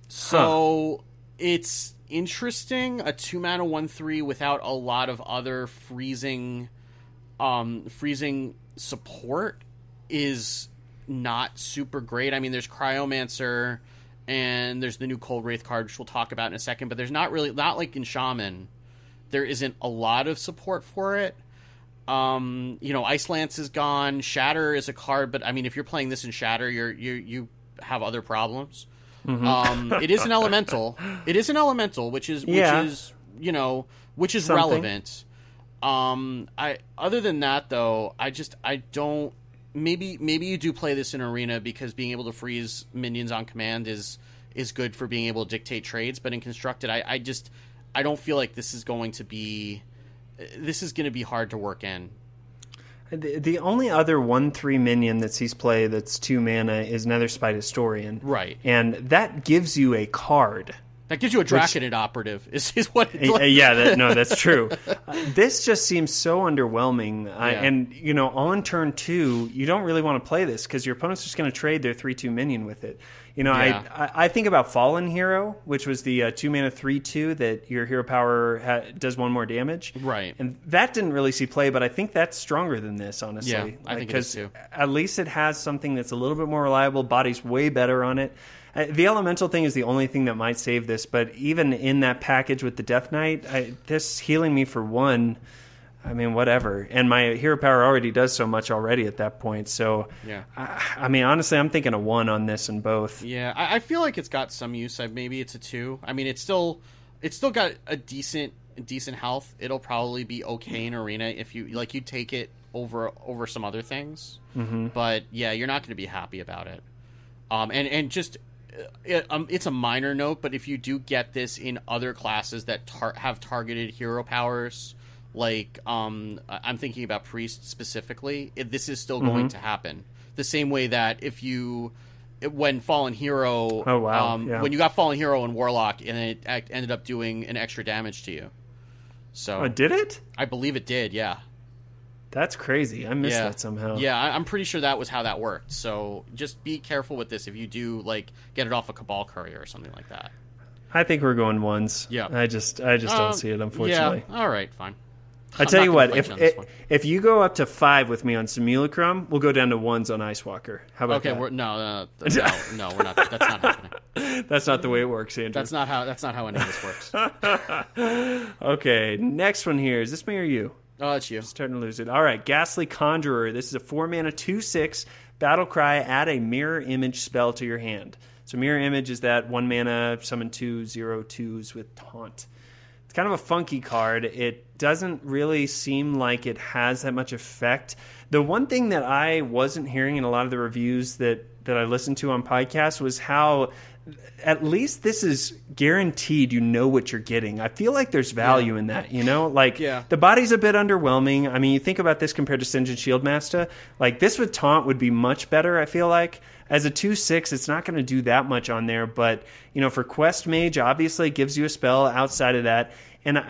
So it's interesting. A 2-mana 1/3 without a lot of other freezing support is not super great. I mean, there's Cryomancer and there's the new Cold Wraith card, which we'll talk about in a second, but there's not like in Shaman, there isn't a lot of support for it. Ice Lance is gone. Shatter is a card, but I mean, if you're playing this in Shatter, you have other problems. It is an elemental. Which is Something. relevant. Other than that though, I don't. Maybe you do play this in Arena because being able to freeze minions on command is good for being able to dictate trades. But in Constructed, I don't feel like this is going to be hard to work in. The only other 1/3 minion that sees play that's 2 mana is Netherspite Historian. Right. And that gives you a card. That gives you a Draconid operative, is what it's like. Yeah, that's true. This just seems so underwhelming. And, on turn 2, you don't really want to play this because your opponent's just going to trade their 3/2 minion with it. I think about Fallen Hero, which was the 2 mana 3/2 that your hero power does 1 more damage. Right. And that didn't really see play, but I think that's stronger than this, honestly. Yeah, I think it is too. At least it has something that's a little bit more reliable, body's way better on it. The elemental thing is the only thing that might save this, but even in that package with the Death Knight, this healing me for 1, I mean, whatever. And my hero power already does so much already at that point. So, yeah. I mean, honestly, I'm thinking a 1 on this in both. Yeah, I feel like it's got some use. Maybe it's a 2. I mean, it's still got a decent health. It'll probably be okay in Arena if you take it over some other things. Mm-hmm. But yeah, you're not going to be happy about it. And just. It's a minor note, but if you do get this in other classes that have targeted hero powers, like I'm thinking about Priest specifically, this is still going to happen. The same way that when Fallen Hero, when you got Fallen Hero and Warlock, and it ended up doing an extra damage to you. So did it? I believe it did. Yeah. That's crazy. I missed that somehow. Yeah, I'm pretty sure that was how that worked. So just be careful with this if you do get it off a Cabal Courier or something like that. I think we're going 1s. Yeah. I just don't see it, unfortunately. Yeah. All right, fine. I tell you what, if you go up to 5 with me on Simulacrum, we'll go down to 1s on Ice Walker. How about that? No, we're not. That's not happening. That's not the way it works, Andrew. That's not how any of this works. Okay, next one here. Is this me or you? Oh, it's you. Starting to lose it. All right, Ghastly Conjurer. This is a 4 mana 2/6 battle cry. Add a mirror image spell to your hand. So mirror image is that 1 mana summon 2/0/2s with taunt. It's kind of a funky card. It doesn't really seem like it has that much effect. The one thing that I wasn't hearing in a lot of the reviews that I listened to on podcasts was how at least this is guaranteed you know what you're getting. I feel like there's value in that, the body's a bit underwhelming. I mean, you think about this compared to Sinjin Shieldmaster, this with taunt would be much better, I feel like. As a 2/6, it's not going to do that much on there, but for Quest Mage, obviously it gives you a spell outside of that. And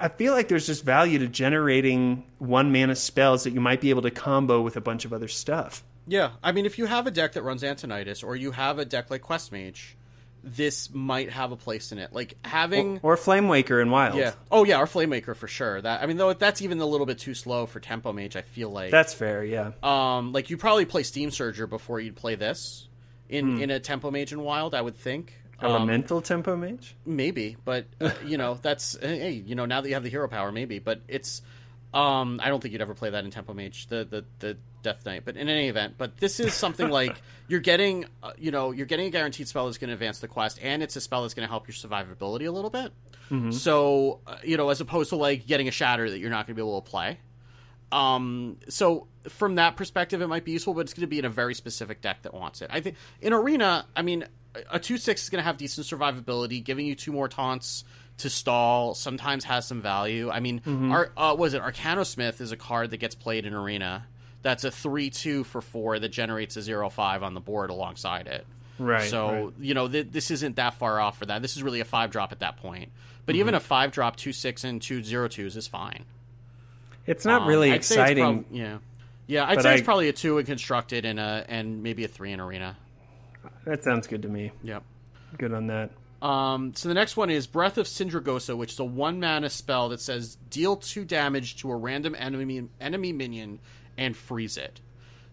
I feel like there's just value to generating 1 mana spells that you might be able to combo with a bunch of other stuff. Yeah, I mean, if you have a deck that runs Antonitis, or you have a deck like Quest Mage, this might have a place in it. Like having or Flamewaker in Wild. Yeah. Oh yeah, or Flamewaker for sure. Though that's even a little bit too slow for Tempo Mage. I feel like that's fair. Yeah. You probably play Steam Surger before you'd play this in a Tempo Mage in Wild. I would think. Elemental Tempo Mage. Maybe, but that's now that you have the hero power, maybe. But it's I don't think you'd ever play that in Tempo Mage, the Death Knight. But in any event, this is something like you're getting a guaranteed spell that's going to advance the quest, and it's a spell that's going to help your survivability a little bit. Mm-hmm. So as opposed to getting a Shatter that you're not going to be able to play. So from that perspective, it might be useful, but it's going to be in a very specific deck that wants it. I think in Arena, I mean, a 2/6 is going to have decent survivability, giving you 2 more taunts to stall. Sometimes has some value. I mean, Arcanosmith is a card that gets played in Arena. That's a 3/2 for 4 that generates a 0/5 on the board alongside it. Right. So this isn't that far off for that. This is really a 5-drop at that point. But even a 5-drop 2/6 and 2/0/2s is fine. It's not really exciting. I'd say it's probably a 2 in Constructed and maybe a 3 in Arena. That sounds good to me. Yep. Good on that. So the next one is Breath of Sindragosa, which is a 1 mana spell that says deal 2 damage to a random enemy minion and freeze it.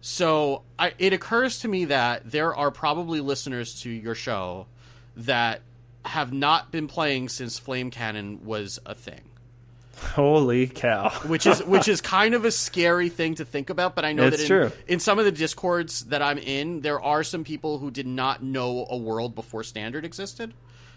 So it occurs to me that there are probably listeners to your show that have not been playing since Flame Cannon was a thing. Holy cow. which is kind of a scary thing to think about, but I know It's true. in some of the Discords that I'm in, there are some people who did not know a world before Standard existed.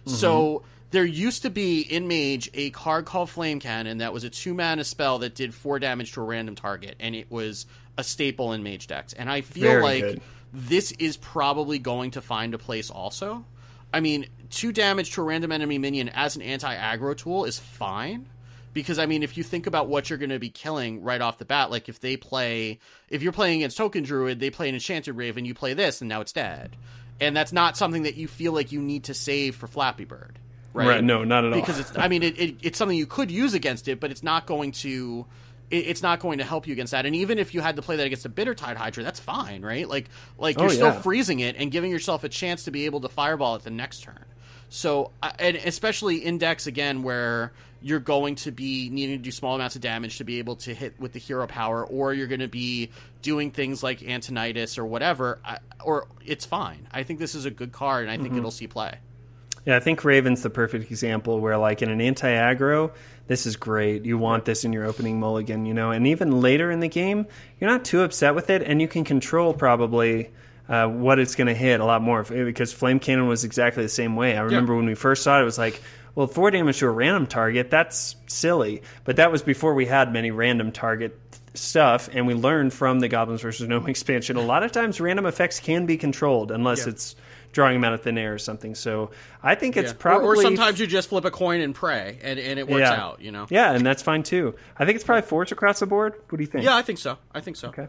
So there used to be in Mage a card called Flame Cannon that was a 2-mana spell that did 4 damage to a random target, and it was a staple in Mage decks. And I feel Very like good. this is probably going to find a place also. I mean, 2 damage to a random enemy minion as an anti-aggro tool is fine. Because, I mean, if you think about what you're going to be killing right off the bat, like if you're playing against Token Druid, they play an Enchanted Raven, you play this, and now it's dead. And that's not something that you feel like you need to save for Flappy Bird. Right? No, not at all. Because it's something you could use against it, but it's not going to help you against that. And even if you had to play that against a Bittertide Hydra, that's fine, right? Like you're still freezing it and giving yourself a chance to be able to fireball it the next turn. So, and especially in decks, again, where you're going to be needing to do small amounts of damage to be able to hit with the hero power, or you're going to be doing things like Antonitis or whatever, or it's fine. I think this is a good card, and I think it'll see play. Yeah, I think Raven's the perfect example where, like, in an anti-aggro, this is great. You want this in your opening mulligan, and even later in the game, you're not too upset with it, and you can control probably what it's going to hit a lot more, because Flame Cannon was exactly the same way. I remember when we first saw it, it was like, well, 4 damage to a random target, that's silly. But that was before we had many random target stuff, and we learned from the Goblins vs. Gnome expansion, a lot of times random effects can be controlled, unless it's drawing them out of thin air or something. So I think it's probably... Or sometimes you just flip a coin and pray, and it works out, Yeah, and that's fine too. I think it's probably forwards across the board. What do you think? Yeah, I think so. Okay.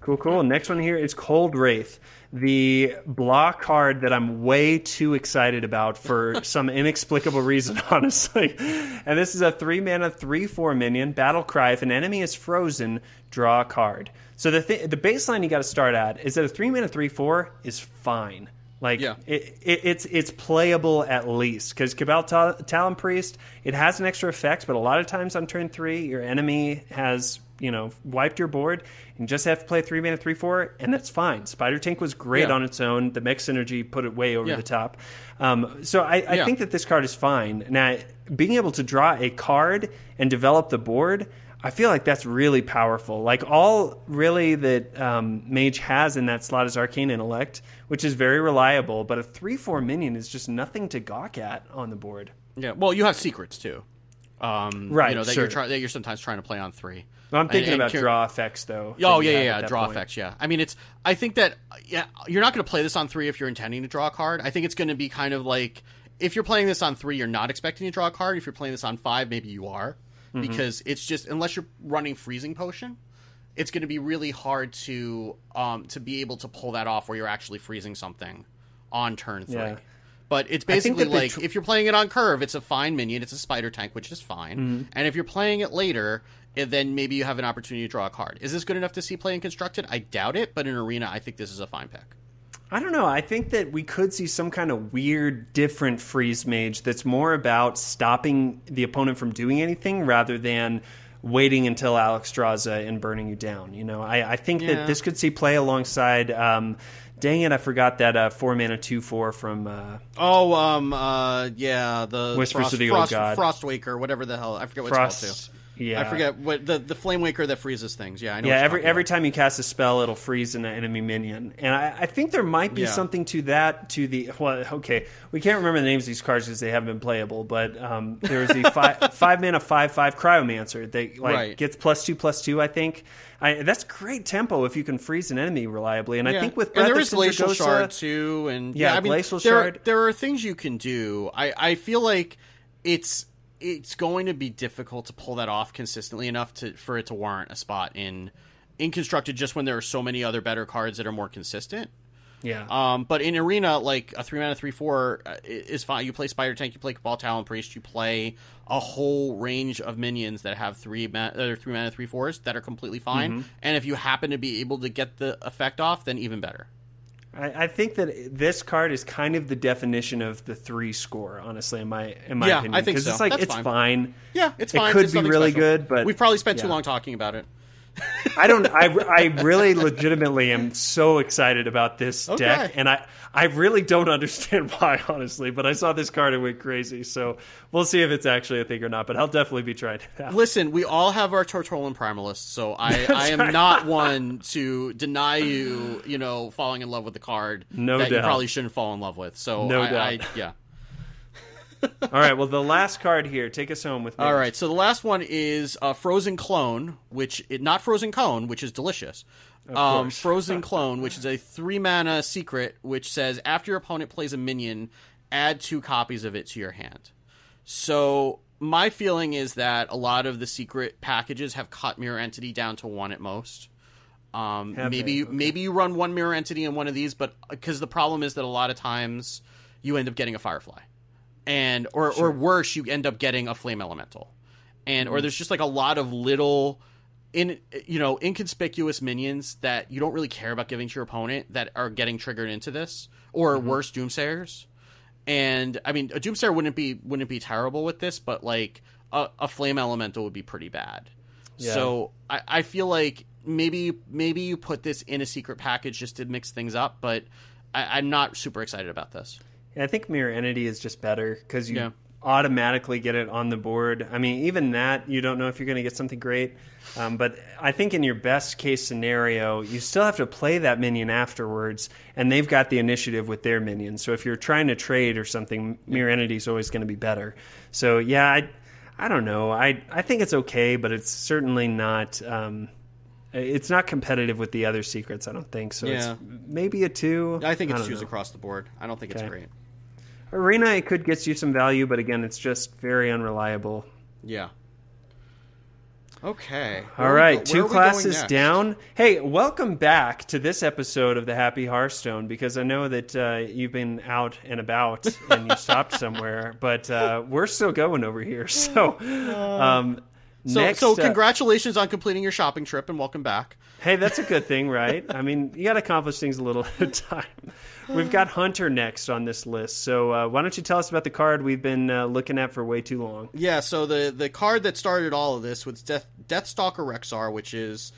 Cool. Next one here is Cold Wraith, the block card that I'm way too excited about for some inexplicable reason, honestly. And this is a 3-mana, 3/4 minion, Battle Cry. If an enemy is frozen, draw a card. So the baseline you got to start at is that a 3-mana, 3/4 is fine. Like, it's playable at least, because Cabal Talon Priest, it has an extra effect, but a lot of times on turn 3, your enemy has... wiped your board, and just have to play 3-mana, 3/4, and that's fine. Spider Tank was great on its own. The mech synergy put it way over the top. So I think that this card is fine. Now, being able to draw a card and develop the board, I feel like that's really powerful. Like, all really that Mage has in that slot is Arcane Intellect, which is very reliable, but a 3/4 minion is just nothing to gawk at on the board. Yeah, well, you have secrets, too. Right, that you're sometimes trying to play on 3. Well, I'm thinking about draw effects, though. Oh, yeah, draw effects, yeah. I mean, I think that, you're not going to play this on 3 if you're intending to draw a card. I think it's going to be kind of like, if you're playing this on 3, you're not expecting to draw a card. If you're playing this on 5, maybe you are. Because it's just, unless you're running Freezing Potion, it's going to be really hard to be able to pull that off where you're actually freezing something on turn 3. Yeah. But it's basically like, if you're playing it on curve, it's a fine minion, it's a Spider Tank, which is fine. And if you're playing it later, then maybe you have an opportunity to draw a card. Is this good enough to see play in Constructed? I doubt it, but in Arena, I think this is a fine pick. I don't know. I think that we could see some kind of weird, different freeze mage that's more about stopping the opponent from doing anything rather than waiting until Alex draws and burning you down. I think that this could see play alongside... dang it, I forgot that 4-mana 2/4 from... the Whispers of the Old God. Frostwaker, whatever the hell. I forget what it's called, too. Yeah. I forget what the Flame Waker that freezes things. Yeah, I know. Yeah, every time you cast a spell, it'll freeze an enemy minion, and I think there might be something to that. We can't remember the names of these cards because they haven't been playable, but there's the 5-mana 5/5 Cryomancer that gets +2/+2. I think that's great tempo if you can freeze an enemy reliably, and I think with Breath there is of Glacial Sindragosa, Shard too, and Glacial Shard. There are things you can do. I feel like it's going to be difficult to pull that off consistently enough for it to warrant a spot in Constructed, just when there are so many other better cards that are more consistent. Yeah. But in Arena, like a 3-mana 3/4 is fine. You play Spider Tank, you play Cabal Talon Priest, you play a whole range of minions that have 3-mana 3/4s that are completely fine. And if you happen to be able to get the effect off, then even better. I think that this card is kind of the definition of the 3 score, honestly, in my opinion. I think so. It's like, it's fine. Yeah, it's fine. It could be really good, but... We've probably spent too long talking about it. I don't. I really legitimately am so excited about this deck, and I really don't understand why, honestly. But I saw this card and went crazy, so we'll see if it's actually a thing or not. But I'll definitely be trying it out. Listen, we all have our Tortolan Primalists, so I am not one to deny you, falling in love with the card that you probably shouldn't fall in love with. So no doubt. Yeah. All right, well, the last card here. Take us home with me. All right, so the last one is Frozen Clone, not Frozen Cone, which is delicious. Frozen Clone, which is a 3-mana secret, which says after your opponent plays a minion, add 2 copies of it to your hand. So my feeling is that a lot of the secret packages have cut Mirror Entity down to 1 at most. Maybe you run 1 Mirror Entity in one of these, but because the problem is that a lot of times you end up getting a Firefly. Or worse, you end up getting a Flame Elemental, or there's just like a lot of little, inconspicuous minions that you don't really care about giving to your opponent that are getting triggered into this, or worse, Doomsayers. And I mean, a Doomsayer wouldn't be terrible with this, but like a Flame Elemental would be pretty bad. Yeah. So I feel like maybe you put this in a secret package just to mix things up, but I'm not super excited about this. I think Mirror Entity is just better because you automatically get it on the board. I mean, even that, you don't know if you're going to get something great. But I think in your best case scenario, you still have to play that minion afterwards, and they've got the initiative with their minions. So if you're trying to trade or something, Mirror Entity is always going to be better. So, yeah, I don't know. I think it's okay, but it's certainly not... it's not competitive with the other secrets, I don't think. So it's maybe a 2. I think it's 2s across the board. I don't think it's great. Arena, it could get you some value, but again, it's just very unreliable. Yeah. Okay. All right, 2 classes down. Hey, welcome back to this episode of the Happy Hearthstone, because I know that you've been out and about and you stopped somewhere, but we're still going over here. So, So congratulations on completing your shopping trip and welcome back. Hey, that's a good thing, right? I mean, you got to accomplish things a little at a time. We've got Hunter next on this list. So why don't you tell us about the card we've been looking at for way too long? Yeah, so the card that started all of this was Deathstalker Rexar, which is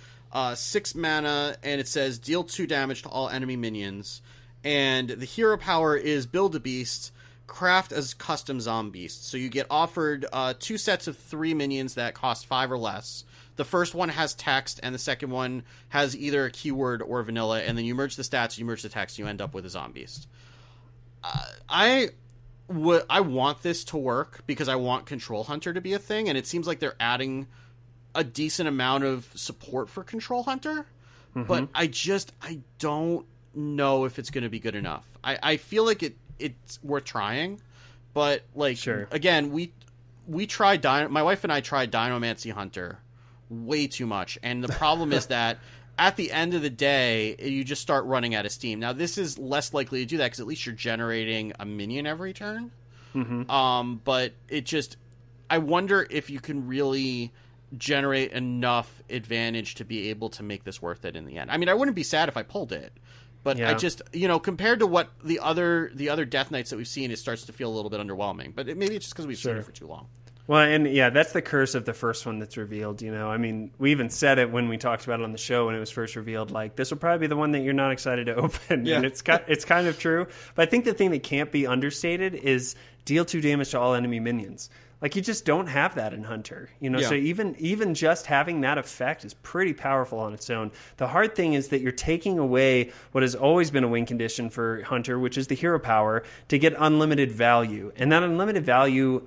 6 mana, and it says deal 2 damage to all enemy minions. And the hero power is Build a Beast, craft as custom Zombeast. So you get offered 2 sets of 3 minions that cost 5 or less. The first one has text, and the second one has either a keyword or vanilla, and then you merge the stats, you merge the text, you end up with a Zombeast. I want this to work because I want Control Hunter to be a thing, and it seems like they're adding a decent amount of support for Control Hunter, but I don't know if it's going to be good enough. I feel like it's worth trying, but again, we tried my wife and I tried Dinomancy Hunter way too much, and the problem is that at the end of the day you just start running out of steam. Now this is less likely to do that because at least you're generating a minion every turn, but I wonder if you can really generate enough advantage to be able to make this worth it in the end. I mean, I wouldn't be sad if I pulled it, but I just, compared to what the other Death Knights that we've seen, it starts to feel a little bit underwhelming. But maybe it's just because we've seen it for too long. Well, and that's the curse of the first one that's revealed. I mean, we even said it when we talked about it on the show when it was first revealed. Like, this will probably be the one that you're not excited to open. Yeah. And it's kind of true. But I think the thing that can't be understated is deal 2 damage to all enemy minions. Like, you just don't have that in Hunter, So even just having that effect is pretty powerful on its own. The hard thing is that you're taking away what has always been a win condition for Hunter, which is the hero power, to get unlimited value. And that unlimited value,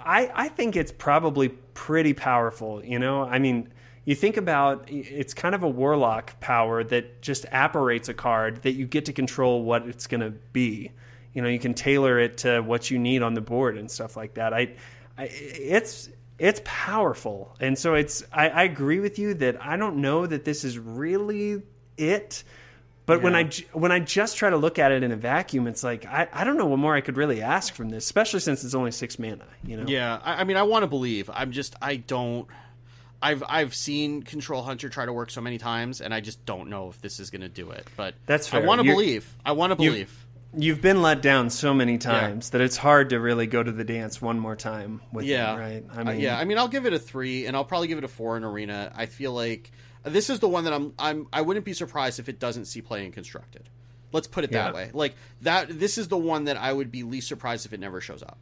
I think it's probably pretty powerful, I mean, you think about, it's kind of a warlock power that just apparates a card that you get to control what it's going to be. You can tailor it to what you need on the board and stuff like that. It's powerful, and so I agree with you that I don't know that this is really it. But when I just try to look at it in a vacuum, it's like I don't know what more I could really ask from this, especially since it's only 6 mana. Yeah, I mean, I want to believe. I've seen Control Hunter try to work so many times, and I just don't know if this is going to do it. But that's fair. I want to believe. You've been let down so many times that it's hard to really go to the dance one more time with them, right? I mean, I'll give it a 3, and I'll probably give it a 4 in Arena. I feel like, This is the one that I wouldn't be surprised if it doesn't see play in Constructed. Let's put it that way. Like that. This is the one that I would be least surprised if it never shows up.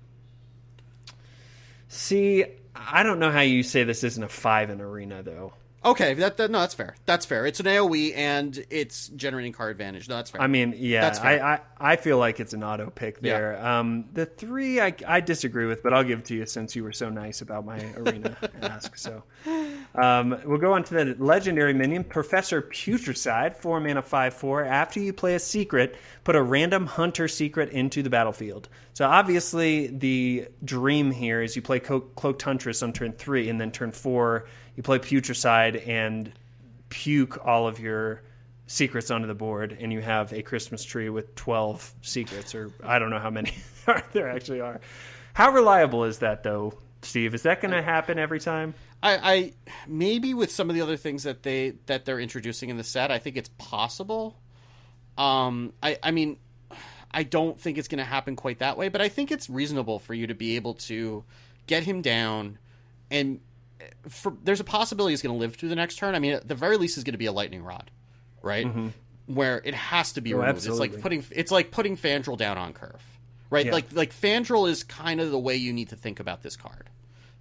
See, I don't know how you say this isn't a 5 in Arena, though. Okay, no, that's fair. That's fair. It's an AoE, and it's generating card advantage. No, that's fair. I mean, yeah, that's fair. I feel like it's an auto pick there. Yeah. The 3 I disagree with, but I'll give it to you since you were so nice about my Arena ask. So we'll go on to the legendary minion, Professor Putricide, 4 mana, 5/4. After you play a secret, put a random hunter secret into the battlefield. So obviously the dream here is you play Cloaked Huntress on turn 3, and then turn 4 you play Putricide and puke all of your secrets onto the board, and you have a Christmas tree with 12 secrets, or I don't know how many there actually are. How reliable is that, though, Steve? Is that going to happen every time? I maybe with some of the other things that they're introducing in the set, I think it's possible. I mean, I don't think it's going to happen quite that way, but I think it's reasonable for you to be able to get him down, and there's a possibility he's going to live through the next turn. I mean, at the very least, is going to be a lightning rod, right? Mm-hmm. Where it has to be removed. Absolutely. It's like putting Fandral down on curve, right? Yeah. Like Fandral is kind of the way you need to think about this card.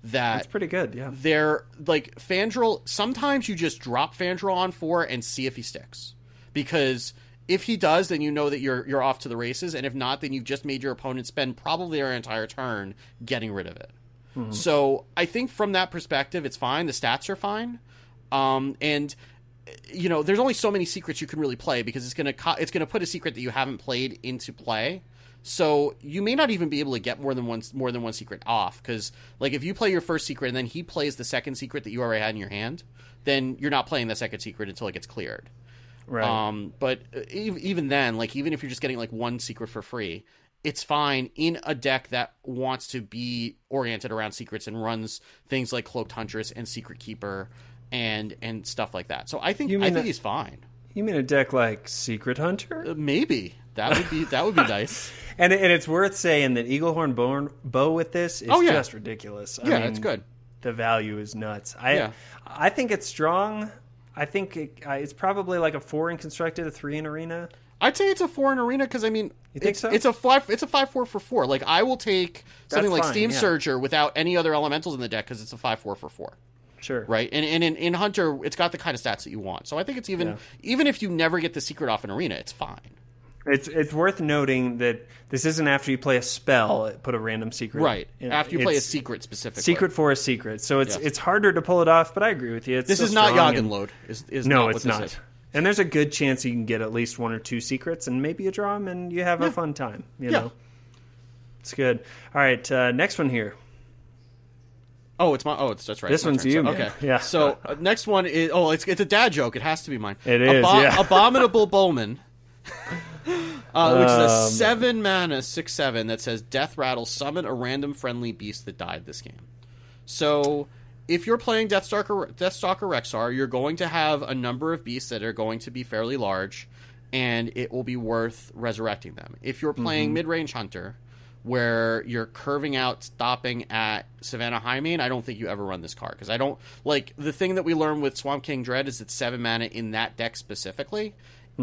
That's pretty good, yeah. They're like Fandral. Sometimes you just drop Fandral on 4 and see if he sticks, because if he does, then you know that you're off to the races, and if not, then you've just made your opponent spend probably their entire turn getting rid of it. Mm-hmm. So I think from that perspective, it's fine. The stats are fine, and you know, there's only so many secrets you can really play, because it's gonna put a secret that you haven't played into play. So you may not even be able to get more than one secret off, because like if you play your first secret and then he plays the second secret that you already had in your hand, then you're not playing the second secret until it gets cleared. Right. But even then, like even if you're just getting like one secret for free, it's fine in a deck that wants to be oriented around secrets and runs things like Cloaked Huntress and Secret Keeper and stuff like that. So I think he's fine. You mean a deck like Secret Hunter? Maybe that would be nice. And it's worth saying that Eaglehorn Bow with this is just ridiculous. I mean, it's good. The value is nuts. I think it's strong. I think it's probably like a 4 in Constructed, a 3 in Arena. I'd say it's a 4 in Arena, because I mean, you think so? It's a 5/4 for 4. Like I will take something like Steam yeah. Surger without any other elementals in the deck, because it's a 5/4 for 4. Sure. Right, and in Hunter, it's got the kind of stats that you want. So I think it's even if you never get the secret off in Arena, it's fine. It's worth noting that this isn't after you play a spell, put a random secret. Right, after you play a secret specifically. Secret for a secret. So it's harder to pull it off, but I agree with you. This is not Yagen Load. No, it's not. And there's a good chance you can get at least 1 or 2 secrets, and maybe you draw them, and you have a fun time. You know, it's good. All right, next one here. That's right. This one's you, man. Okay, yeah. So next one is it's a dad joke. It has to be mine. It is. Abominable Bowman, which is a 7 mana 6/7 that says Death Rattle. Summon a random friendly beast that died this game. So if you're playing Deathstalker Rexar, you're going to have a number of beasts that are going to be fairly large, and it will be worth resurrecting them. If you're playing Mid-Range Hunter, where you're curving out, stopping at Savannah Highmane, I don't think you ever run this card, because I don't like the thing that we learned with Swamp King Dread is that 7 mana in that deck specifically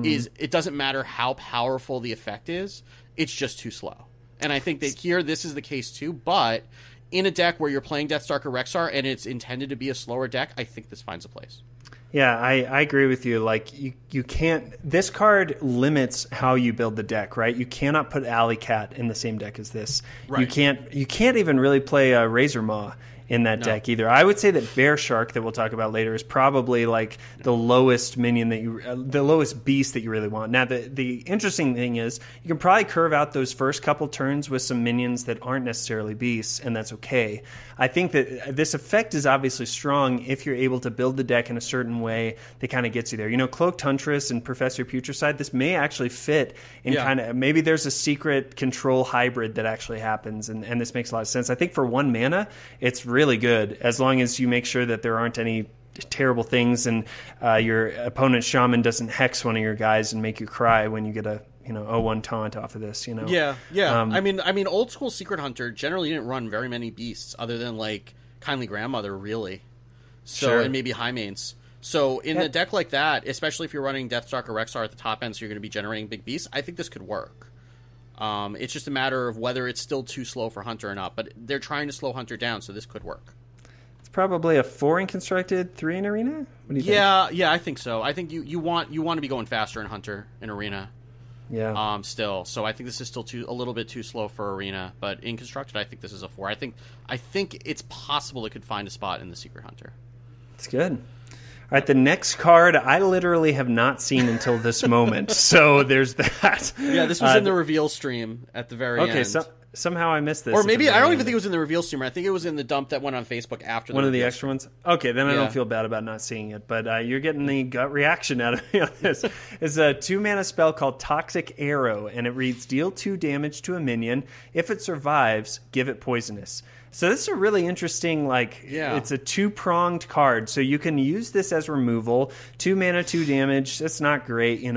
is it doesn't matter how powerful the effect is, it's just too slow. And I think that here this is the case too, but in a deck where you're playing Deathstalker Rexar and it's intended to be a slower deck, I think this finds a place. Yeah, I agree with you. Like you can't. This card limits how you build the deck, right? You cannot put Alley Cat in the same deck as this. Right. You can't even really play Razor Maw in that deck either. I would say that Bear Shark, that we'll talk about later, is probably like the lowest minion that the lowest beast that you really want. Now, the interesting thing is you can probably curve out those first couple turns with some minions that aren't necessarily beasts, and that's okay. I think that this effect is obviously strong if you're able to build the deck in a certain way that kind of gets you there. You know, Cloaked Huntress and Professor Putricide, this may actually fit in kind of, maybe there's a secret control hybrid that actually happens, and this makes a lot of sense. I think for 1 mana, it's really good, as long as you make sure that there aren't any terrible things and your opponent's shaman doesn't hex one of your guys and make you cry when you get a 0-1 taunt off of this. I mean old school Secret Hunter generally didn't run very many beasts other than like Kindly Grandmother, really. And maybe High Mains. So in a deck like that, especially if you're running Deathstalker or Rexar at the top end, so you're going to be generating big beasts, I think this could work. It's just a matter of whether it's still too slow for Hunter or not, but they're trying to slow Hunter down, so this could work. It's probably a 4 in constructed, 3 in arena? What do you think? Yeah, I think so. I think you want to be going faster in Hunter in arena. Yeah. Still. So I think this is still a little bit too slow for arena, but in constructed I think this is a 4. I think it's possible it could find a spot in the Secret Hunter. It's good. All right, the next card I literally have not seen until this moment, so there's that. Yeah, this was in the reveal stream at the very end. Okay, so somehow I missed this. Or maybe, I don't even think it was in the reveal stream. I think it was in the dump that went on Facebook after the one of the reveal extra stream. ones? Okay, then I Yeah. don't feel bad about not seeing it, but you're getting the gut reaction out of me on this. It's a 2-mana spell called Toxic Arrow, and it reads, deal 2 damage to a minion. If it survives, give it poisonous. So this is a really interesting, it's a 2-pronged card. So you can use this as removal, 2 mana, 2 damage. That's not great,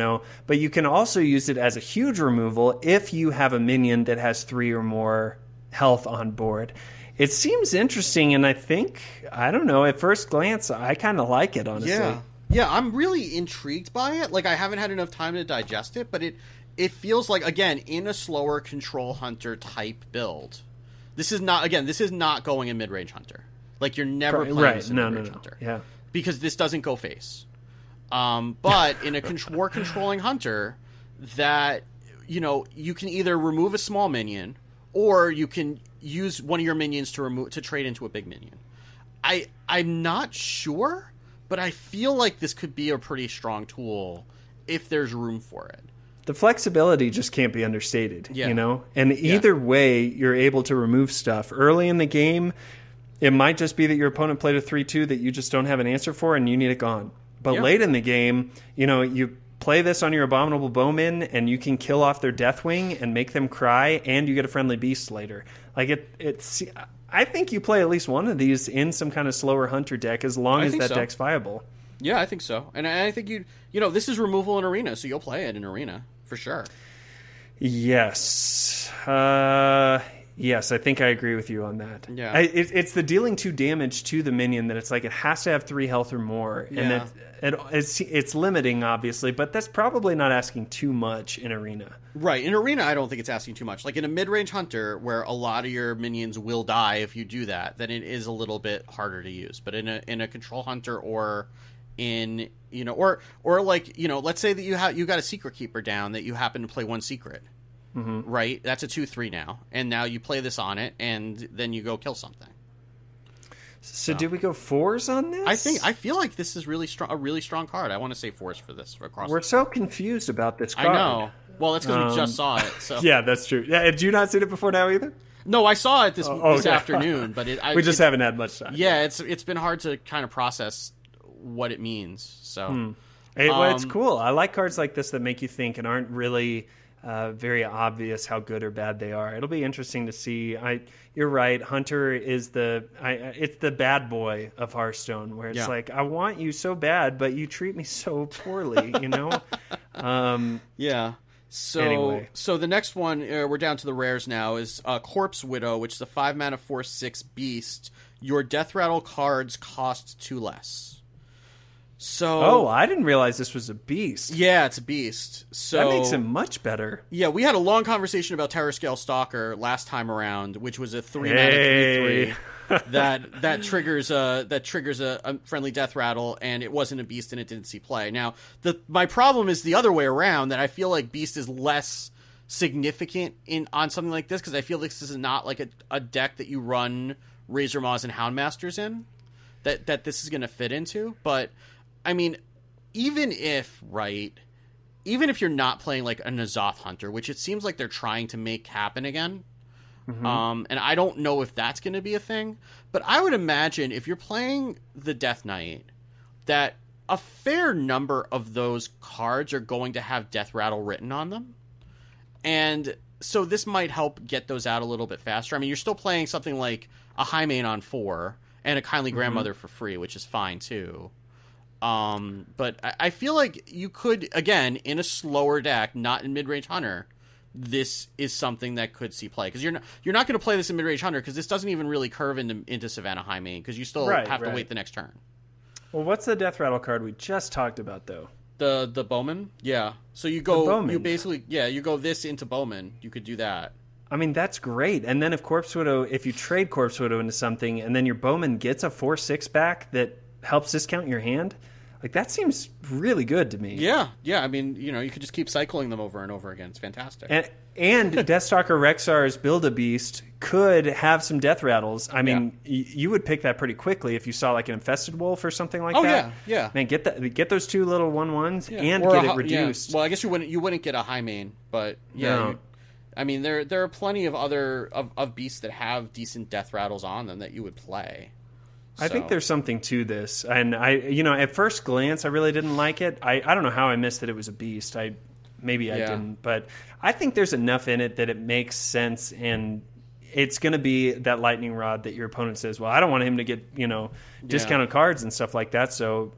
but you can also use it as a huge removal if you have a minion that has 3 or more health on board. It seems interesting, and I think, I don't know, at first glance, I kind of like it, honestly. Yeah, I'm really intrigued by it. I haven't had enough time to digest it, but it feels like, again, in a slower Control Hunter type build. This is not going in mid-range Hunter. You're never playing this in mid-range Hunter. Yeah. Because this doesn't go face. But in a more controlling Hunter, that, you can either remove a small minion, or you can use one of your minions to trade into a big minion. I'm not sure, but I feel like this could be a pretty strong tool if there's room for it. The flexibility just can't be understated, Yeah. And either way, you're able to remove stuff. Early in the game, it might just be that your opponent played a 3-2 that you just don't have an answer for and you need it gone. But late in the game, you play this on your Abominable Bowman and you can kill off their Deathwing and make them cry, and you get a friendly beast later. I think you play at least one of these in some kind of slower Hunter deck as long as that deck's viable. Yeah, I think so. And I think this is removal in arena, so you'll play it in arena for sure. Yes. Yes, I think I agree with you on that. Yeah. It's the dealing 2 damage to the minion that it's it has to have 3 health or more. Yeah. And it's limiting, obviously, but that's probably not asking too much in arena. Right. In arena, I don't think it's asking too much. In a mid-range Hunter, where a lot of your minions will die if you do that, then it is a little bit harder to use. But in a Control Hunter or in let's say that you got a Secret Keeper down that you happen to play 1 secret, right? That's a 2/3 now, and now you play this on it, and then you go kill something. So did we go 4s on this? I feel like this is a really strong card. I want to say 4s for this across. We're so confused about this card. I know. Well, that's because we just saw it. So yeah, that's true. Yeah, had you not seen it before now either? No, I saw it this afternoon, but we just haven't had much time. Yeah, it's been hard to kind of process what it means. So, it's cool. I like cards like this that make you think and aren't really very obvious how good or bad they are. It'll be interesting to see. You're right. Hunter is it's the bad boy of Hearthstone, where it's I want you so bad, but you treat me so poorly. Yeah. So, anyway. So the next one, we're down to the rares now, is Corpse Widow, which is a 5-mana 4/6 beast. Your Death Rattle cards cost 2 less. So, I didn't realize this was a beast. Yeah, it's a beast. So that makes him much better. Yeah, we had a long conversation about Terrascale Stalker last time around, which was a 3-mana 3/3 that triggers a friendly death rattle, and it wasn't a beast and it didn't see play. Now, my problem is the other way around, that I feel like beast is less significant on something like this, because I feel like this is not a deck that you run Razor Maws and Houndmasters in, that this is going to fit into. But I mean, even if you're not playing a N'Zoth Hunter, which it seems like they're trying to make happen again, and I don't know if that's going to be a thing, but I would imagine if you're playing the Death Knight, that a fair number of those cards are going to have Death Rattle written on them. And so this might help get those out a little bit faster. I mean, you're still playing something like a Highmane on 4 and a Kindly Grandmother for free, which is fine too. But I feel like you could, again, in a slower deck, not in mid-range Hunter, this is something that could see play. Because you're not going to play this in mid-range Hunter, because this doesn't even really curve into Savannah Highmane, because you still have to wait the next turn. Well, what's the Death Rattle card we just talked about, though? The Bowman? Yeah. So you go, Bowman. you basically, you go this into Bowman. You could do that. I mean, that's great. And then if if you trade Corpse Widow into something, and then your Bowman gets a 4/6 back that helps discount your hand, like, that seems really good to me. Yeah. I mean, you could just keep cycling them over and over again. It's fantastic. And Deathstalker Rexar's Build-A-Beast could have some Death Rattles. I mean, you would pick that pretty quickly if you saw, like, an Infested Wolf or something like that. Oh, yeah. Man, get those 2 little 1/1s and Or get it reduced. Yeah. Well, I guess you wouldn't get a high main, but yeah. No. I mean, there are plenty of other of beasts that have decent Death Rattles on them that you would play. I think there's something to this, and at first glance, I really didn't like it. I don't know how I missed that it was a beast. Maybe I didn't, but I think there's enough in it that it makes sense, and it's going to be that lightning rod that your opponent says, well, I don't want him to get discounted cards and stuff like that. So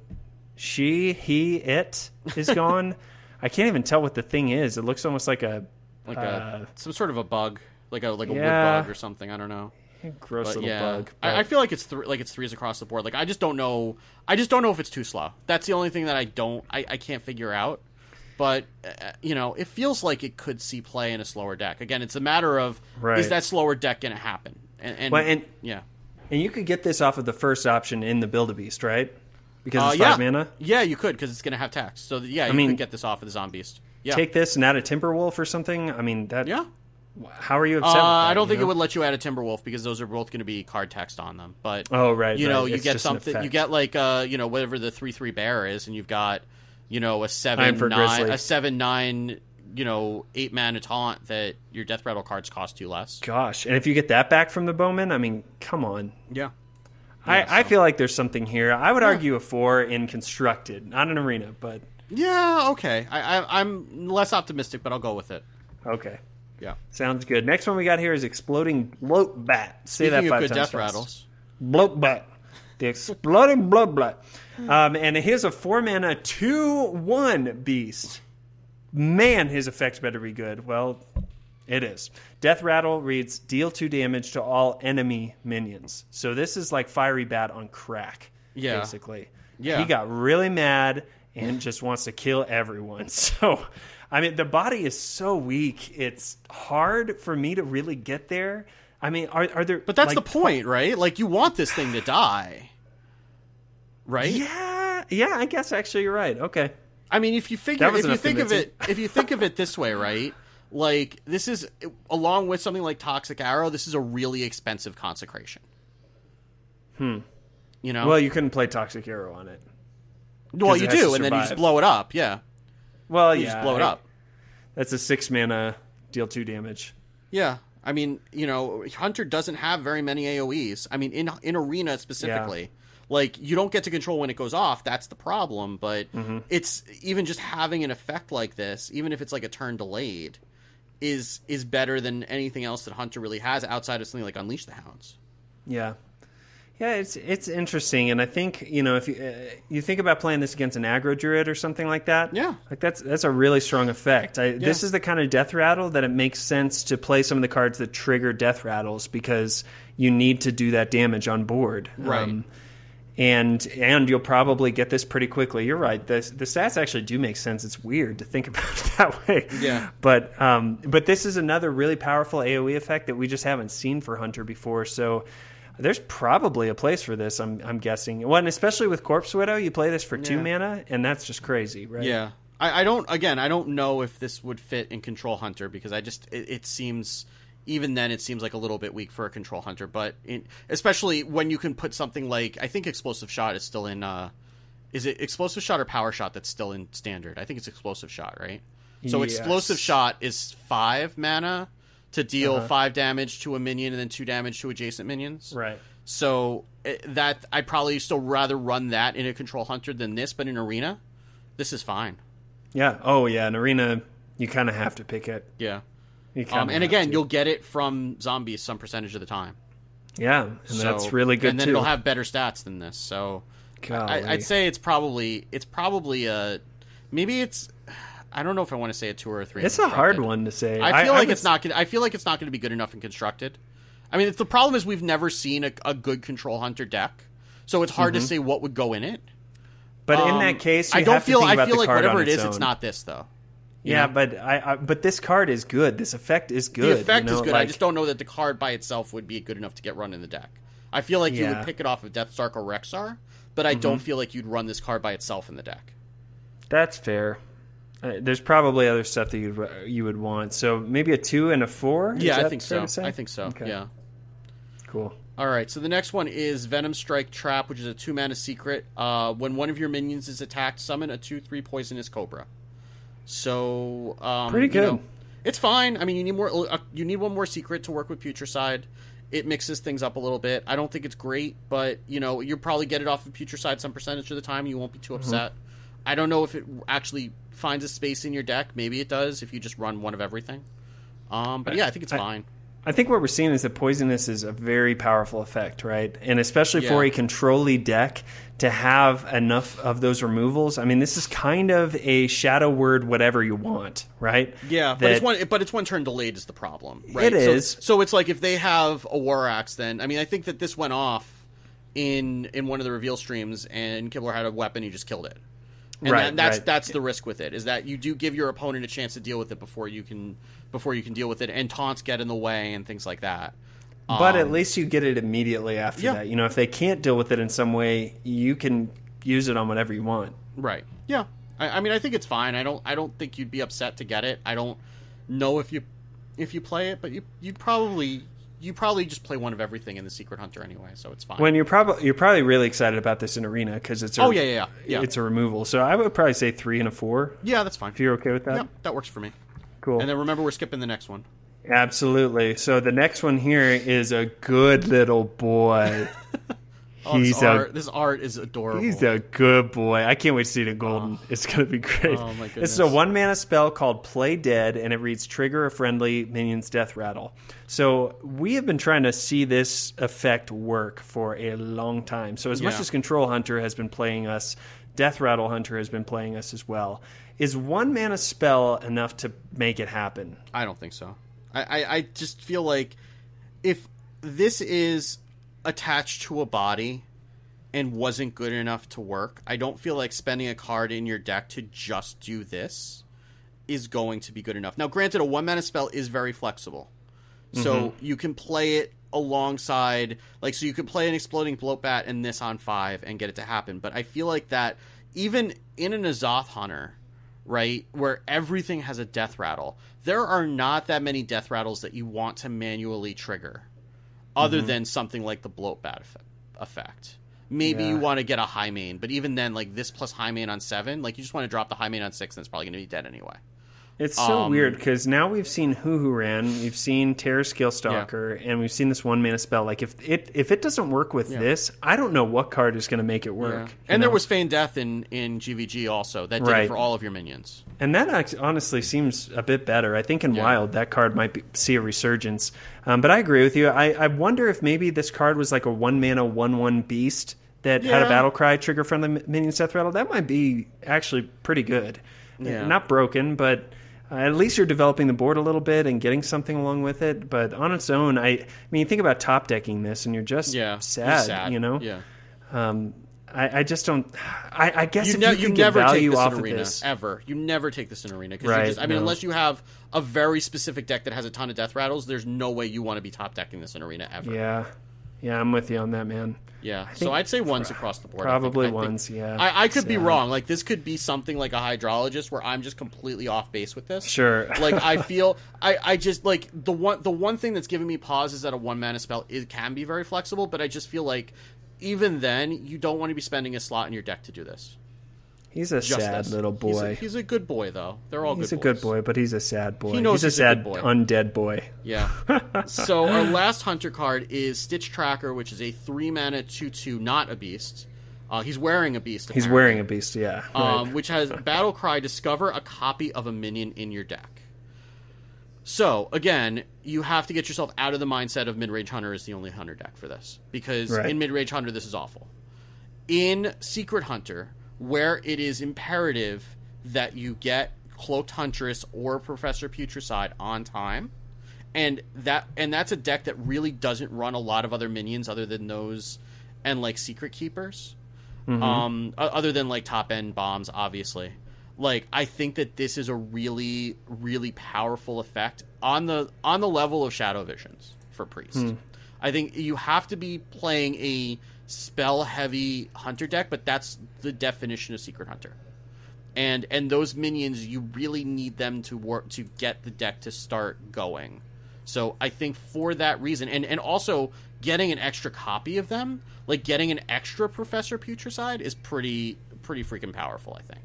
it is gone. I can't even tell what the thing is. It looks almost like some sort of a bug, like a wood bug or something. I don't know. Gross little bug. I feel like it's threes across the board. Like, I just don't know if it's too slow. That's the only thing that I can't figure out. But it feels like it could see play in a slower deck. Again, it's a matter of is that slower deck going to happen? And you could get this off of the first option in the Build-A-Beast, right? Because it's 5 mana. Yeah, you could, because it's going to have text. So you could get this off of the Zombeast. Yeah. Take this and add a Timberwolf or something. I mean that. Yeah. How are you upset with that? I don't think it would let you add a Timberwolf because those are both going to be card text on them. But you get something. You get like whatever the 3/3 bear is, and you've got a 7/9, a 7/9, 8 mana taunt that your Death Rattle cards cost you less. Gosh, and if you get that back from the Bowman, I mean, come on. Yeah. I feel like there's something here. I would argue a 4 in Constructed, not an Arena, but yeah, okay. I'm less optimistic, but I'll go with it. Okay. Yeah. Sounds good. Next one we got here is Exploding Bloat Bat. Say Speaking that 5 of good times Death fast. Rattles. Bloat Bat. The Exploding Bloat Bat. And here's a 4-mana 2/1 beast. Man, his effects better be good. Well, it is. Death Rattle reads, deal 2 damage to all enemy minions. So this is like Fiery Bat on crack, basically. Yeah. He got really mad and just wants to kill everyone. So, I mean, the body is so weak. It's hard for me to really get there. I mean, are there... But that's the point, right? Like, you want this thing to die. Right? Yeah, I guess actually you're right. Okay. I mean, if you think of it this way, right? Like, this is, along with something like Toxic Arrow, this is a really expensive consecration. Well, you couldn't play Toxic Arrow on it. Well, you do, and then you just blow it up, yeah. Well, you just blow it up. That's a 6 mana, deal 2 damage. Yeah. I mean, Hunter doesn't have very many AoEs. I mean, in Arena specifically. Yeah. Like, you don't get to control when it goes off. That's the problem. But it's even just having an effect like this, even if it's like a turn delayed, is better than anything else that Hunter really has outside of something like Unleash the Hounds. Yeah. Yeah, it's interesting, and I think if you think about playing this against an aggro druid or something like that, like that's a really strong effect. This is the kind of death rattle that it makes sense to play some of the cards that trigger death rattles because you need to do that damage on board, right? And you'll probably get this pretty quickly. You're right. The stats actually do make sense. It's weird to think about it that way. Yeah. But this is another really powerful AoE effect that we just haven't seen for Hunter before. So there's probably a place for this, I'm guessing. Well, and especially with Corpse Widow, you play this for 2 mana, and that's just crazy, right? Yeah. I don't know if this would fit in Control Hunter because it seems... Even then, it seems like a little bit weak for a Control Hunter, but especially when you can put something like... I think Explosive Shot is still in... is it Explosive Shot or Power Shot that's still in Standard? I think it's Explosive Shot, right? So yes. Explosive Shot is 5 mana to deal 5 damage to a minion and then 2 damage to adjacent minions. Right. So that I'd probably still rather run that in a Control Hunter than this, but in Arena, this is fine. Yeah. Oh, yeah. In Arena, you kind of have to pick it. Yeah. And again, you'll get it from zombies some percentage of the time. Yeah, and that's really good, and then too. It'll have better stats than this. So I'd say it's probably a... Maybe it's... I don't know if I want to say a 2 or a 3. It's a hard one to say. I feel like it's not going to be good enough in Constructed. I mean, the problem is we've never seen a good Control Hunter deck, so it's hard to say what would go in it. But in that case, you I don't have to feel. think I about feel the like card whatever on it its is, it's own. not this though. You Yeah, know? but this card is good. This effect is good. The effect is good. I like- just don't know that the card by itself would be good enough to get run in the deck. I feel like you Yeah. would pick it off of Deathstark or Rexar, but I don't feel like you'd run this card by itself in the deck. That's fair. There's probably other stuff that you would want. So maybe a 2 and a 4? Is Yeah, I that think fair so. to say? I think so. Okay. Yeah. Cool. All right, so the next one is Venom Strike Trap, which is a 2-mana secret. When one of your minions is attacked, summon a 2/3 poisonous cobra. So Pretty good. You know, it's fine. I mean, you need more. You need one more secret to work with Putricide. It mixes things up a little bit. I don't think it's great, but you know, you'll probably get it off of Putricide some percentage of the time. You won't be too upset. I don't know if it actually finds a space in your deck. Maybe it does if you just run one of everything. But yeah, I think it's fine. I think what we're seeing is that Poisonous is a very powerful effect, right? And especially for Yeah. a control-y deck to have enough of those removals. I mean, this is kind of a shadow word whatever you want, right? Yeah, That- but it's one turn delayed is the problem, right? It is. So it's like if they have a War Axe, then I mean, I think that this went off in one of the reveal streams, and Kibler had a weapon, he just killed it. And Right, that's right. that's the risk with it, is that you do give your opponent a chance to deal with it before you can deal with it, and taunts get in the way and things like that. But at least you get it immediately after Yeah. that. You know, if they can't deal with it in some way, you can use it on whatever you want. Right. Yeah. I mean, I think it's fine. I don't think you'd be upset to get it. I don't know if you play it, but you'd probably just play one of everything in the Secret Hunter anyway, so it's fine. When you're probably really excited about this in Arena because it's yeah. it's a removal. So I would probably say 3 and a 4. Yeah, that's fine. If you're okay with that. Yeah, that works for me. Cool. And then remember, we're skipping the next one. Absolutely. So the next one here is a good little boy. This art is adorable. He's a good boy. I can't wait to see it in Golden. It's going to be great. Oh, my This is a goodness. 1-mana spell called Play Dead, and it reads trigger a friendly minion's death rattle. So we have been trying to see this effect work for a long time. So as much Yeah. as Control Hunter has been playing us, Death Rattle Hunter has been playing us as well. Is 1-mana spell enough to make it happen? I don't think so. I just feel like if this is attached to a body and wasn't good enough to work, I don't feel like spending a card in your deck to just do this is going to be good enough. Now, granted, a 1-mana spell is very flexible. So you can play it alongside, so you could play an Exploding Moat Bat and this on 5 and get it to happen. But I feel like that even in an Azoth Hunter, right, where everything has a death rattle, there are not that many death rattles that you want to manually trigger other than something like the Bloat Bat effect. Maybe you want to get a high main, but even then, this plus high main on 7, you just want to drop the high main on 6 and it's probably going to be dead anyway. It's so weird because now we've seen Huhuran, we've seen Terror Scale Stalker, and we've seen this 1-mana spell. If it doesn't work with this, I don't know what card is going to make it work. And there was Feign Death in GVG also that did it for all of your minions. And that honestly seems a bit better. I think in Wild that card might see a resurgence. But I agree with you. I wonder if maybe this card was like a 1-mana 1/1 beast that had a battle cry trigger friendly minions death rattle. That might be actually pretty good. Yeah. Not broken, but at least you're developing the board a little bit and getting something along with it. But on its own, I mean, you think about top decking this, and you're just sad, you know. Yeah. I just don't. I guess if you you can get never take value this off in of arena this, ever. You never take this in arena Right, no. unless you have a very specific deck that has a ton of death rattles, there's no way you want to be top decking this in arena ever. yeah, I'm with you on that, man. Yeah, so I'd say ones across the board. Probably I think. ones, yeah. I could be Sad. wrong. This could be something like a hydrologist where I'm just completely off base with this. Sure. I feel I just the one thing that's giving me pause is that a 1-mana spell can be very flexible, but I just feel like even then you don't want to be spending a slot in your deck to do this. He's a Just sad this. little boy. He's a good boy though. They're all He's good a good boys. boy, but he's a sad boy. He knows he's he's a sad good boy. undead boy. Yeah. So our last hunter card is Stitch Tracker, which is a 3-mana 2/2, not a beast. He's wearing a beast. He's apparently. wearing a beast, yeah. Right. Which has Battle Cry, discover a copy of a minion in your deck. So, again, you have to get yourself out of the mindset of Mid-Range Hunter is the only hunter deck for this. Because in Mid-Range Hunter, this is awful. In Secret Hunter, where it is imperative that you get Cloaked Huntress or Professor Putricide on time, and that's a deck that really doesn't run a lot of other minions other than those and Secret Keepers. Other than like top end bombs, obviously. Like, I think that this is a really, really powerful effect on the level of Shadow Visions for Priest. I think you have to be playing a spell heavy hunter deck, but that's the definition of Secret Hunter. And those minions, you really need them to work to get the deck to start going. So I think for that reason, and also getting an extra copy of them, like getting an extra Professor Putricide, is pretty freaking powerful, I think.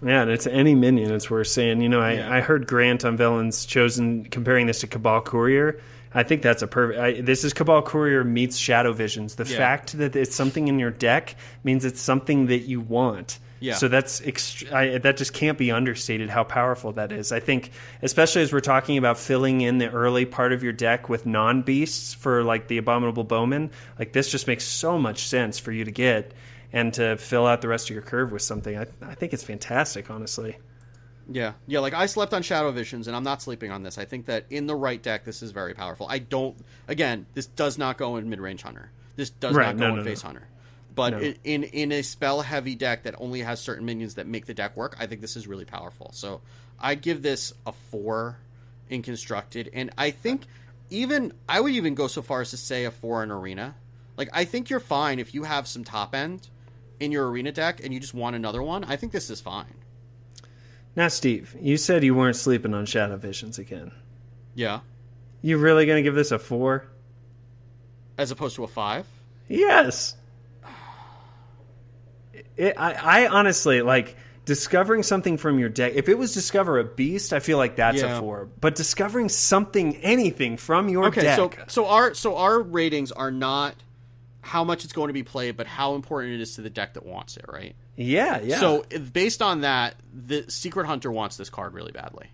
Yeah, and it's any minion, it's worth saying. You know, I heard Grant on Velen's Chosen comparing this to Cabal Courier. I think that's a perfect... this is Cabal Courier meets Shadow Visions. The fact that it's something in your deck means it's something that you want. Yeah. So that's that just can't be understated how powerful that is. I think, especially as we're talking about filling in the early part of your deck with non-beasts for like the Abominable Bowman, like this just makes so much sense for you to get and to fill out the rest of your curve with something. I think it's fantastic, honestly. Yeah, like I slept on Shadow Visions, and I'm not sleeping on this. I think that in the right deck, this is very powerful. This does not go in mid-range Hunter. This does not go in face Hunter. But in a spell-heavy deck that only has certain minions that make the deck work, I think this is really powerful. So I'd give this a 4 in Constructed, and I think I would even go so far as to say a 4 in Arena. Like, I think you're fine if you have some top end in your Arena deck and you just want another one. I think this is fine. Now, Steve, you said you weren't sleeping on Shadow Visions again. Yeah. You really going to give this a 4? As opposed to a 5? Yes. I honestly, like, discovering something from your deck, if it was Discover a Beast, I feel like that's a 4. But discovering anything from your deck... So our ratings are not how much it's going to be played, but how important it is to the deck that wants it, right? Yeah. So based on that, the Secret Hunter wants this card really badly.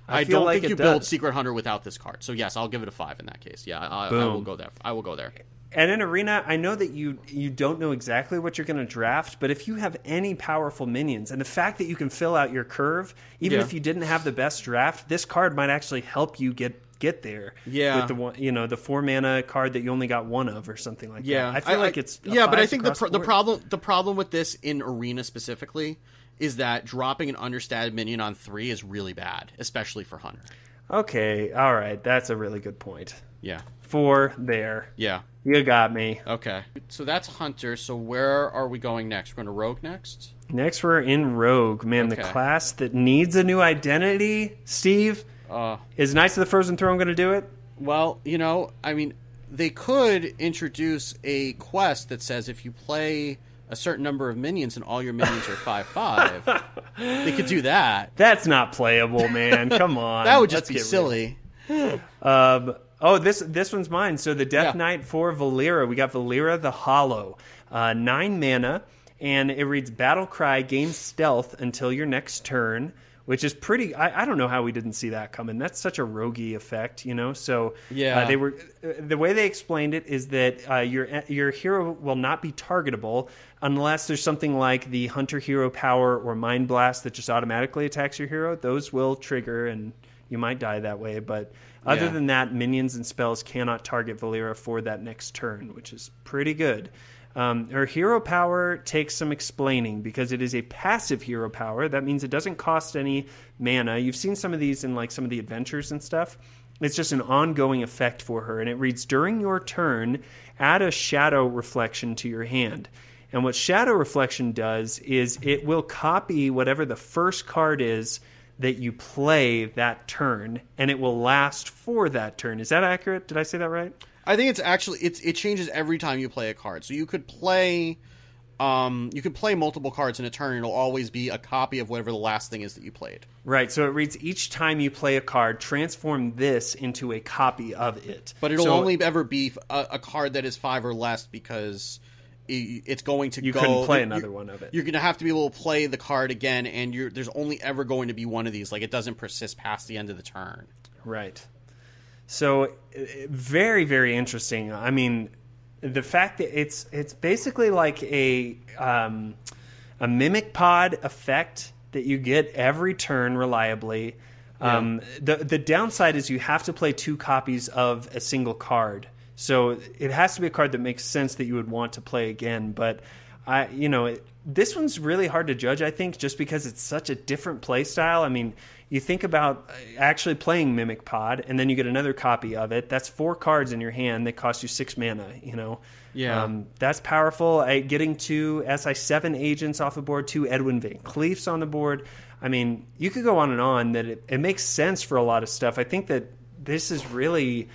I feel don't like think you does. build Secret Hunter without this card. So yes, I'll give it a 5 in that case. Yeah, I will go there. I will go there. And in Arena, I know that you don't know exactly what you're going to draft, but if you have any powerful minions, and the fact that you can fill out your curve, even if you didn't have the best draft, this card might actually help you get there. Yeah. With the one, the 4 mana card that you only got one of or something like that. I feel like it's but I think the problem with this in Arena specifically is that dropping an understated minion on 3 is really bad, especially for Hunter. Okay, all right, that's a really good point. Yeah. 4 there. Yeah. You got me. Okay. So that's Hunter. So where are we going next? We're going to Rogue next? Next we're in Rogue. Man, the class that needs a new identity, Steve. Is Knights of the Frozen Throne going to do it? Well, I mean, they could introduce a quest that says if you play a certain number of minions and all your minions are 5/5, they could do that. That's not playable, man. Come on. That would just be silly. This one's mine. So the Death Knight for Valera. We got Valera the Hollow. 9 mana, and it reads Battle Cry, gain stealth until your next turn, which is pretty... I don't know how we didn't see that coming. That's such a roguey effect, So they were the way they explained it is that your hero will not be targetable unless there's something like the Hunter Hero Power or Mind Blast that just automatically attacks your hero. Those will trigger, and you might die that way, but... Other than that, minions and spells cannot target Valera for that next turn, which is pretty good. Her hero power takes some explaining because it is a passive hero power. That means it doesn't cost any mana. You've seen some of these in like some of the adventures and stuff. It's just an ongoing effect for her, and it reads, during your turn, add a shadow reflection to your hand. And what shadow reflection does is it will copy whatever the first card is that you play that turn, and it will last for that turn. Is that accurate? Did I say that right? I think it's actually it changes every time you play a card. So you could play multiple cards in a turn, and it'll always be a copy of whatever the last thing is that you played. Right. So it reads, each time you play a card, transform this into a copy of it. But it'll only ever be a card that is 5 or less because it's going to you couldn't play another one of it. You're going to have to be able to play the card again, and there's only ever going to be one of these. Like, it doesn't persist past the end of the turn. Right. So very, very interesting. I mean, the fact that it's basically like a mimic pod effect that you get every turn reliably. The downside is you have to play 2 copies of a single card. So it has to be a card that makes sense that you would want to play again. But This one's really hard to judge, I think, just because it's such a different play style. I mean, you think about actually playing Mimic Pod, and then you get another copy of it. That's 4 cards in your hand that cost you 6 mana, Yeah. That's powerful. Getting 2 SI7 agents off the board, 2 Edwin Van Cleefs on the board. I mean, you could go on and on. That it makes sense for a lot of stuff. I think that this is really...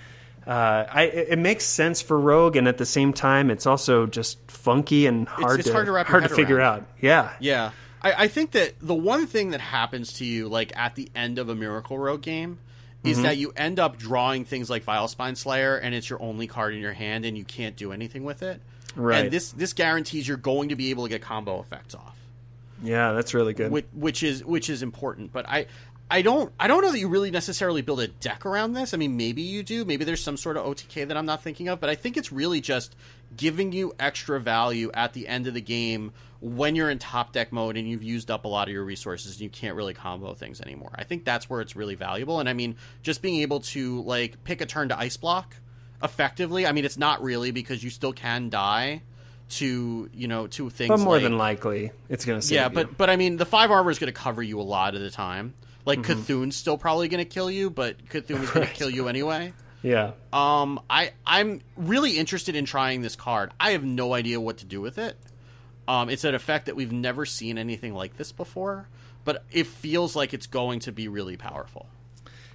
it makes sense for Rogue, and at the same time, it's also just funky and hard to wrap your head figure around. out. Yeah. Yeah. I think that the one thing that happens to you, like, at the end of a Miracle Rogue game is that you end up drawing things like Vilespine Slayer, and it's your only card in your hand, and you can't do anything with it. Right. And this guarantees you're going to be able to get combo effects off. Yeah, that's really good. Which is important. But I don't know that you really necessarily build a deck around this. I mean, maybe you do. Maybe there's some sort of OTK that I'm not thinking of. But I think it's really just giving you extra value at the end of the game when you're in top deck mode and you've used up a lot of your resources and you can't really combo things anymore. I think that's where it's really valuable. And I mean, just being able to, like, pick a turn to ice block effectively. I mean, it's not really, because you still can die to things. But more than likely, it's going to save you. but I mean, the 5 armor is going to cover you a lot of the time. Like, Cthulhu's still probably going to kill you, but Cthulhu is going to kill you anyway. Yeah. I'm really interested in trying this card. I have no idea what to do with it. It's an effect that we've never seen anything like this before, but it feels like it's going to be really powerful.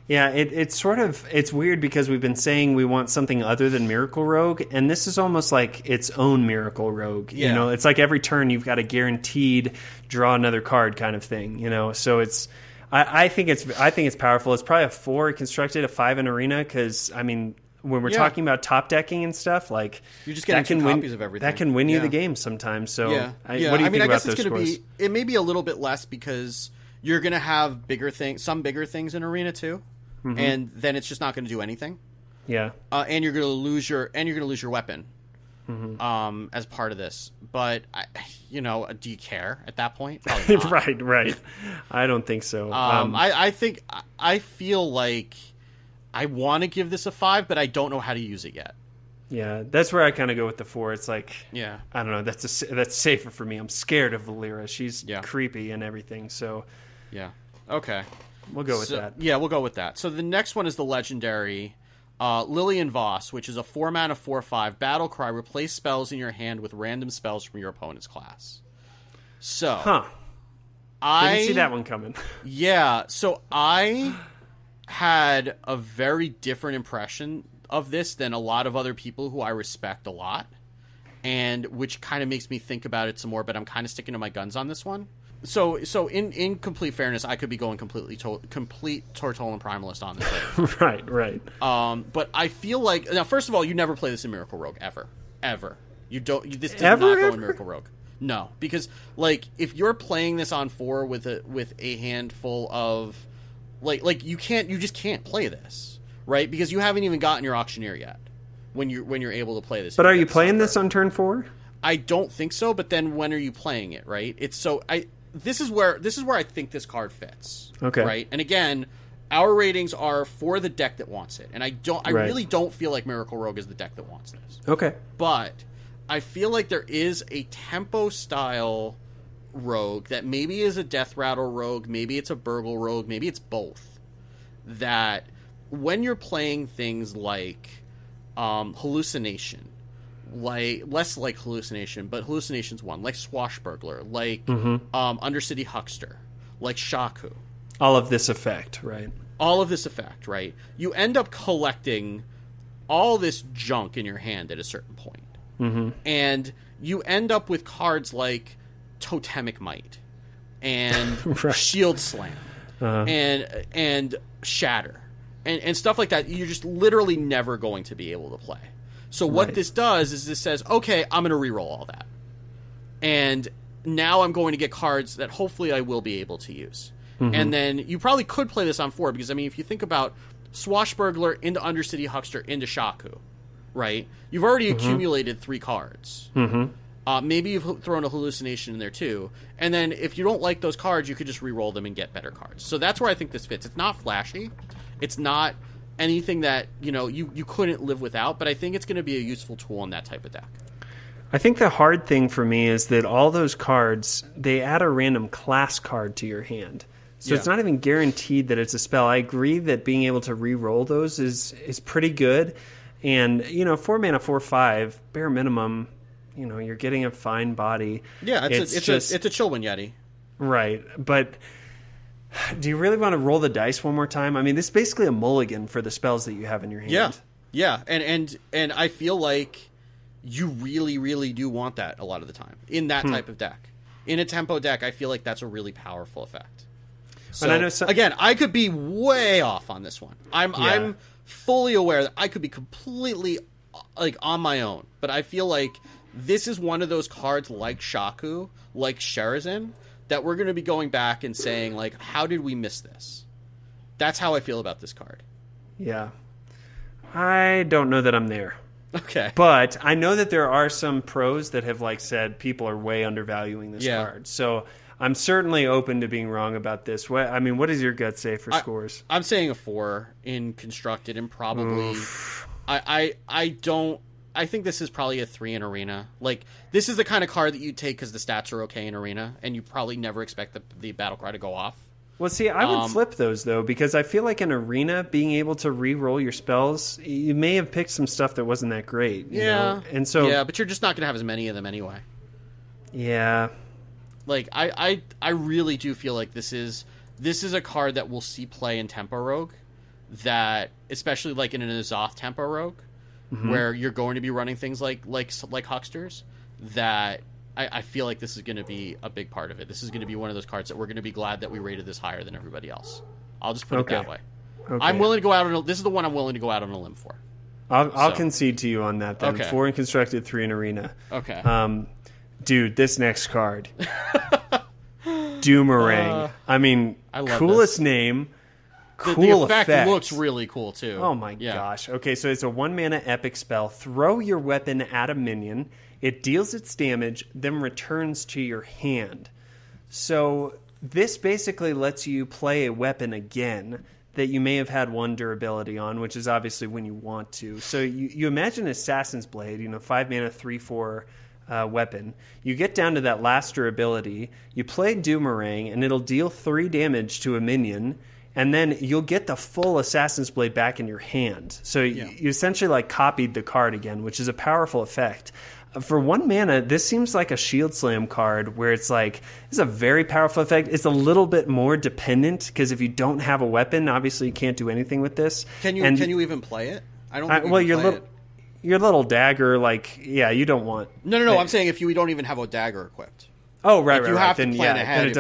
Yeah, it's weird because we've been saying we want something other than Miracle Rogue, and this is almost like its own Miracle Rogue. Yeah. It's like every turn you've got a guaranteed draw another card kind of thing. So it's. I think it's powerful. It's probably a 4 constructed, a 5 in arena, because I mean, when we're talking about top decking and stuff, like, you're just getting 2 copies of everything. That can win you the game sometimes. So what do you think I about guess those it's going to scores? be. It may be a little bit less because you're going to have some bigger things in arena too, and then it's just not going to do anything. Yeah, and you're going to lose your weapon. As part of this, but do you care at that point? Probably not. right. I don't think so. I feel like I want to give this a 5, but I don't know how to use it yet. Yeah, that's where I kind of go with the 4. It's like, yeah, I don't know. That's safer for me. I'm scared of Valera. She's creepy and everything. So yeah, okay, we'll go with that. Yeah, we'll go with that. So the next one is the legendary. Lillian Voss, which is a 4-mana 4/5 battle cry. Replace spells in your hand with random spells from your opponent's class. So, didn't see that one coming. Yeah, so I had a very different impression of this than a lot of other people who I respect a lot, and which kind of makes me think about it some more. But I'm kind of sticking to my guns on this one. So in complete fairness, I could be going complete Tortolan Primalist on this. Right. But I feel like, now, first of all, you never play this in Miracle Rogue ever. You don't. This does Ever, not go ever? in Miracle Rogue. No, because like if you're playing this on 4 with a handful of like you just can't play this, right? Because you haven't even gotten your Auctioneer yet when you're able to play this. But are you playing this on turn 4? I don't think so. But then when are you playing it? Right? This is where I think this card fits. Okay. Right? And again, our ratings are for the deck that wants it. And I really don't feel like Miracle Rogue is the deck that wants this. Okay. But I feel like there is a tempo style rogue that maybe is a Death Rattle rogue, maybe it's a Burgle rogue, maybe it's both. That when you're playing things like Hallucination, like less like Hallucination, but Hallucination's one, like Swashbuckler, like Undercity Huckster, like Shaku. All of this effect, right? You end up collecting all this junk in your hand at a certain point. And you end up with cards like Totemic Might and Right. Shield Slam and Shatter and stuff like that. You're just literally never going to be able to play. So what this does is this says, okay, I'm going to reroll all that. And now I'm going to get cards that hopefully I will be able to use. And then you probably could play this on 4 because, I mean, if you think about Swashbuckler into Undercity Huckster into Shaku, right? You've already accumulated 3 cards. Maybe you've thrown a Hallucination in there too. And then if you don't like those cards, you could just re-roll them and get better cards. So that's where I think this fits. It's not flashy. It's not anything that, you couldn't live without, but I think it's going to be a useful tool in that type of deck. I think the hard thing for me is that all those cards, they add a random class card to your hand. So it's not even guaranteed that it's a spell. I agree that being able to re-roll those is pretty good. And, 4 mana, 4/5, bare minimum, you're getting a fine body. Yeah, it's a chill one, Yeti. Right. But do you really want to roll the dice one more time? I mean, this is basically a mulligan for the spells that you have in your hand. Yeah. And I feel like you really, really do want that a lot of the time in that type of deck. In a tempo deck, I feel like that's a really powerful effect. So, I know again, I could be way off on this one. I'm fully aware that I could be completely on my own, but I feel like this is one of those cards like Shaku, like Sherazin, that we're going to be going back and saying, like, how did we miss this? That's how I feel about this card. Yeah. I don't know that I'm there. Okay. But I know that there are some pros that have said people are way undervaluing this card. So I'm certainly open to being wrong about this. What does your gut say for scores? I'm saying a 4 in Constructed, and probably I think this is probably a 3 in Arena. Like, this is the kind of card that you take because the stats are okay in Arena, and you probably never expect the battle cry to go off. Well, see, I would flip those, though, because I feel like in Arena, being able to re-roll your spells, you may have picked some stuff that wasn't that great. You know? And so, yeah, but you're just not going to have as many of them anyway. Yeah. Like, I really do feel like this is a card that we'll see play in Tempo Rogue, that, especially like in an Azoth Tempo Rogue, where you're going to be running things like Hucksters, that I feel like this is going to be a big part of it. This is going to be one of those cards that we're going to be glad that we rated this higher than everybody else. I'll just put it that way. Okay. I'm willing to go out on this is the one I'm willing to go out on a limb for. I'll concede to you on that then. Okay. 4 in Constructed, 3 in Arena. Okay. Dude, this next card. Doomerang. I love coolest this. name. The Cool effect looks really cool, too. Oh my gosh. Okay, so it's a 1 mana epic spell. Throw your weapon at a minion. It deals its damage, then returns to your hand. So this basically lets you play a weapon again that you may have had 1 durability on, which is obviously when you want to. So you imagine Assassin's Blade, 5 mana, 3/4 weapon. You get down to that last durability. You play Doomerang, and it'll deal 3 damage to a minion. And then you'll get the full Assassin's Blade back in your hand. So you essentially copied the card again, which is a powerful effect. For 1 mana, this seems like a Shield Slam card where it's it's a very powerful effect. It's a little bit more dependent because if you don't have a weapon, obviously you can't do anything with this. Can you even play it? I don't think you can play it. Your little dagger, you don't want... No, I'm saying if you don't even have a dagger equipped. Oh, right. You have to then, plan ahead.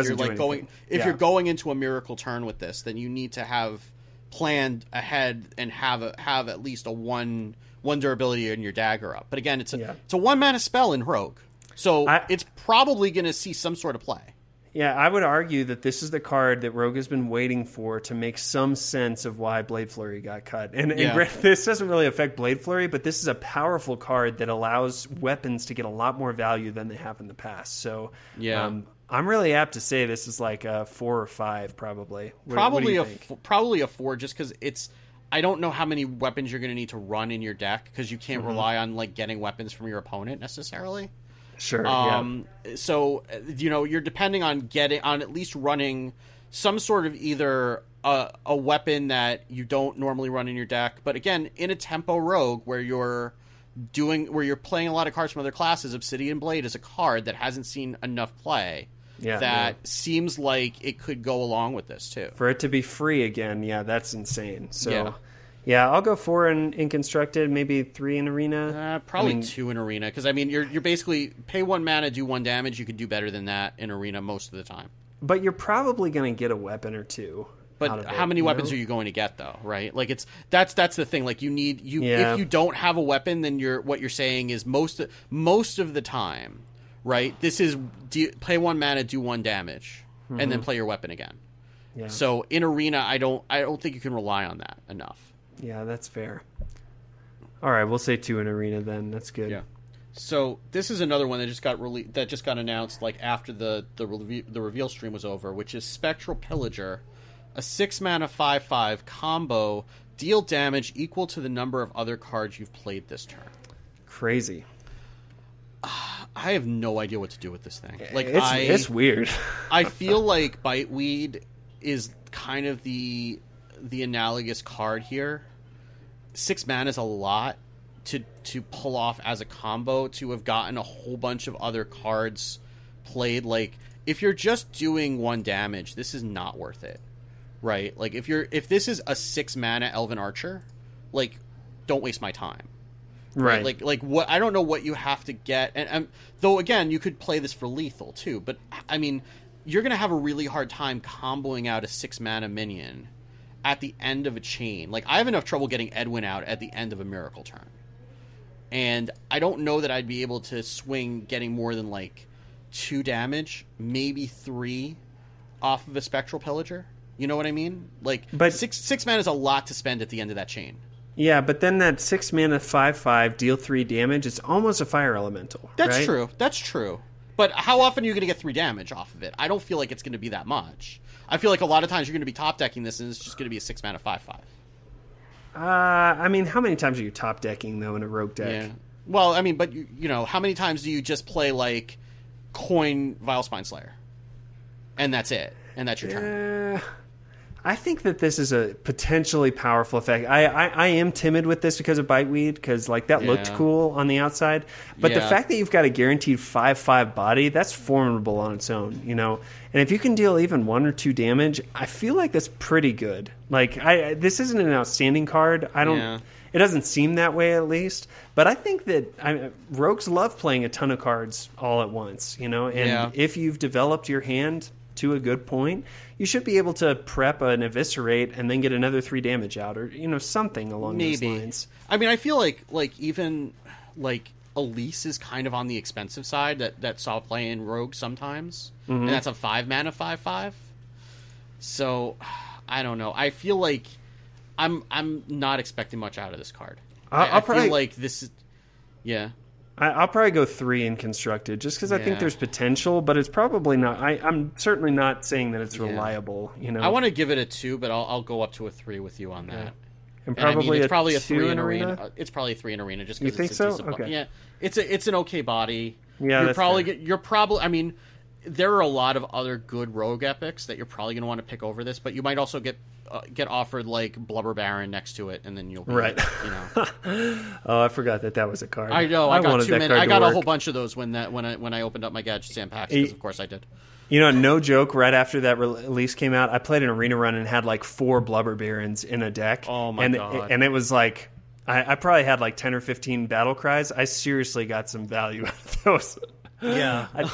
If you're going into a miracle turn with this, then you need to have planned ahead and have at least a one durability in your dagger up. But again, it's a 1 mana spell in Rogue, so it's probably going to see some sort of play. Yeah, I would argue that this is the card that Rogue has been waiting for to make some sense of why Blade Flurry got cut. And this doesn't really affect Blade Flurry, but this is a powerful card that allows weapons to get a lot more value than they have in the past. So I'm really apt to say this is a 4 or 5, probably. What do you think? Probably a 4, just because it's... I don't know how many weapons you're going to need to run in your deck, because you can't rely on getting weapons from your opponent necessarily. Sure. So you're depending on at least running some sort of either a weapon that you don't normally run in your deck, but again, in a tempo rogue where you're playing a lot of cards from other classes, Obsidian Blade is a card that hasn't seen enough play. Seems like it could go along with this too. For it to be free again, that's insane. So. Yeah, I'll go 4 in Constructed, maybe 3 in Arena. Probably 2 in Arena, because you're basically pay 1 mana, do 1 damage. You could do better than that in Arena most of the time. But you're probably going to get a weapon or 2. But how many weapons are you going to get though? Right? That's the thing. If you don't have a weapon, then what you're saying is most of the time, right? This is play 1 mana, do 1 damage, and then play your weapon again. Yeah. So in Arena, I don't think you can rely on that enough. Yeah, that's fair. All right, we'll say 2 in Arena then. That's good. Yeah. So this is another one that just got announced after the reveal stream was over, which is Spectral Pillager, a 6 mana 5/5 combo, deal damage equal to the number of other cards you've played this turn. Crazy. I have no idea what to do with this thing. Like, it's weird. I feel like Biteweed is kind of the analogous card here. 6 mana is a lot to pull off as a combo, to have gotten a whole bunch of other cards played. Like, if you're just doing 1 damage, this is not worth it, right? Like, if this is a 6 mana Elven Archer, like, don't waste my time. Right. Like what, I don't know what you have to get, and though again you could play this for lethal too, but I mean you're gonna have a really hard time comboing out a 6 mana minion at the end of a chain. Like, I have enough trouble getting Edwin out at the end of a miracle turn, and I don't know that I'd be able to swing getting more than like 2 damage, maybe 3 off of a Spectral Pillager. You know what I mean? Like, but six mana is a lot to spend at the end of that chain. Yeah, but then that 6 mana 5/5 deal 3 damage, it's almost a fire elemental. That's right? true. That's true. But how often are you going to get 3 damage off of it? I don't feel like it's going to be that much. I feel like a lot of times you're going to be top decking this, and it's just going to be a 6 mana 5/5. I mean, how many times are you top decking though in a rogue deck? Yeah. Well, I mean, but you know, how many times do you just play like coin Vilespine Slayer, and that's it, and that's your turn? I think that this is a potentially powerful effect. I am timid with this because of Biteweed, because like that looked cool on the outside, but the fact that you've got a guaranteed 5/5 body, that's formidable on its own, you know. And if you can deal even 1 or 2 damage, I feel like that's pretty good. Like, this isn't an outstanding card. It doesn't seem that way, at least. But I think that rogues love playing a ton of cards all at once, you know. And if you've developed your hand to a good point, you should be able to prep an Eviscerate and then get another 3 damage out, or, you know, something along those lines. I mean, I feel like even like Elise is kind of on the expensive side that saw play in Rogue sometimes, and that's a 5 mana 5/5. So I don't know. I feel like I'm not expecting much out of this card. I feel like this is I'll probably go 3 in constructed, just because I think there's potential, but it's probably not. I'm certainly not saying that it's reliable. You know, I want to give it a 2, but I'll go up to a 3 with you on that. And probably it's probably a 3 in arena. It's probably a 3 in arena. Just you think it's so? Okay. Yeah, it's an okay body. Yeah, you're probably. I mean, there are a lot of other good rogue epics that you're probably going to want to pick over this, but you might also get offered like Blubber Baron next to it, and then you'll be, right. You know. Oh, I forgot that was a card. I know. I got too many. I got a whole bunch of those when I opened up my Gadget Sam packs, because of course I did. You know, no joke, right after that release came out, I played an arena run and had like 4 Blubber Barons in a deck. Oh my god! And it was like, I probably had like 10 or 15 battle cries. I seriously got some value out of those. Yeah. I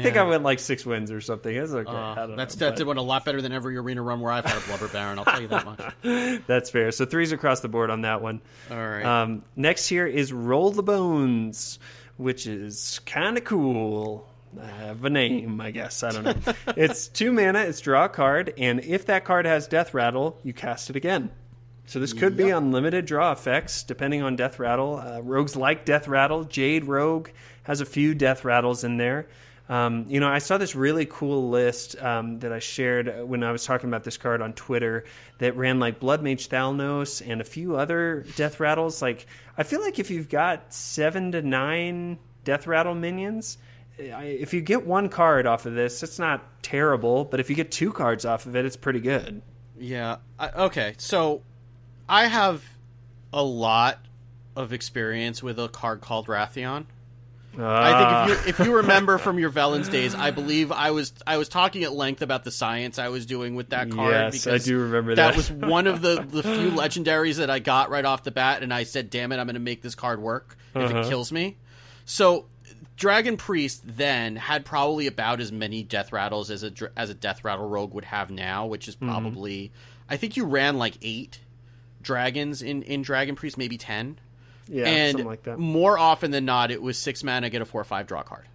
think I went like 6 wins or something. It's okay. I don't know, that went a lot better than every arena run where I've had a Blubber Baron. I'll tell you that much. That's fair. So 3s across the board on that one. All right. Next here is Roll the Bones, which is kind of cool. I have a name, I guess. I don't know. It's 2 mana. It's draw a card, and if that card has Death Rattle, you cast it again. So this could be unlimited draw effects, depending on Death Rattle. Rogues like Death Rattle. Jade Rogue has a few Death Rattles in there. You know, I saw this really cool list that I shared when I was talking about this card on Twitter that ran like Blood Mage Thalnos and a few other Death Rattles. Like, I feel like if you've got 7 to 9 Death Rattle minions, if you get 1 card off of this, it's not terrible. But if you get 2 cards off of it, it's pretty good. Yeah. Okay. So I have a lot of experience with a card called Wrathion. I think if you remember from your Velen's days, I believe I was talking at length about the science I was doing with that card. Yes, I do remember that. That was one of the few legendaries that I got right off the bat, and I said, damn it, I'm going to make this card work if it kills me. So Dragon Priest then had probably about as many Death Rattles as a Death Rattle rogue would have now, which is probably... I think you ran like 8 dragons in Dragon Priest, maybe 10. Yeah, and something like that. More often than not, it was 6 mana, get a 4/5 draw card.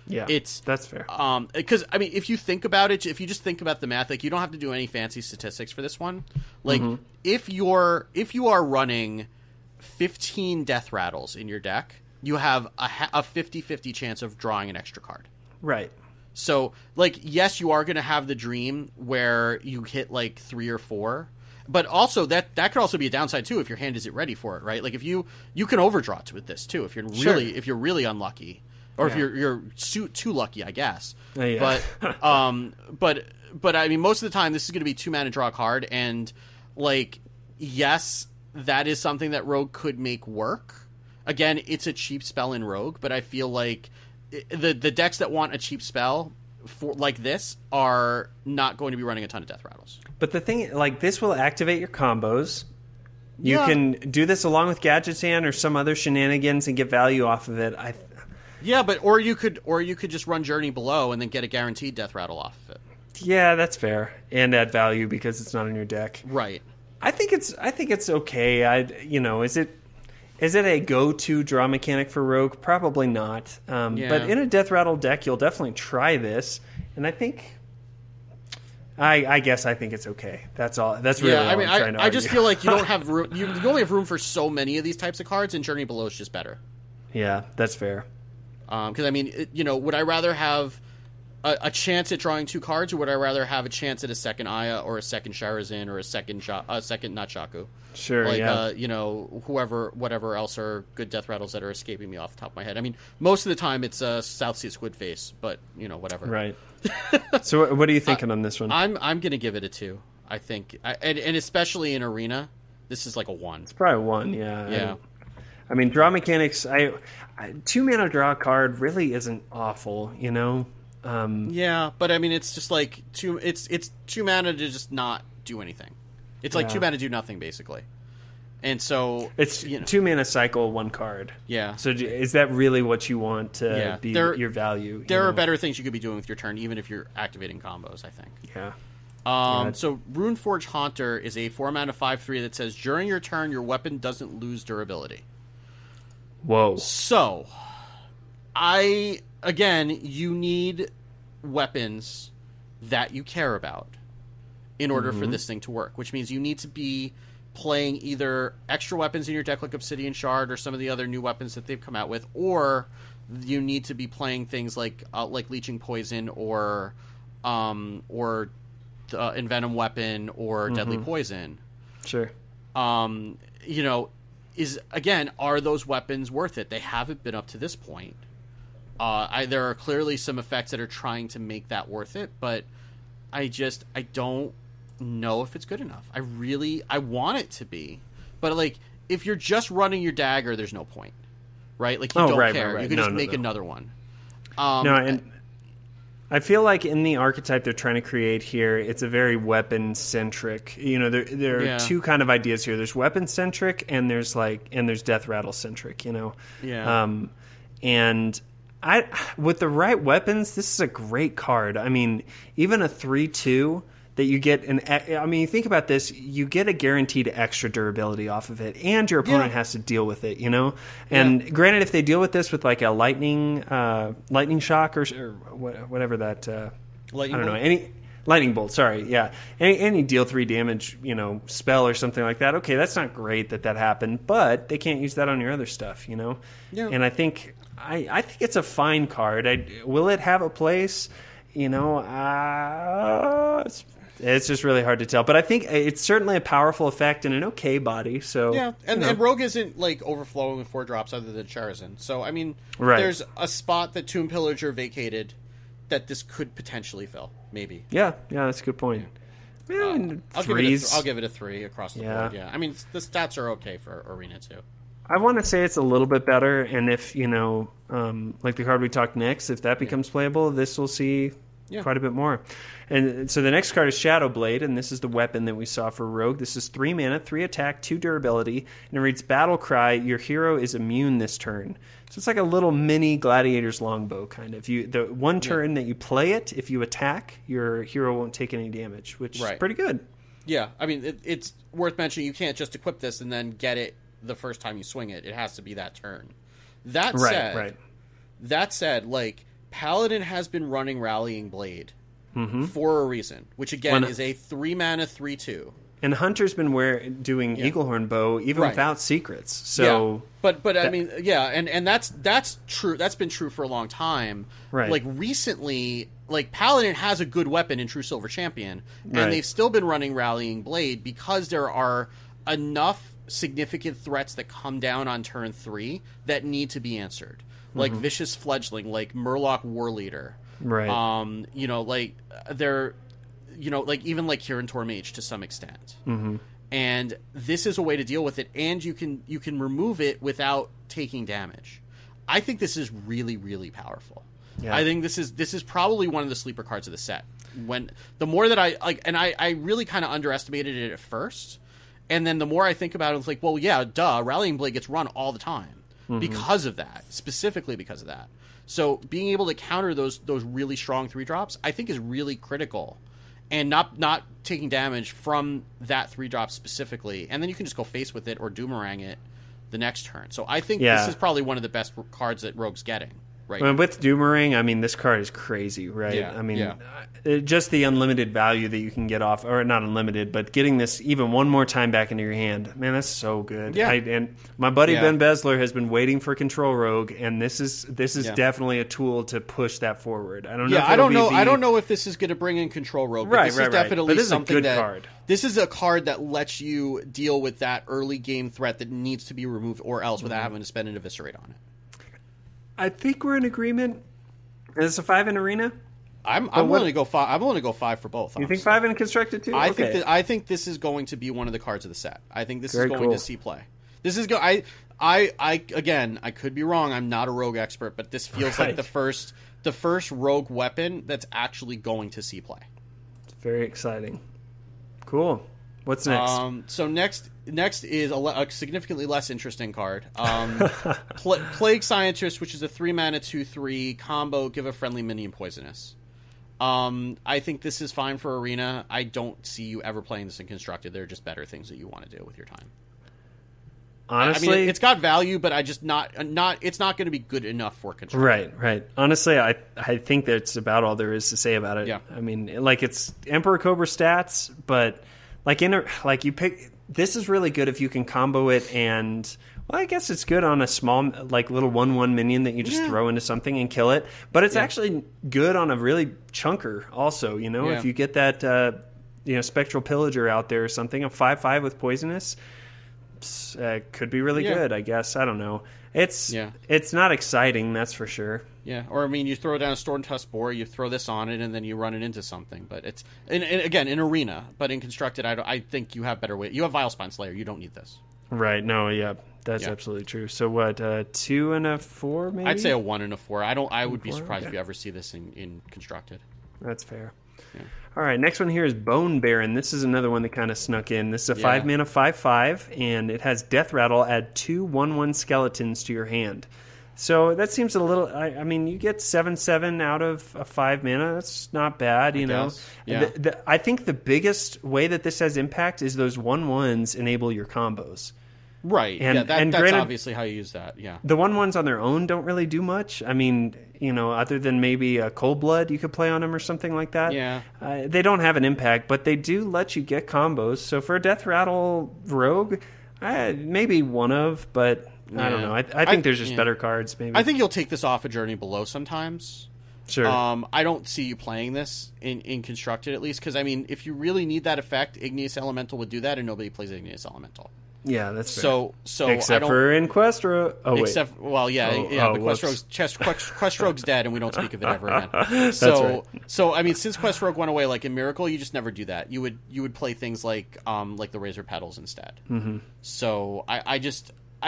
Yeah, that's fair. Because I mean, if you think about it, if you just think about the math, like you don't have to do any fancy statistics for this one. Like if you are running 15 Death Rattles in your deck, you have a 50-50 chance of drawing an extra card. Right. So, like, yes, you are going to have the dream where you hit like 3 or 4. But also that could also be a downside too if your hand isn't ready for it, right? Like if you can overdraw with this too if you're really unlucky, or if you're too lucky, I guess. Yeah. But I mean, most of the time, this is going to be 2 mana draw a card, and like, yes, that is something that Rogue could make work. Again, it's a cheap spell in Rogue, but I feel like the decks that want a cheap spell for like this are not going to be running a ton of Death Rattles. But the thing, like, this will activate your combos. You can do this along with Gadgetzan or some other shenanigans and get value off of it. Yeah, but or you could just run Journey Below and then get a guaranteed Death Rattle off of it. Yeah, that's fair, and add value because it's not in your deck. Right. I think it's okay. Is it a go-to draw mechanic for Rogue? Probably not. But in a Death Rattle deck, you'll definitely try this, and I think. I guess I think it's okay. That's all. That's really all I'm trying to argue. I just feel like you don't have room. You only have room for so many of these types of cards, and Journey Below is just better. Yeah, that's fair. Because I mean, would I rather have a chance at drawing 2 cards, or would I rather have a chance at a second Aya or a second Sharazin or a second Nunchaku? Sure, whatever else are good Death Rattles that are escaping me off the top of my head. I mean, most of the time it's Southsea Squid Face, but whatever. Right. So what are you thinking on this one? I'm gonna give it a 2. I think, and especially in Arena, this is like a 1. It's probably 1. Yeah. Yeah. I mean, draw mechanics. 2 mana draw card really isn't awful. Yeah, but I mean, it's just like it's 2 mana to just not do anything. It's like 2 mana do nothing, basically. And so it's 2 mana cycle 1 card. Yeah. So is that really what you want to be your value? There are better things you could be doing with your turn, even if you're activating combos, I think. Yeah. So Runeforge Haunter is a 4 mana 5/3 that says during your turn, your weapon doesn't lose durability. Whoa. So, you need weapons that you care about in order for this thing to work, which means you need to be playing either extra weapons in your deck like Obsidian Shard or some of the other new weapons that they've come out with, or you need to be playing things like Leeching Poison or Envenom Weapon or Deadly Poison. Sure. Are those weapons worth it? They haven't been up to this point. There are clearly some effects that are trying to make that worth it, but I don't know if it's good enough. I want it to be, but like, if you're just running your dagger, there's no point, right? Like, you don't care. Right. You can just make another one. And I feel like in the archetype they're trying to create here, it's a very weapon-centric. There are 2 kind of ideas here. There's weapon-centric, and there's Death Rattle-centric. Yeah. And with the right weapons, this is a great card. I mean, even a 3/2 that you get you think about this, you get a guaranteed extra durability off of it, and your opponent has to deal with it, And granted, if they deal with this with like a lightning shock or whatever that lightning bolt, sorry, yeah, any deal 3 damage, spell or something like that. Okay, that's not great that happened, but they can't use that on your other stuff, Yeah. And I think it's a fine card. Will it have a place? It's just really hard to tell, but I think it's certainly a powerful effect and an okay body. So and Rogue isn't like overflowing with 4 drops other than Charizard. So I mean, there's a spot that Tomb Pillager vacated that this could potentially fill, maybe. Yeah, that's a good point. I'll give it a 3 across the board. Yeah, I mean, the stats are okay for Arena too. I want to say it's a little bit better, and if like the card we talked next, if that becomes playable, this will see quite a bit more. And so the next card is Shadow Blade, and this is the weapon that we saw for Rogue. This is 3 mana, 3 attack, 2 durability, and it reads Battle Cry. Your hero is immune this turn. So it's like a little mini Gladiator's Longbow kind of. The one turn that you play it, if you attack, your hero won't take any damage, which is pretty good. Yeah, I mean, it's worth mentioning you can't just equip this and then get it the first time you swing it. It has to be that turn. That said, like, Paladin has been running Rallying Blade for a reason, which again is a 3 mana 3/2. And Hunter's been doing Eaglehorn Bow even without secrets. So, but I mean, and that's true. That's been true for a long time. Right. Like recently, like Paladin has a good weapon in True Silver Champion, and they've still been running Rallying Blade because there are enough significant threats that come down on turn 3 that need to be answered, like Vicious Fledgling, like Murloc Warleader, right? You know, like they're, you know, like even like Kirin Mage to some extent. And this is a way to deal with it, and you can remove it without taking damage. I think this is really, really powerful. Yeah. I think this is probably one of the sleeper cards of the set. When the more that I like, and I really kind of underestimated it at first, and then the more I think about it, it's like, well, yeah, duh, Rallying Blade gets run all the time because of that, specifically because of that. So being able to counter those really strong 3-drops, I think, is really critical. And not taking damage from that 3-drop specifically, and then you can just go face with it or Doomerang it the next turn. So I think this is probably one of the best cards that Rogue's getting. Right. Well, with Doomerang, I mean, this card is crazy, right? Yeah, I mean, just the unlimited value that you can get off, or not unlimited, but getting this even one more time back into your hand, man, that's so good. Yeah. And my buddy Ben Besler has been waiting for Control Rogue, and this is definitely a tool to push that forward. I don't know. I don't know if this is going to bring in Control Rogue, but this is definitely something that. Card. This is a card that lets you deal with that early game threat that needs to be removed or else without having to spend an Eviscerate on it. I think we're in agreement. Is this a 5 in Arena? I'm willing to go 5. I'm willing to go 5 for both. Honestly. You think 5 in Constructed too? I think this is going to be one of the cards of the set. I think this is going to see play. This is I again, I could be wrong. I'm not a Rogue expert, but this feels like the first Rogue weapon that's actually going to see play. It's very exciting. Cool. What's next? So next is a significantly less interesting card. Plague Scientist, which is a 3-mana 2/3 combo. Give a friendly minion poisonous. I think this is fine for Arena. I don't see you ever playing this in Constructed. There are just better things that you want to do with your time. Honestly, I mean, it's got value, but it's not going to be good enough for Constructed. Right. Honestly, I think that's about all there is to say about it. Yeah. I mean, like, it's Emperor Cobra stats, but you pick. This is really good if you can combo it, and well, I guess it's good on a small, like, little 1/1 minion that you just throw into something and kill it. But it's actually good on a really chunker also. You know, if you get that Spectral Pillager out there or something, a 5/5 with poisonous. Could be really good, I guess. I don't know. It's not exciting, that's for sure. Yeah, or I mean, you throw down a Stormtusk Boar, you throw this on it, and then you run it into something. But it's and again in Arena, but in Constructed, I think you have better way. You have Vilespine Slayer. You don't need this. Right? No, that's absolutely true. So what? 2 and a 4, maybe? I'd say a 1 and a 4. I would be surprised if you ever see this in Constructed. That's fair. Yeah. All right, next one here is Bone Baron. This is another one that kind of snuck in. This is a 5-mana 5/5, and it has Death Rattle. Add 2 1/1 skeletons to your hand. So that seems a little. I mean, you get 7/7 out of a 5-mana. That's not bad, you know. Yeah. I think the biggest way that this has impact is those 1/1s enable your combos. Right. And that's granted, obviously how you use that. Yeah. The 1/1s on their own don't really do much. I mean, other than maybe a Cold Blood you could play on them or something like that. Yeah. They don't have an impact, but they do let you get combos. So for a Death Rattle Rogue, maybe one of, but I don't know. I think there's just better cards. Maybe. I think you'll take this off a Journey Below sometimes. Sure. I don't see you playing this in Constructed, at least, because I mean, if you really need that effect, Igneous Elemental would do that, and nobody plays Igneous Elemental. Yeah, that's fair. So except for in Quest Rogue. Oh, wait. But Quest Rogue's dead, and we don't speak of it ever again. That's right. So I mean, since Quest Rogue went away, like in Miracle, you just never do that. You would play things like the Razor Petals instead. Mm-hmm. So I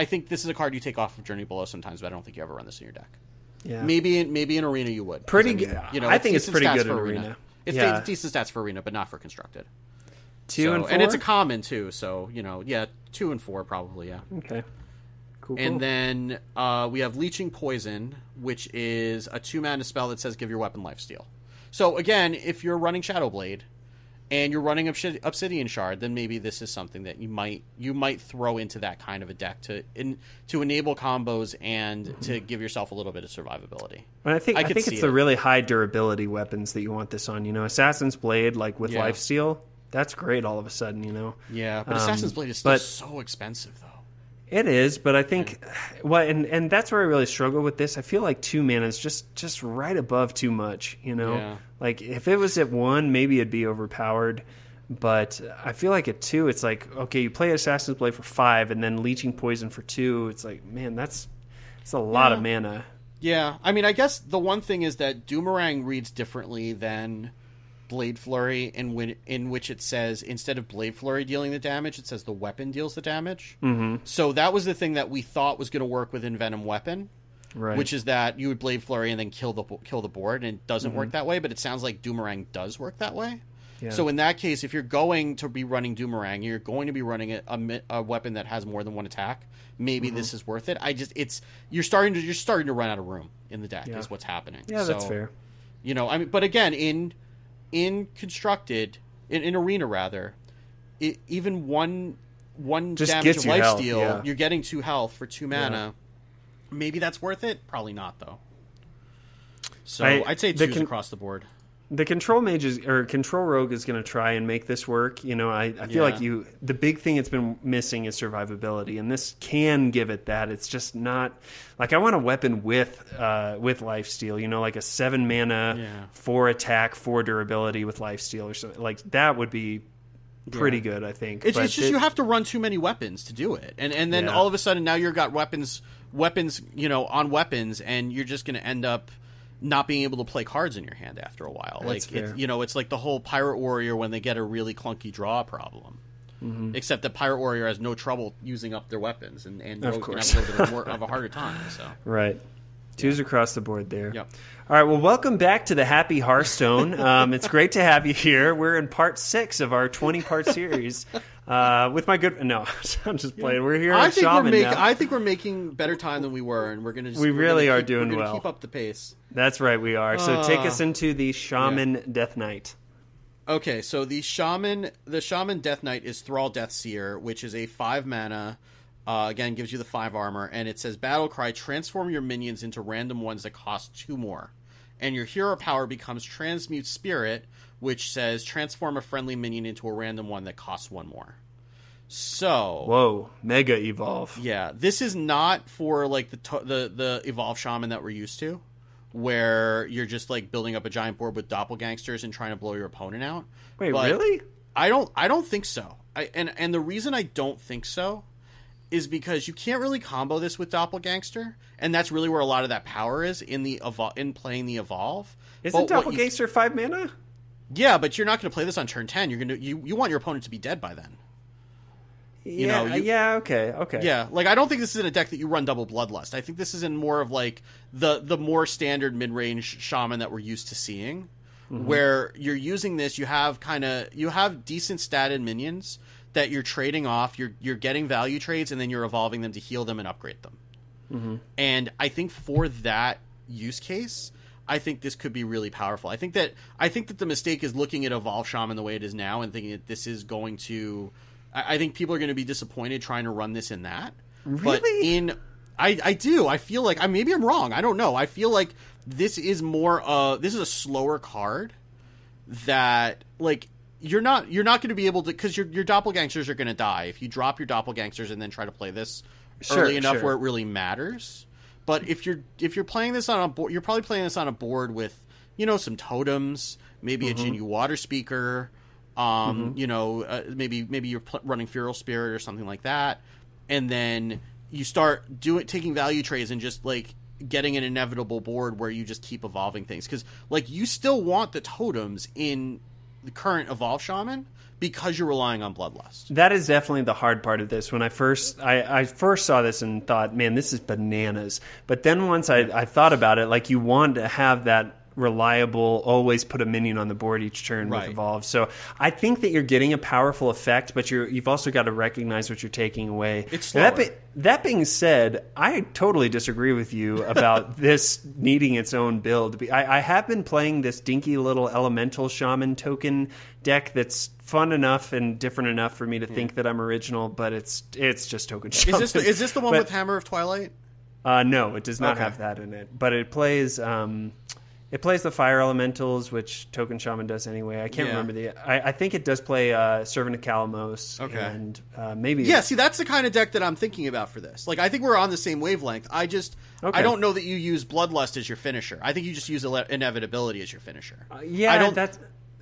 think this is a card you take off of Journey Below sometimes, but I don't think you ever run this in your deck. Yeah. Maybe in Arena you would. Pretty good. I think it's pretty good in Arena. It's decent stats for Arena, but not for Constructed. 2 and 4? And it's a common, too, so, 2 and 4 probably, yeah. Okay. Cool. And then we have Leeching Poison, which is a 2-mana spell that says give your weapon lifesteal. So, again, if you're running Shadowblade and you're running Obsidian Shard, then maybe this is something that you might throw into that kind of a deck to enable combos and to give yourself a little bit of survivability. And I think it's the really high durability weapons that you want this on. Assassin's Blade, like with lifesteal, that's great all of a sudden, Yeah, but Assassin's Blade is still so expensive, though. It is, but I think, and that's where I really struggle with this. I feel like 2 mana is just right above too much, Yeah. Like, if it was at 1, maybe it'd be overpowered. But I feel like at 2, it's like, okay, you play Assassin's Blade for 5 and then Leeching Poison for 2. It's like, man, that's a lot of mana. Yeah, I mean, I guess the one thing is that Doomerang reads differently than Blade Flurry, in which it says instead of Blade Flurry dealing the damage, it says the weapon deals the damage. Mm-hmm. So that was the thing that we thought was going to work within Venom Weapon, right? Which is that you would Blade Flurry and then kill the board, and it doesn't work that way. But it sounds like Doomerang does work that way. Yeah. So in that case, if you're going to be running Doomerang, you're going to be running a weapon that has more than one attack. Maybe this is worth it. You're starting to run out of room in the deck. Is what's happening. Yeah, that's fair. You know, I mean, but again, in constructed in arena rather, even one just damage of lifesteal, steal, you're getting 2 health for 2 mana. Maybe that's worth it. Probably not though. So I'd say 2 across the board. The control rogue is going to try and make this work. You know, I feel like the big thing it's been missing is survivability, and this can give it that. It's just not like I want a weapon with lifesteal. You know, like a 7 mana, 4 attack, 4 durability with lifesteal or something like that would be pretty good. I think it's just you have to run too many weapons to do it, and then all of a sudden now you've got weapons, you know, on weapons, and you're just going to end up not being able to play cards in your hand after a while. That's fair. It's like the whole Pirate Warrior when they get a really clunky draw problem. Mm-hmm. Except that Pirate Warrior has no trouble using up their weapons, and Rogue can have a little bit more of a harder time. So right. 2s across the board there. Yep. All right, well, welcome back to the Happy Hearthstone. It's great to have you here. We're in part 6 of our 20-part series with my good... No, I'm just playing. We're here on Shaman now. I think we're making better time than we were, and we're going to... We really are doing well. Keep up the pace. That's right, we are. So take us into the Shaman Death Knight. Okay, so the Shaman Death Knight is Thrall Deathseer, which is a 5 mana... again, gives you the 5 armor, and it says, Battle Cry, transform your minions into random ones that cost 2 more. And your hero power becomes Transmute Spirit, which says, transform a friendly minion into a random one that costs 1 more. So... Whoa, Mega Evolve. Yeah, this is not for, like, the Evolve Shaman that we're used to, where you're just, like, building up a giant board with doppelgangsters and trying to blow your opponent out. Wait, really? I don't think so. And the reason I don't think so is because you can't really combo this with Doppelgangster, and that's really where a lot of that power is in playing the Evolve. Isn't Doppelgangster 5 mana? Yeah, but you're not going to play this on turn 10. You want your opponent to be dead by then. Okay. Yeah, like I don't think this is in a deck that you run double Bloodlust. I think this is in more of like the more standard mid-range Shaman that we're used to seeing, where you're using this. You have decent statted minions that you're trading off, you're getting value trades, and then you're evolving them to heal them and upgrade them. Mm-hmm. And I think for that use case, I think this could be really powerful. I think that the mistake is looking at Evolve Shaman the way it is now and thinking that this is going to... I think people are going to be disappointed trying to run this in that. Really? But I do. I feel like... maybe I'm wrong. I don't know. I feel like this is more... this is a slower card that, like... You're not going to be able to, because your doppelgangsters are going to die if you drop your doppelgangsters and then try to play this early enough where it really matters. But if you're playing this on a board, you're probably playing this on a board with some totems, maybe a Jinyu Water Speaker, maybe you're running Feral Spirit or something like that, and then you start taking value trades and just like getting an inevitable board where you just keep evolving things, because like you still want the totems in the current Evolve Shaman because you're relying on Bloodlust. That is definitely the hard part of this. When I first saw this and thought, man, this is bananas. But then once I thought about it, like you want to have that reliable, always put a minion on the board each turn with Evolve. So I think that you're getting a powerful effect, but you've also got to recognize what you're taking away. It's slower. That being said, I totally disagree with you about this needing its own build. I have been playing this dinky little Elemental Shaman token deck that's fun enough and different enough for me to think that I'm original, but it's just token Shaman. Is this the one with Hammer of Twilight? No, it does not have that in it. But it plays... It plays the Fire Elementals, which Token Shaman does anyway. I can't remember I think it does play Servant of Kalamos. Okay. And maybe... Yeah, see, that's the kind of deck that I'm thinking about for this. Like, I think we're on the same wavelength. I don't know that you use Bloodlust as your finisher. I think you just use Inevitability as your finisher.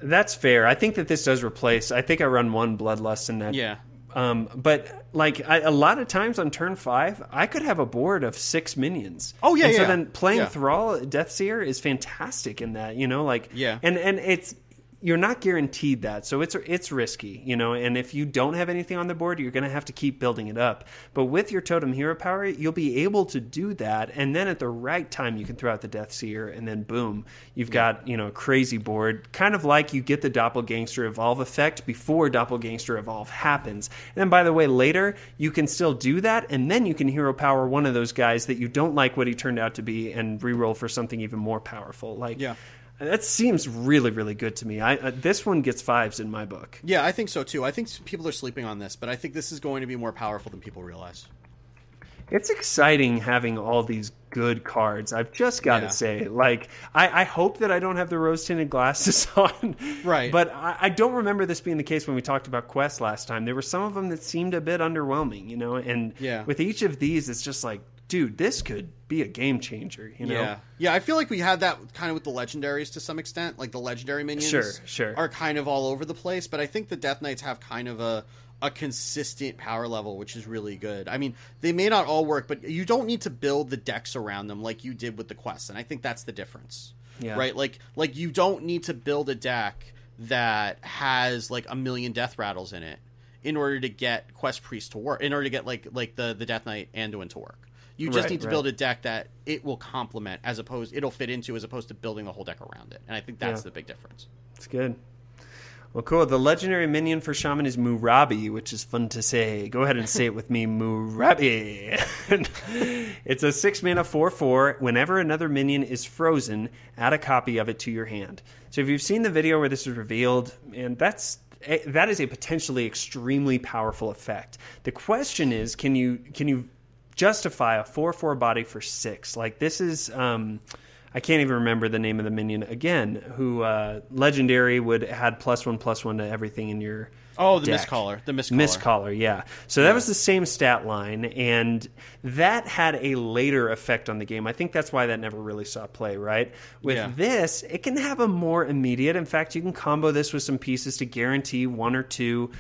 That's fair. I think that this does replace. I think I run one Bloodlust in that. Yeah. But like a lot of times on turn 5, I could have a board of 6 minions. Oh yeah, and yeah. So then playing yeah. Thrall, Deathseer is fantastic in that. Like Yeah. and it's. You're not guaranteed that, so it's risky, and if you don't have anything on the board, you're going to have to keep building it up. But with your Totem Hero power, you'll be able to do that, and then at the right time, you can throw out the Deathseer, and then boom, you've got, a crazy board, kind of like you get the Doppelgangster Evolve effect before Doppelgangster Evolve happens. And then, by the way, later, you can still do that, and then you can hero power one of those guys that you don't like what he turned out to be and reroll for something even more powerful. Yeah. That seems really, really good to me. This one gets 5s in my book. Yeah, I think so too. I think people are sleeping on this, but I think this is going to be more powerful than people realize. It's exciting having all these good cards. I've just got to say, I hope that I don't have the rose-tinted glasses on. Right. But I don't remember this being the case when we talked about Quest last time. There were some of them that seemed a bit underwhelming, and with each of these, it's just like, dude, this could be a game changer, Yeah, I feel like we had that kind of with the legendaries to some extent. Like the legendary minions sure. are kind of all over the place, but I think the Death Knights have kind of a consistent power level, which is really good. I mean, they may not all work, but you don't need to build the decks around them like you did with the quests, and I think that's the difference. Yeah. Right? Like you don't need to build a deck that has like a million death rattles in it in order to get Quest Priest to work, in order to get like the Death Knight Anduin to work. You just need to build a deck that it will complement it'll fit into as opposed to building the whole deck around it. And I think that's the big difference. It's good. Well, cool. The legendary minion for Shaman is Murabi, which is fun to say. Go ahead and say it with me, Murabi. It's a 6-mana 4/4. Whenever another minion is frozen, add a copy of it to your hand. So if you've seen the video where this is revealed, and that is a potentially extremely powerful effect. The question is, can you justify a 4/4 body for 6? Like this is I can't even remember the name of the minion again, who legendary would add +1/+1 to everything in your the deck. Mistcaller. The Mistcaller, yeah. So that was the same stat line, and that had a later effect on the game. I think that's why that never really saw play, right? With this, it can have a more immediate. In fact, you can combo this with some pieces to guarantee 1 or 2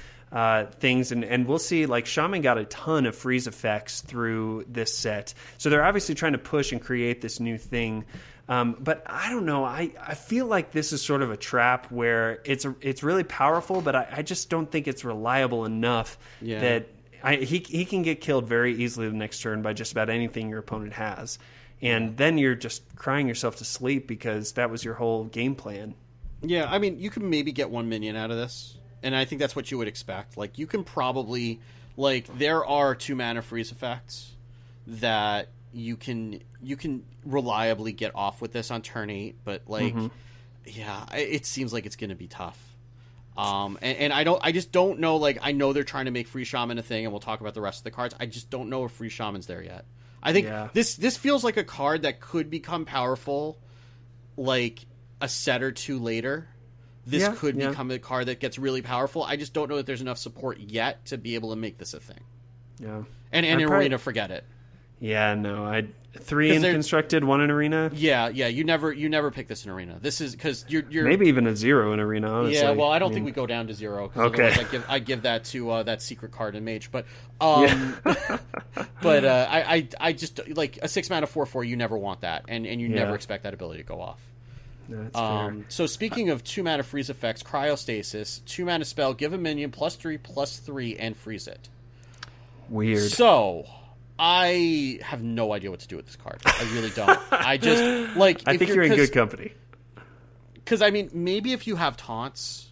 things, and we'll see. Like Shaman got a ton of freeze effects through this set, so they're obviously trying to push and create this new thing. But I don't know. I feel like this is sort of a trap where it's really powerful, but I just don't think it's reliable enough that he can get killed very easily the next turn by just about anything your opponent has, and then you're just crying yourself to sleep because that was your whole game plan. Yeah, I mean, you can maybe get 1 minion out of this. And I think that's what you would expect. Like, you can probably... Like, there are 2 mana freeze effects that you can reliably get off with this on turn 8. But, like, it seems like it's going to be tough. And I just don't know, like, I know they're trying to make Free Shaman a thing, and we'll talk about the rest of the cards. I just don't know if Free Shaman's there yet. I think this feels like a card that could become powerful, like, a set or 2 later. This could become a card that gets really powerful. I just don't know that there's enough support yet to be able to make this a thing. Yeah. And in Arena, forget it. Yeah, no. 3 in Constructed, 1 in Arena. Yeah. You never pick this in Arena. This is because you're maybe even a 0 in Arena. Honestly. Yeah. Well, I don't think we go down to 0. Okay. I give that to that secret card in Mage, but but I just like a 6 mana 4/4. You never want that, and you never expect that ability to go off. No, that's fair. So speaking of 2 mana freeze effects, Cryostasis, 2 mana spell, give a minion +3/+3 and freeze it. Weird. So I have no idea what to do with this card. I really don't. I just like. I think you're in good company. Because I mean, maybe if you have taunts,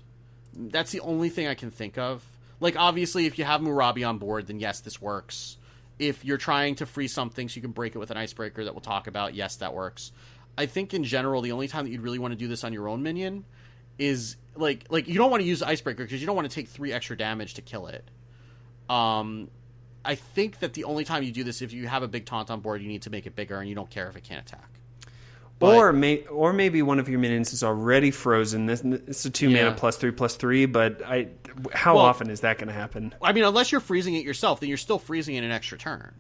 that's the only thing I can think of. Like, obviously, if you have Murabi on board, then yes, this works. If you're trying to freeze something so you can break it with an icebreaker that we'll talk about, yes, that works. I think in general, the only time that you'd really want to do this on your own minion is like you don't want to use Icebreaker because you don't want to take 3 extra damage to kill it. I think that the only time you do this, if you have a big taunt on board, you need to make it bigger, and you don't care if it can't attack. But, or maybe one of your minions is already frozen. It's a 2 mana +3/+3, but how often is that going to happen? I mean, unless you're freezing it yourself, then you're still freezing it an extra turn.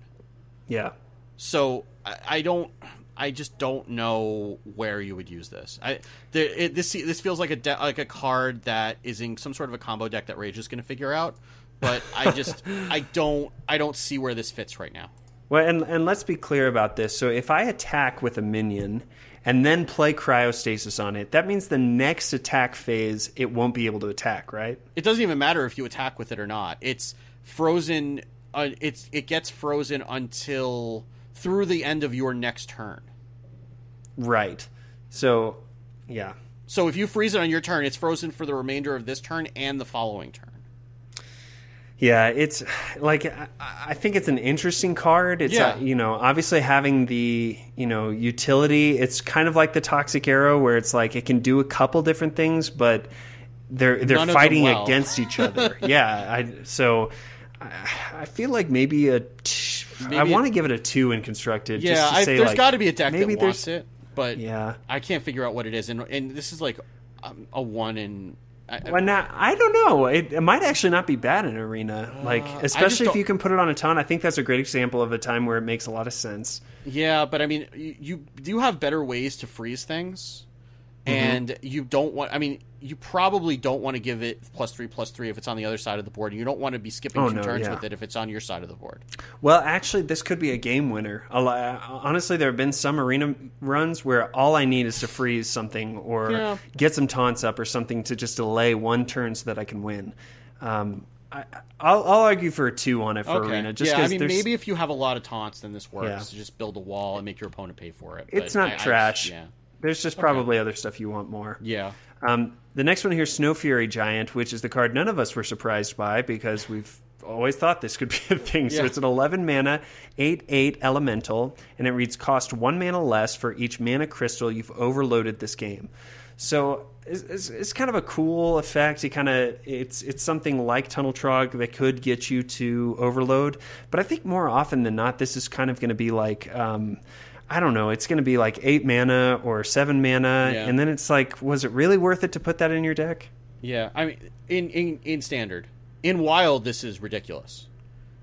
Yeah. So I don't. I just don't know where you would use this. This feels like a card that is in some sort of a combo deck that Rage is going to figure out, but I don't see where this fits right now. Well, and let's be clear about this. So if I attack with a minion and then play Cryostasis on it, that means the next attack phase it won't be able to attack, right? It doesn't even matter if you attack with it or not. It's frozen. It gets frozen until through the end of your next turn. Right. So, yeah. So if you freeze it on your turn, it's frozen for the remainder of this turn and the following turn. Yeah, it's like I think it's an interesting card. It's obviously having the utility. It's kind of like the Toxic Arrow, where it's like it can do a couple different things, but they're fighting against each other. Yeah, I feel like maybe I want to give it a 2 in constructed. Yeah, just to say, there's got to be a deck that wants it, but yeah, I can't figure out what it is, and this is like a 1 in. Well, now, I don't know. It might actually not be bad in Arena, especially if you can put it on a ton. I think that's a great example of a time where it makes a lot of sense. Yeah, but I mean, you do have better ways to freeze things, and you don't want. I mean, you probably don't want to give it +3/+3 if it's on the other side of the board. You don't want to be skipping two turns with it if it's on your side of the board. Well, actually, this could be a game winner. Honestly, there have been some Arena runs where all I need is to freeze something or get some taunts up or something to just delay one turn so that I can win. I'll argue for a 2 on it for Arena. Just I mean, maybe if you have a lot of taunts, then this works. Yeah. Just build a wall and make your opponent pay for it. It's not trash. There's just probably other stuff you want more. Yeah. The next one here, Snow Fury Giant, which is the card none of us were surprised by because we've always thought this could be a thing. So it's an 11 mana, 8/8 elemental, and it reads cost 1 mana less for each mana crystal you've overloaded this game. So it's kind of a cool effect. It's something like Tunnel Trog that could get you to overload. But I think more often than not, this is kind of going to be like... I don't know. It's going to be like 8 mana or 7 mana, and then it's like, was it really worth it to put that in your deck? Yeah, I mean, in standard, in wild, this is ridiculous.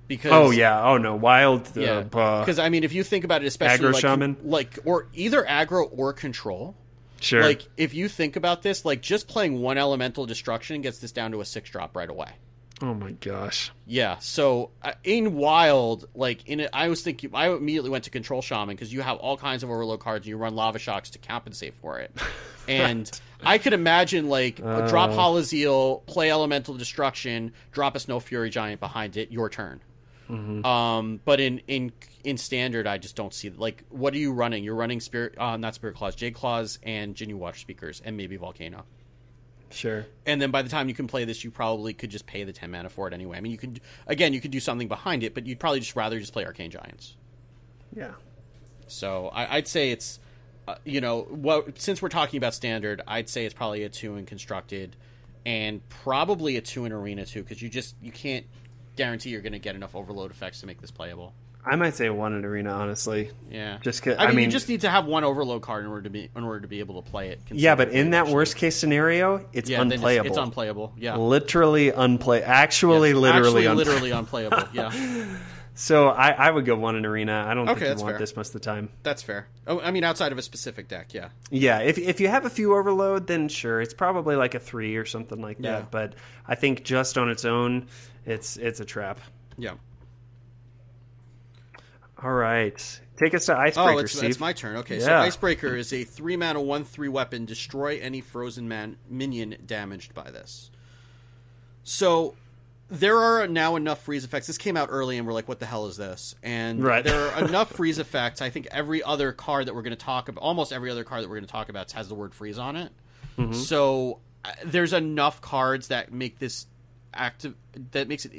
Because wild. Because I mean, if you think about it, especially aggro shaman, or either aggro or control. Sure. Like if you think about this, like just playing 1 elemental destruction gets this down to a 6-drop right away. Oh my gosh. Yeah, so in wild, I immediately went to control shaman because you have all kinds of overload cards and you run lava shocks to compensate for it. And I could imagine drop Halazeal, play elemental destruction, drop a Snow Fury Giant behind it, your turn. But in standard, I just don't see what are you running? You're running not Spirit Claws, Jade Claws, and Jinyu Water Speakers, and maybe Volcano. Sure. And then by the time you can play this, you probably could just pay the 10 mana for it anyway. I mean, you could do something behind it, but you'd probably just rather just play Arcane Giants. Yeah. So I'd say it's, since we're talking about standard, I'd say it's probably a 2 in constructed, and probably a 2 in arena too, because you can't guarantee you're going to get enough overload effects to make this playable. I might say 1 in arena, honestly. Yeah, just cause, I mean, you just need to have 1 overload card in order to be able to play it. Yeah, but in that worst case scenario, it's unplayable. It's unplayable. Yeah, literally unplayable. Actually, literally unplayable. Yeah. So I would go 1 in arena. I don't think you want fair. this most of the time. That's fair. Oh, I mean, outside of a specific deck, yeah. Yeah, if you have a few overload, then sure, it's probably like a 3 or something like that. But I think just on its own, it's a trap. Yeah. All right. Take us to Icebreaker, Steve. It's my turn. Okay, so Icebreaker is a 3 mana 1/3 weapon. Destroy any frozen minion damaged by this. So there are now enough freeze effects. This came out early, and we're like, what the hell is this? And there are enough freeze effects. I think every other card that we're going to talk about, almost every other card that we're going to talk about has the word freeze on it. Mm-hmm. So there's enough cards that make this active, that makes it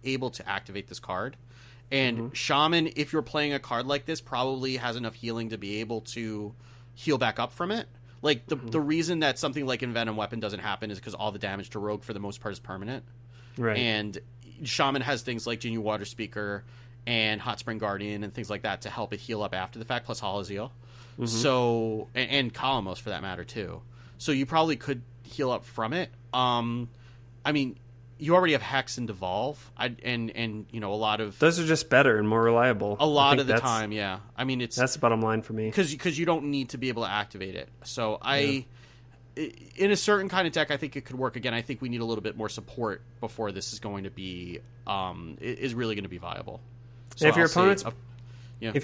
able to activate this card. And Shaman, if you're playing a card like this, probably has enough healing to be able to heal back up from it. Like, the reason that something like Venom Weapon doesn't happen is because all the damage to Rogue, for the most part, is permanent. Right. And Shaman has things like Jinyu Water Speaker and Hot Spring Guardian and things like that to help it heal up after the fact, plus Halazeal. Mm-hmm. So, and Kalamos, for that matter, too. So you probably could heal up from it. I mean... you already have Hex and Devolve, and a lot of those are just better and more reliable. A lot of the time, yeah. I mean, that's the bottom line for me because you don't need to be able to activate it. So in a certain kind of deck, I think it could work. Again, I think we need a little bit more support before this is going to be is really going to be viable. So if your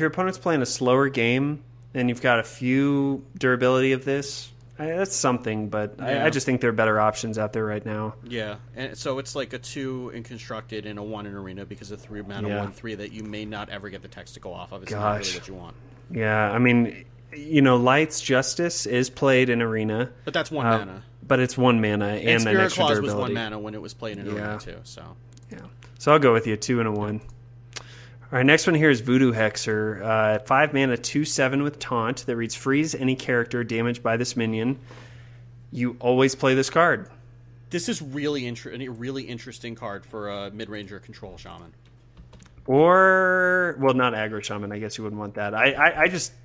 opponent's playing a slower game and you've got a few durability of this, that's something, but I just think there are better options out there right now. Yeah, and so it's like a 2 in Constructed and a 1 in Arena because of 3 mana 1/3 that you may not ever get the text to go off of. It's not really what you want. Yeah, I mean, Light's Justice is played in Arena. But that's 1 mana. But it's 1 mana and Spirit an extra Clause durability. was 1 mana when it was played in Arena too. So I'll go with you, 2 and a 1. All right, next one here is Voodoo Hexer. 5 mana, 2/7 with Taunt that reads freeze any character damaged by this minion. You always play this card. This is really a really interesting card for a mid-ranger control shaman. Or, well, not aggro shaman. I guess you wouldn't want that.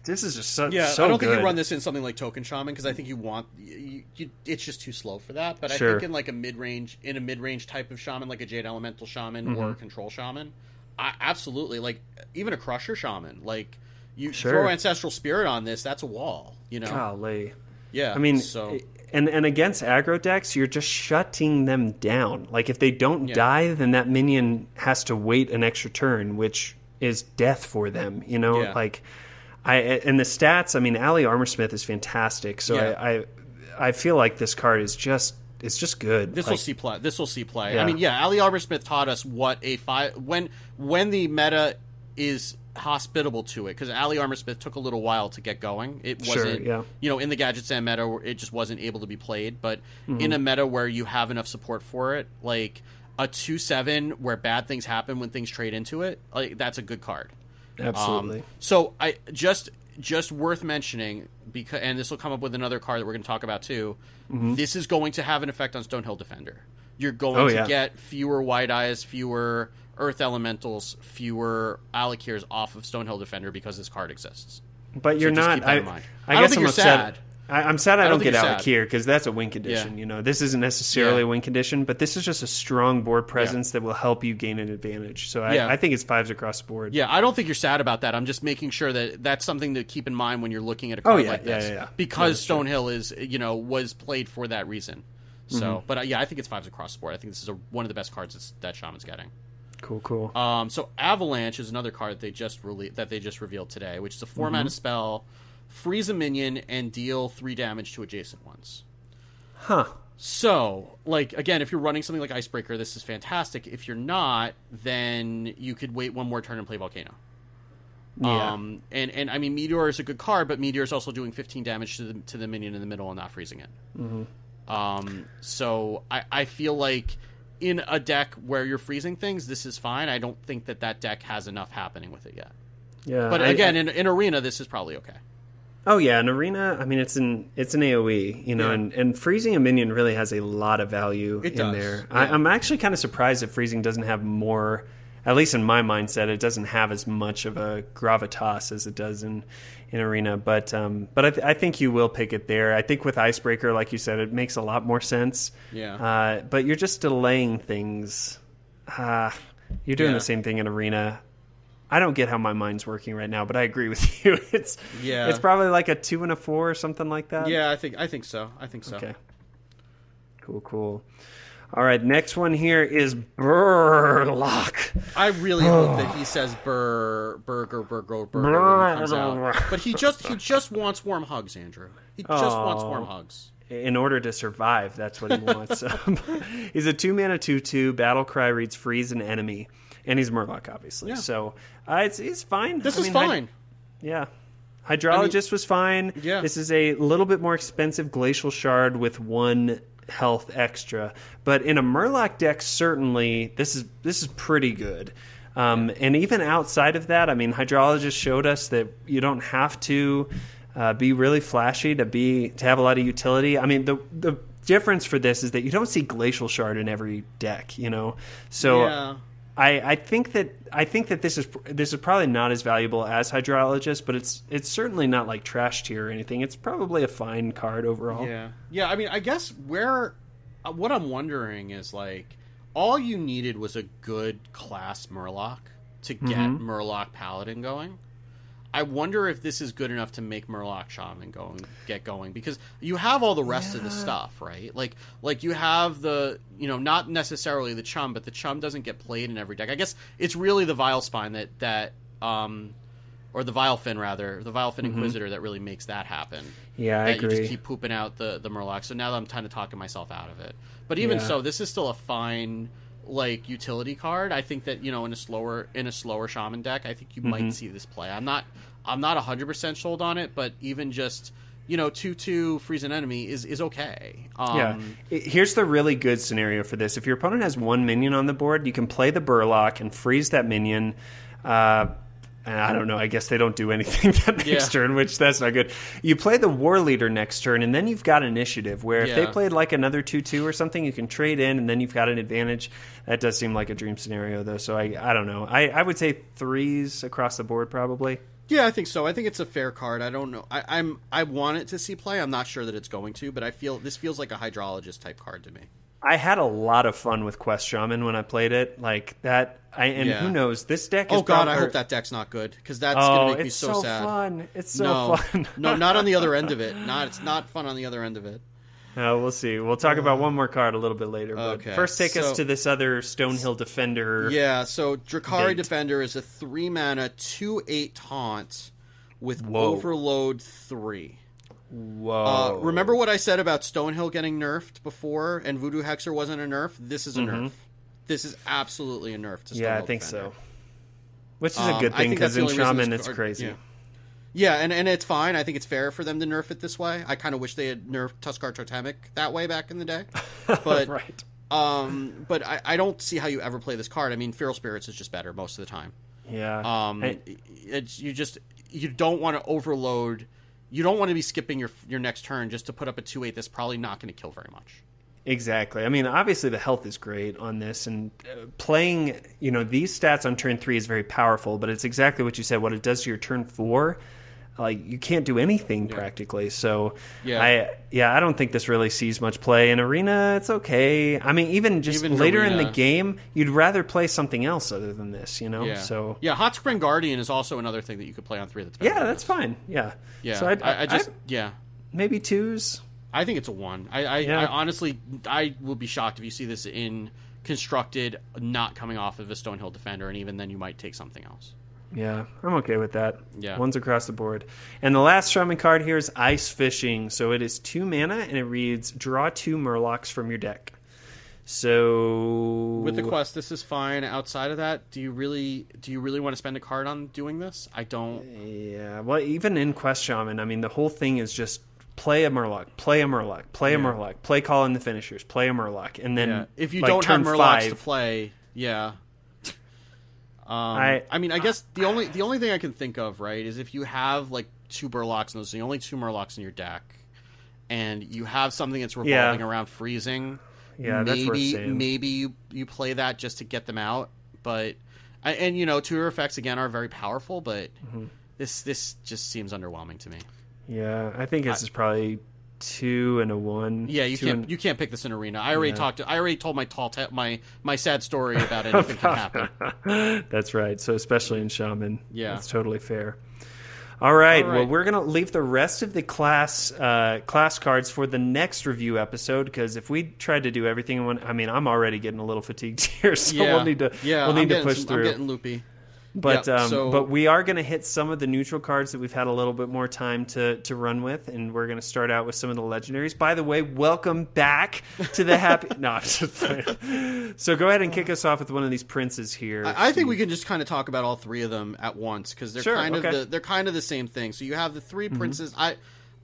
This is just so I don't good. think you run this in something like token shaman because I think it's just too slow for that. But I think in like a mid-range type of shaman, like a Jade Elemental shaman or a control shaman, absolutely, like even a Crusher shaman, like you throw Ancestral Spirit on this, that's a wall, Golly. Yeah, I mean, so and against aggro decks, you're just shutting them down. Like if they don't die, then that minion has to wait an extra turn, which is death for them. Like and the stats. I mean, Ali Armorsmith is fantastic. So I feel like this card is just. It's just good. This will see play. Yeah. I mean, Ali Armorsmith taught us what a when the meta is hospitable to it, because Ali Armorsmith took a little while to get going. It wasn't, in the Gadget Stand meta, it just wasn't able to be played. But in a meta where you have enough support for it, like a 2/7 where bad things happen when things trade into it, like that's a good card. Absolutely. So I just worth mentioning, because, and this will come up with another card that we're going to talk about too. This is going to have an effect on Stonehill Defender. You're going to get fewer White Eyes, fewer Earth Elementals, fewer Alakirs off of Stonehill Defender because this card exists. But you're not. Keep that in mind. I don't guess think I'm you're upset. sad. I'm sad I don't get think you're Alakir because that's a win condition. This isn't necessarily a win condition, but this is just a strong board presence that will help you gain an advantage. So I think it's 5s across the board. Yeah, I don't think you're sad about that. I'm just making sure that that's something to keep in mind when you're looking at a card like this. Because Stonehill is, was played for that reason. So, but I think it's 5s across the board. I think this is one of the best cards that Shaman's getting. Cool. So Avalanche is another card that they just revealed today, which is a 4-mana spell. Freeze a minion and deal 3 damage to adjacent ones. So, like, again, if you're running something like Icebreaker, this is fantastic. If you're not, then you could wait one more turn and play Volcano. And I mean, Meteor is a good card, but Meteor is also doing 15 damage to the minion in the middle and not freezing it. So I feel like in a deck where you're freezing things, this is fine. I don't think that deck has enough happening with it yet. Yeah, but again, in Arena, this is probably okay. Oh yeah, in Arena, I mean it's an AoE, and freezing a minion really has a lot of value there. Yeah. I'm actually kind of surprised that freezing doesn't have more, at least in my mindset, it doesn't have as much of a gravitas as it does in Arena. But I think you will pick it there. I think with Icebreaker, like you said, it makes a lot more sense. Yeah. But you're just delaying things. You're doing the same thing in Arena. I don't get how my mind's working right now, but I agree with you. It's probably like a 2 and a 4 or something like that. Yeah, I think so. Okay. Cool. All right, next one here is Burlock. I really hope that he says burger when he comes out. But he just wants warm hugs, Andrew. He just wants warm hugs. In order to survive, that's what he wants. He's a 2-mana 2/2. Battle Cry reads freeze an enemy. And he's Murloc, obviously. Yeah. So it's fine. This is fine. Hydrologist was fine. Yeah. This is a little bit more expensive Glacial Shard with 1 health extra. But in a Murloc deck, certainly, this is pretty good. And even outside of that, I mean, Hydrologist showed us that you don't have to be really flashy to have a lot of utility. I mean, the difference for this is that you don't see Glacial Shard in every deck, So... Yeah. I think that this is probably not as valuable as Hydrologist, but it's certainly not like trash tier or anything. It's probably a fine card overall. Yeah. I mean, I guess what I'm wondering is like, all you needed was a good class Murloc to get Murloc Paladin going. I wonder if this is good enough to make Murloc Shaman get going, because you have all the rest of the stuff, right? Like you have the, not necessarily the Chum, but the Chum doesn't get played in every deck. I guess it's really the Vilespine or the Vilefin rather, the Vilefin Inquisitor that really makes that happen. Yeah, I agree. You just keep pooping out the Murloc. So now I'm kind of talking myself out of it. But even so, this is still a fine utility card. I think that in a slower Shaman deck, I think you might see this play. I'm not 100% sold on it, but even just 2/2 freeze an enemy is okay. Here's the really good scenario for this. If your opponent has one minion on the board, you can play the Burlock and freeze that minion. And I don't know, I guess they don't do anything that next turn, which that's not good. You play the War Leader next turn, and then you've got initiative, where if they played like another 2/2 or something, you can trade in, and then you've got an advantage. That does seem like a dream scenario, though, so I don't know. I would say 3s across the board, probably. Yeah, I think so. I think it's a fair card. I don't know. I want it to see play. I'm not sure that it's going to, but this feels like a Hydrologist type card to me. I had a lot of fun with Quest Shaman when I played it, like that. Who knows? This deck is. Oh God, I hope that deck's not good, because that's gonna make me so sad. Fun. It's so fun. No, not on the other end of it. It's not fun on the other end of it. We'll see. We'll talk about one more card a little bit later. But okay. First, take us to this other Stonehill Defender. Yeah. So Drakari Defender is a 3-mana 2/8 taunt with Overload 3. Whoa. Remember what I said about Stonehill getting nerfed before, and Voodoo Hexer wasn't a nerf? This is a nerf. This is absolutely a nerf to Stonehill Yeah, I think Defender. so. Which is a good thing, because in Shaman it's crazy. Yeah, and it's fine. I think it's fair for them to nerf it this way. I kind of wish they had nerfed Tuskar Totemic that way back in the day. But, right. But I don't see how you ever play this card. I mean, Feral Spirits is just better most of the time. Yeah. You don't want to overload. You don't want to be skipping your next turn just to put up a 2/8 that's probably not going to kill very much. Exactly. I mean, obviously the health is great on this, and playing, these stats on turn 3 is very powerful, but it's exactly what you said. What it does to your turn 4, like, you can't do anything practically. So I don't think this really sees much play. In Arena, it's okay. I mean, even later in the game, you'd rather play something else other than this, Yeah. So Hot Spring Guardian is also another thing that you could play on 3 that's better. Yeah, that's fine. Yeah. So maybe 2s. I think it's a 1. I honestly, I will be shocked if you see this in Constructed, not coming off of a Stonehill Defender, and even then you might take something else. Yeah, I'm okay with that. Yeah. 1s across the board. And the last Shaman card here is Ice Fishing. So it is 2 mana, and it reads, draw 2 Murlocs from your deck. So with the quest, this is fine. Outside of that, do you really want to spend a card on doing this? I don't. Yeah, well, even in Quest Shaman, I mean, the whole thing is just play a Murloc, play a Murloc, play a Murloc, play Call in the Finishers, play a Murloc, and then if you don't have Murlocs to play, I mean, I guess the only thing I can think of, right, is if you have like 2 Murlocs, and those are the only 2 Murlocs in your deck, and you have something that's revolving around freezing. Yeah, that's what I'm saying. Maybe you play that just to get them out, but tutor effects again are very powerful, but this just seems underwhelming to me. Yeah, I think this is probably 2 and a 1. Yeah, you can't pick this in Arena. I already told my sad story about anything can happen. That's right. So especially in Shaman, that's totally fair. All right. Well, we're gonna leave the rest of the class cards for the next review episode, because if we tried to do everything in one, I mean, I'm already getting a little fatigued here, so we'll need to push through. I'm getting loopy. But but we are going to hit some of the neutral cards that we've had a little bit more time to run with, and we're going to start out with some of the legendaries. By the way, welcome back to the happy. No, I'm just playing. So go ahead and kick us off with one of these princes here. I think we can just kind of talk about all 3 of them at once, because they're they're kind of the same thing. So you have the 3 princes.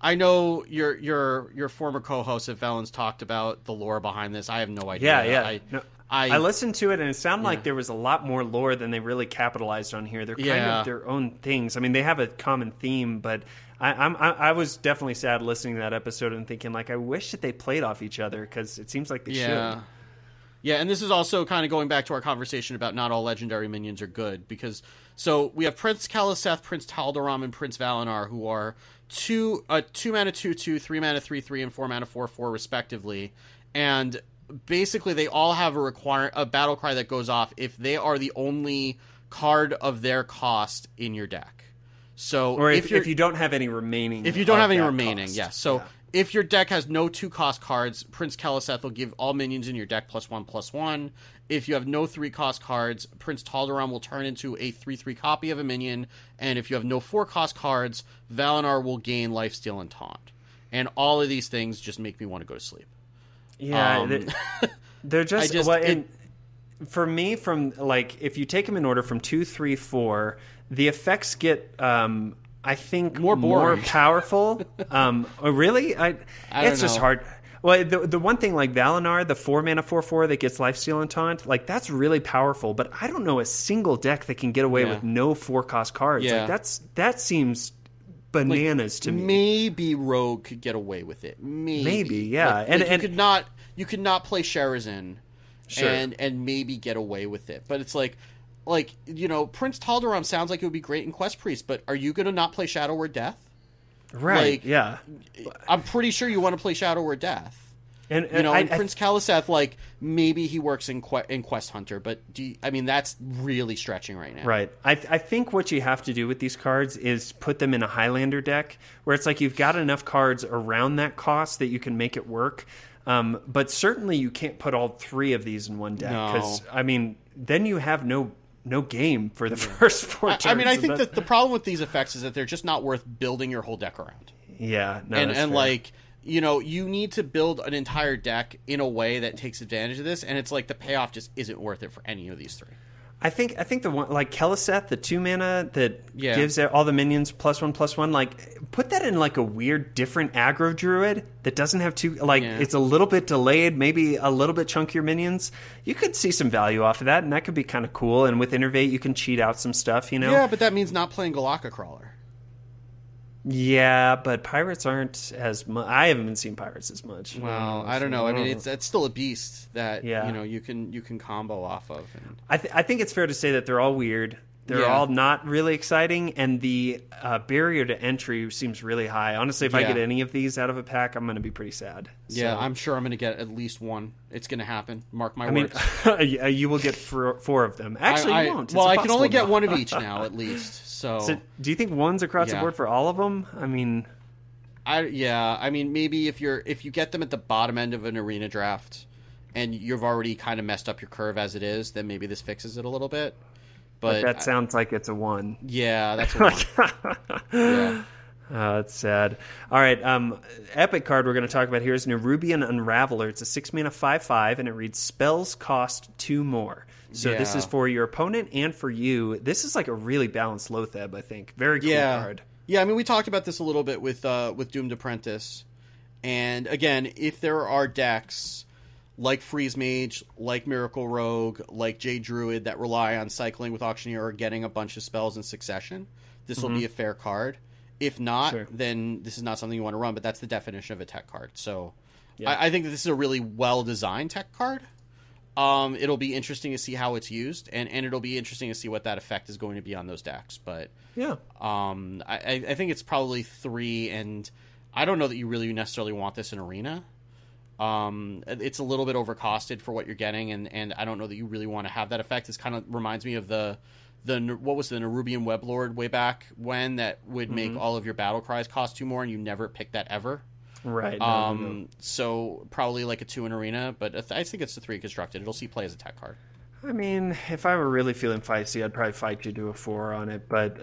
I know your former co-host at Velen's talked about the lore behind this. I have no idea. I listened to it, and it sounded like there was a lot more lore than they really capitalized on here. They're kind of their own things. I mean, they have a common theme, but I was definitely sad listening to that episode and thinking, like, I wish that they played off each other, because it seems like they should. Yeah, and this is also kind of going back to our conversation about not all legendary minions are good, because so we have Prince Kaliseth, Prince Taldaram, and Prince Valinar, who are 2 mana 2/2, 3 mana 3/3, and 4 mana 4/4 respectively, and basically they all have a battle cry that goes off if they are the only card of their cost in your deck. So or if you don't have any remaining. If you don't have any remaining, cost. yes. So if your deck has no 2-cost cards, Prince Keliseth will give all minions in your deck +1/+1. If you have no 3-cost cards, Prince Taldaram will turn into a 3/3 copy of a minion. And if you have no 4-cost cards, Valinor will gain Lifesteal and Taunt. And all of these things just make me want to go to sleep. Yeah, they're just... for me, from like if you take them in order from 2, 3, 4, the effects get... I think more powerful. Really? It's just hard. Well, the one thing like Valinor, the 4-mana 4/4 that gets Lifesteal and Taunt, like that's really powerful. But I don't know a single deck that can get away with no 4-cost cards. Yeah. Like that seems bananas to me. Maybe Rogue could get away with it. Maybe, yeah. And you could not play Sherazin, and maybe get away with it. But it's like Prince Taldaram sounds like it would be great in Quest Priest, but are you going to not play Shadow Word Death? Right, yeah. I'm pretty sure you want to play Shadow Word Death. And Prince Keliseth, maybe he works in Quest Hunter, but that's really stretching right now. Right. I think what you have to do with these cards is put them in a Highlander deck, where it's like you've got enough cards around that cost that you can make it work. But certainly you can't put all 3 of these in one deck, because, then you have no game for the first 4 turns. I think that the problem with these effects is that they're just not worth building your whole deck around. Yeah, no, and fair. You need to build an entire deck in a way that takes advantage of this, and it's like the payoff just isn't worth it for any of these 3. I think the one like Keliseth, the 2-mana that gives all the minions +1/+1, like put that in like a weird different aggro druid that doesn't have it's a little bit delayed, maybe a little bit chunkier minions. You could see some value off of that, and that could be kind of cool. And with Innervate, you can cheat out some stuff, Yeah, but that means not playing Galaka Crawler. Yeah, but pirates aren't as much. I haven't been seeing pirates as much. Well, I don't know. It's still a beast that you can combo off of. And... I think it's fair to say that they're all weird. They're all not really exciting, and the barrier to entry seems really high. Honestly, if I get any of these out of a pack, I'm going to be pretty sad. Yeah, I'm sure I'm going to get at least one. It's going to happen. Mark my words. You will get 4 of them. Actually, you won't. Well, I can only get one of each now, at least. So do you think one's across the board for all of them? Maybe if you get them at the bottom end of an arena draft, and you've already kind of messed up your curve as it is, then maybe this fixes it a little bit. But that sounds like it's a 1. Yeah, that's a 1. Yeah. That's sad. All right, epic card we're going to talk about here is Nerubian Unraveler. It's a 6-mana 5/5, and it reads spells cost 2 more. So this is for your opponent and for you. This is like a really balanced Lotheb, I think. Very cool card. Yeah, we talked about this a little bit with Doomed Apprentice. And again, if there are decks like Freeze Mage, like Miracle Rogue, like Jade Druid that rely on cycling with Auctioneer or getting a bunch of spells in succession, this will be a fair card. If not, then this is not something you want to run, but that's the definition of a tech card. So I think that this is a really well-designed tech card. It'll be interesting to see how it's used, and it'll be interesting to see what that effect is going to be on those decks. But I think it's probably 3, and I don't know that you really necessarily want this in Arena. It's a little bit overcosted for what you're getting, and I don't know that you really want to have that effect. This kind of reminds me of the what was the Nerubian Weblord way back when that would make all of your battle cries cost 2 more, and you never pick that ever. Right. So probably like a 2 in Arena, but I think it's a 3 constructed. It'll see play as a tech card. If I were really feeling feisty, I'd probably fight you to a 4 on it. But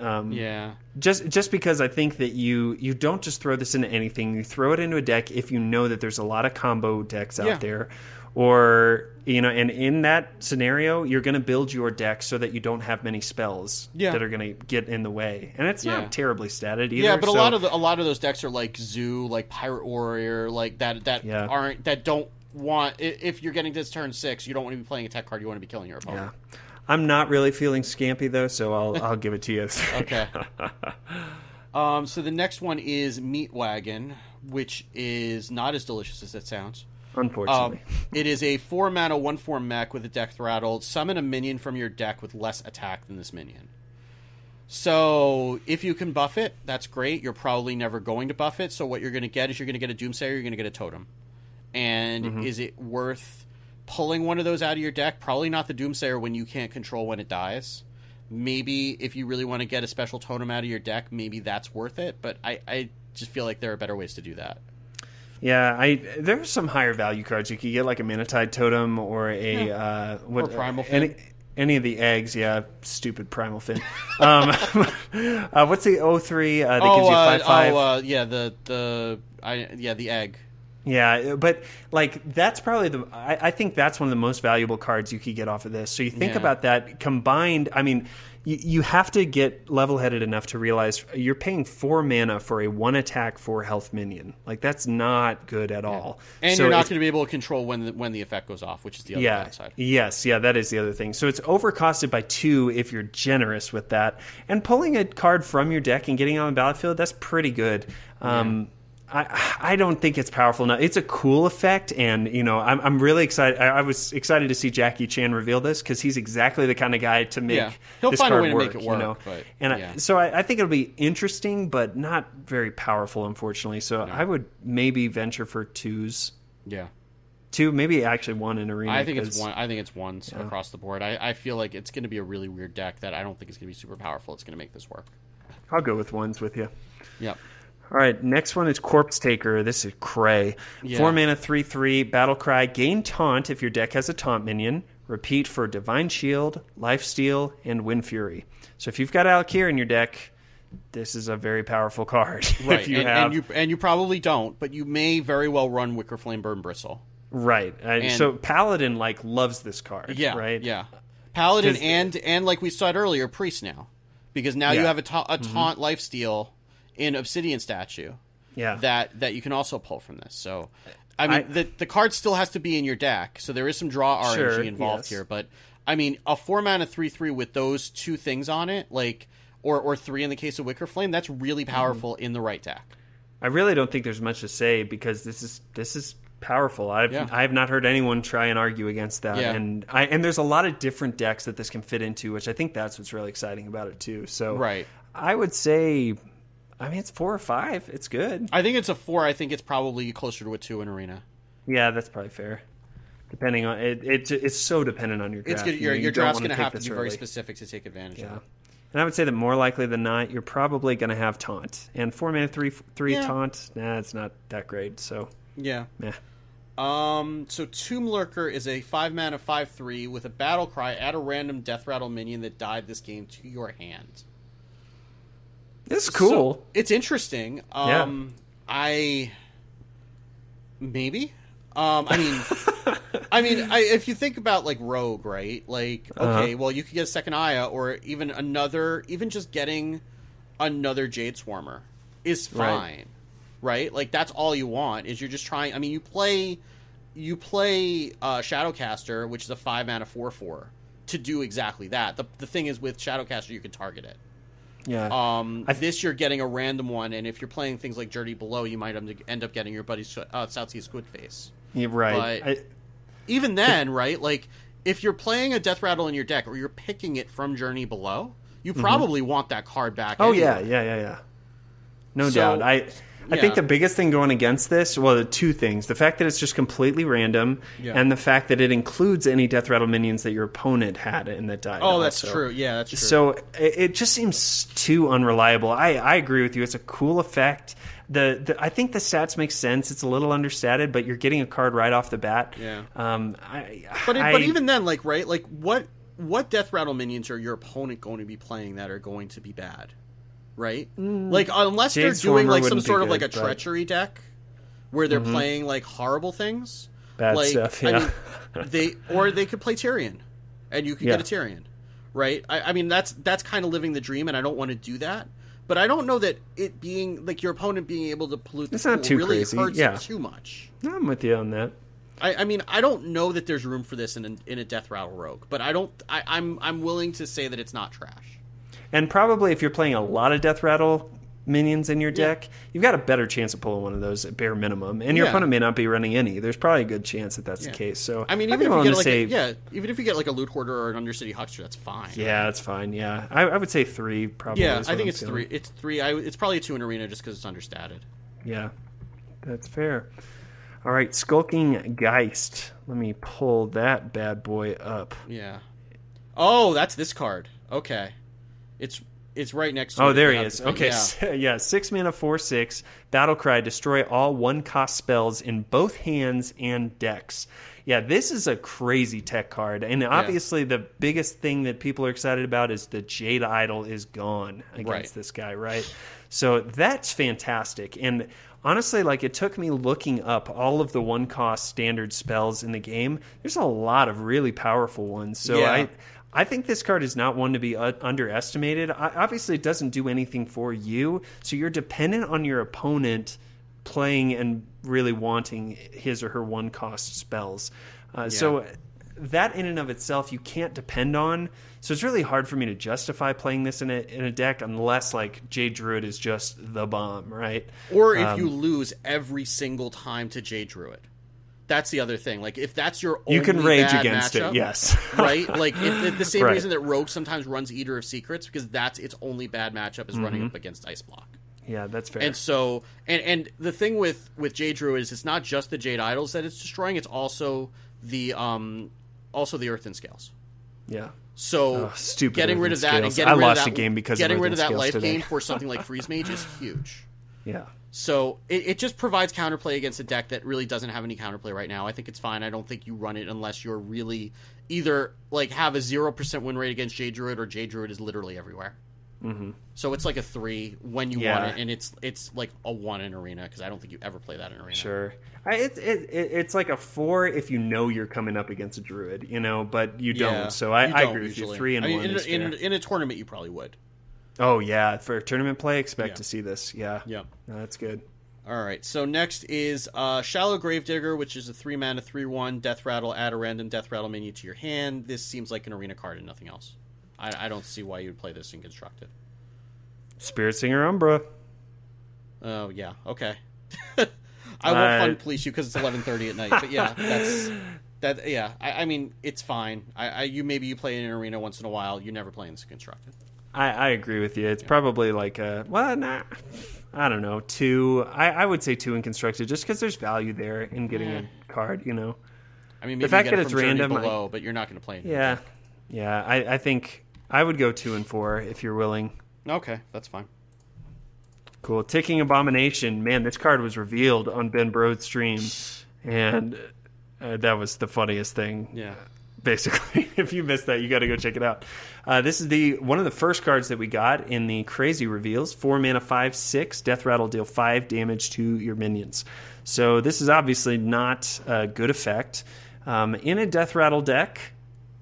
just because I think that you don't just throw this into anything. You throw it into a deck if you know that there's a lot of combo decks out there. Or, and in that scenario, you're going to build your deck so that you don't have many spells that are going to get in the way. And it's not terribly statted either. Yeah, but a lot of those decks are like Zoo, like Pirate Warrior, like that don't want, if you're getting to this turn 6, you don't want to be playing a tech card, you want to be killing your opponent. Yeah. I'm not really feeling scampy, though, so I'll give it to you. Okay. So the next one is Meat Wagon, which is not as delicious as it sounds. Unfortunately. It is a 4-mana 1/4 mech with a deck throttle. Summon a minion from your deck with less attack than this minion. So if you can buff it, that's great. You're probably never going to buff it. So what you're going to get is you're going to get a Doomsayer, you're going to get a Totem. And is it worth pulling one of those out of your deck, probably not the Doomsayer when you can't control when it dies. Maybe if you really want to get a special totem out of your deck, maybe that's worth it. But I just feel like there are better ways to do that. Yeah, there are some higher value cards. You could get like a Manatide Totem or a or Primal Fin. Any of the eggs. Yeah, stupid Primal Fin. What's the 03 that gives you 5/5? The egg. Yeah, but like that's probably I think that's one of the most valuable cards you could get off of this. So you think about that combined. I mean, you have to get level-headed enough to realize you're paying 4 mana for a 1 attack 4 health minion. Like that's not good at all. And so you're not going to be able to control when the effect goes off, which is the other downside. Yes, that is the other thing. So it's overcosted by 2 if you're generous with that. And pulling a card from your deck and getting it on the battlefield, that's pretty good. I don't think it's powerful enough. It's a cool effect, and I'm really excited. I was excited to see Jackie Chan reveal this because he's exactly the kind of guy to make he'll this find card a way to work, make it work. So I think it'll be interesting, but not very powerful, unfortunately. So I would maybe venture for 2s. Yeah. 2, maybe actually 1 in arena. I think it's 1. I think it's 1s across the board. I feel like it's going to be a really weird deck that I don't think is going to be super powerful. It's going to make this work. I'll go with 1s with you. Yeah. All right, next one is Corpse Taker. This is Cray. 4 mana, 3/3, Battle Cry. Gain Taunt if your deck has a Taunt minion. Repeat for Divine Shield, Lifesteal, and Wind Fury. So if you've got Alakir in your deck, this is a very powerful card. Right, if you have... and you probably don't, but you may very well run Wicker Flame Burn Bristle. Right. So Paladin loves this card. Yeah, right. Yeah. Paladin and like we said earlier, Priest now, because now you have a Taunt Lifesteal in Obsidian Statue, that you can also pull from this. So, I mean, the card still has to be in your deck, so there is some draw RNG involved here. But I mean, a 4 mana 3/3 with those 2 things on it, or 3 in the case of Wicker Flame, that's really powerful in the right deck. I really don't think there's much to say because this is powerful. I have not heard anyone try and argue against that. Yeah. And there's a lot of different decks that this can fit into, which I think that's what's really exciting about it too. So I would say. I mean, it's 4 or 5. It's good. I think it's a 4. I think it's probably closer to a 2 in Arena. Yeah, that's probably fair. Depending on it's so dependent on your draft. It's good. Your draft's going to have to be very specific to take advantage of it. And I would say that more likely than not, you're probably going to have Taunt. And 4 mana 3/3 Taunt, it's not that great. So meh. So Tomb Lurker is a 5 mana 5/3 with a Battle Cry. Add a random Death Rattle minion that died this game to your hand. It's cool. So, it's interesting. If you think about Rogue, right? Well, you could get a second Aya, or even just getting another Jade Swarmer is fine, right? That's all you want is you're just trying. I mean, you play Shadowcaster, which is a 5 mana 4/4 to do exactly that. The thing is with Shadowcaster, you can target it. Yeah. This you're getting a random one, and if you're playing things like Journey Below, you might end up getting your buddy's Southsea Squidface. Yeah, right. But even then, right? If you're playing a Death Rattle in your deck, or you're picking it from Journey Below, you probably want that card back. Oh anyway. Yeah. No doubt. I think the biggest thing going against this, well, the 2 things. The fact that it's just completely random, and the fact that it includes any Death Rattle minions that your opponent had and that died. Oh, that's true. Yeah, that's true. So it just seems too unreliable. I agree with you. It's a cool effect. I think the stats make sense. It's a little understated, but you're getting a card right off the bat. Yeah. But even then, what Death Rattle minions are your opponent going to be playing that are going to be bad? Right? Unless they're doing some sort of a treachery deck where they're playing horrible things. Bad stuff, yeah. They could play Tyrion and you could get a Tyrion. Right? I mean that's kind of living the dream, and I don't want to do that. But I don't know that it being your opponent being able to pollute the pool really hurts it too much. I'm with you on that. I mean, I don't know that there's room for this in a Death Rattle Rogue, but I'm willing to say that it's not trash. And probably if you're playing a lot of Death Rattle minions in your deck, you've got a better chance of pulling one of those at bare minimum. And your opponent may not be running any. There's probably a good chance that that's the case. So I mean, even if you get a Loot Hoarder or an Undercity Huckster, that's fine. Yeah, that's fine. Yeah, I would say 3 probably. Yeah, I think it's 3. It's 3. It's probably a 2 in Arena just because it's understated. Yeah, that's fair. All right, Skulking Geist. Let me pull that bad boy up. Yeah. Oh, that's this card. Okay. It's right next to it. Oh, there he is. Okay, yeah. 6 mana, 4/6. Battlecry. Destroy all 1-cost spells in both hands and decks. Yeah, this is a crazy tech card. And obviously the biggest thing that people are excited about is the Jade Idol is gone against this guy, right? So that's fantastic. And honestly, like, it took me looking up all of the 1-cost standard spells in the game. There's a lot of really powerful ones. So I think this card is not one to be underestimated. Obviously, it doesn't do anything for you, so you're dependent on your opponent playing and really wanting his or her 1-cost spells. So that in and of itself, you can't depend on. So it's really hard for me to justify playing this in a deck unless, like, Jade Druid is just the bomb, right? Or if you lose every single time to Jade Druid. That's the other thing. Like, if that's your only you can rage bad against matchup, it, yes. right? Like, if the same Right. reason that Rogue sometimes runs Eater of Secrets, because that's its only bad matchup is running up against Ice Block. Yeah, that's fair. And so, and the thing with Jade Druid is it's not just the Jade Idols that it's destroying; it's also the Earthen Scales. Yeah. So stupid getting rid of that scales. and getting I rid lost of that, a game because getting of rid of that Earthen life Scales today. gain for something like Freeze Mage is huge. Yeah. So it just provides counterplay against a deck that really doesn't have any counterplay right now. I think it's fine. I don't think you run it unless you're really either like have a 0% win rate against Jade Druid or Jade Druid is literally everywhere. Mm-hmm. So it's like a 3 when you want it, and it's like a 1 in Arena because I don't think you ever play that in Arena. Sure. It's like a 4 if you know you're coming up against a Druid, but you don't. So I agree with you. 3 and 1 is fair. In a tournament, you probably would. Oh, yeah. For tournament play, expect to see this. Yeah. Yeah. No, that's good. All right. So next is Shallow Gravedigger, which is a 3 mana, 3/1 Death Rattle. Add a random Death Rattle minion to your hand. This seems like an Arena card and nothing else. I don't see why you would play this in Constructed. Spirit Singer Umbra. Oh, yeah. Okay. I won't fun police you because it's 11:30 at night. But yeah, that. Yeah, I mean, it's fine. Maybe you play in an Arena once in a while. You never play in this Constructed. I agree with you. It's probably like I don't know, 2. I would say 2 in Constructed just because there's value there in getting a card, I mean, maybe the fact you get that it it's from Journey random, below, but you're not going to play it. Yeah. I think I would go 2 and 4 if you're willing. Okay, that's fine. Cool. Ticking Abomination. Man, this card was revealed on Ben Broad's stream, and that was the funniest thing. Yeah. Basically, if you missed that, you got to go check it out. This is one of the first cards that we got in the crazy reveals. 4 mana, 5/6. Death Rattle, deal 5 damage to your minions. So this is obviously not a good effect. In a Death Rattle deck,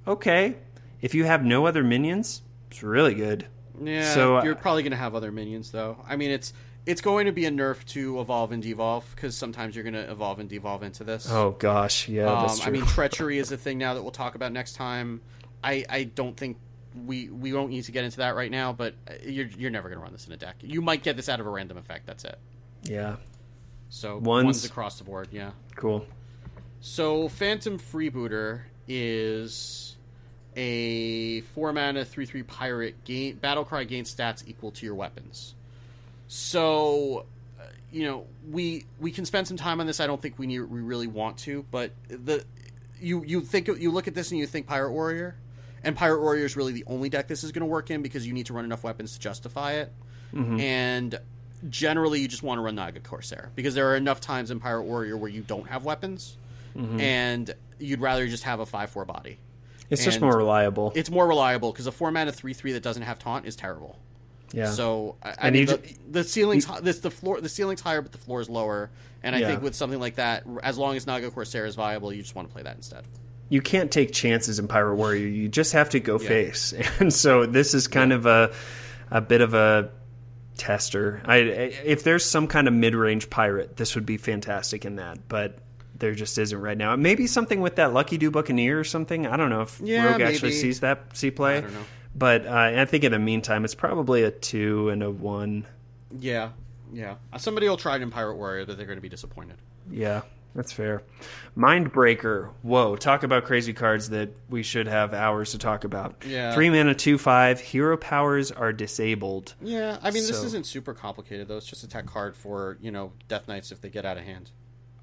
okay. If you have no other minions, it's really good. Yeah, so, you're probably going to have other minions, though. I mean, it's going to be a nerf to evolve and devolve, because sometimes you're going to evolve and devolve into this. Oh, gosh, yeah, that's true. I mean, Treachery is a thing now that we'll talk about next time. I don't think we won't need to get into that right now, but you're never going to run this in a deck. You might get this out of a random effect, that's it. Yeah. So, ones across the board, yeah. Cool. So, Phantom Freebooter is a 4 mana 3/3 pirate. Battlecry gains stats equal to your weapons. So, we can spend some time on this. I don't think we really want to, but you look at this and you think Pirate Warrior, and Pirate Warrior is really the only deck this is going to work in because you need to run enough weapons to justify it. Mm-hmm. And generally, you just want to run Naga Corsair because there are enough times in Pirate Warrior where you don't have weapons, and you'd rather just have a 5/4 body. It's just more reliable. It's more reliable because a 4 mana 3/3 that doesn't have taunt is terrible. Yeah. So I mean, the ceiling's the ceiling's higher, but the floor is lower. And I think with something like that, as long as Naga Corsair is viable, you just want to play that instead. You can't take chances in Pirate Warrior. You just have to go face. And so this is kind of a bit of a tester. If there's some kind of mid-range pirate, this would be fantastic in that. But there just isn't right now. Maybe something with that Lucky Do Buccaneer or something. I don't know if Rogue actually sees play. I don't know. But I think in the meantime, it's probably a 2 and a 1. Yeah. Somebody will try it in Pirate Warrior, but they're going to be disappointed. Yeah, that's fair. Mindbreaker. Whoa, talk about crazy cards that we should have hours to talk about. Yeah. 3 mana, 2/5. Hero powers are disabled. Yeah, I mean, this isn't super complicated, though. It's just a tech card for, Death Knights if they get out of hand.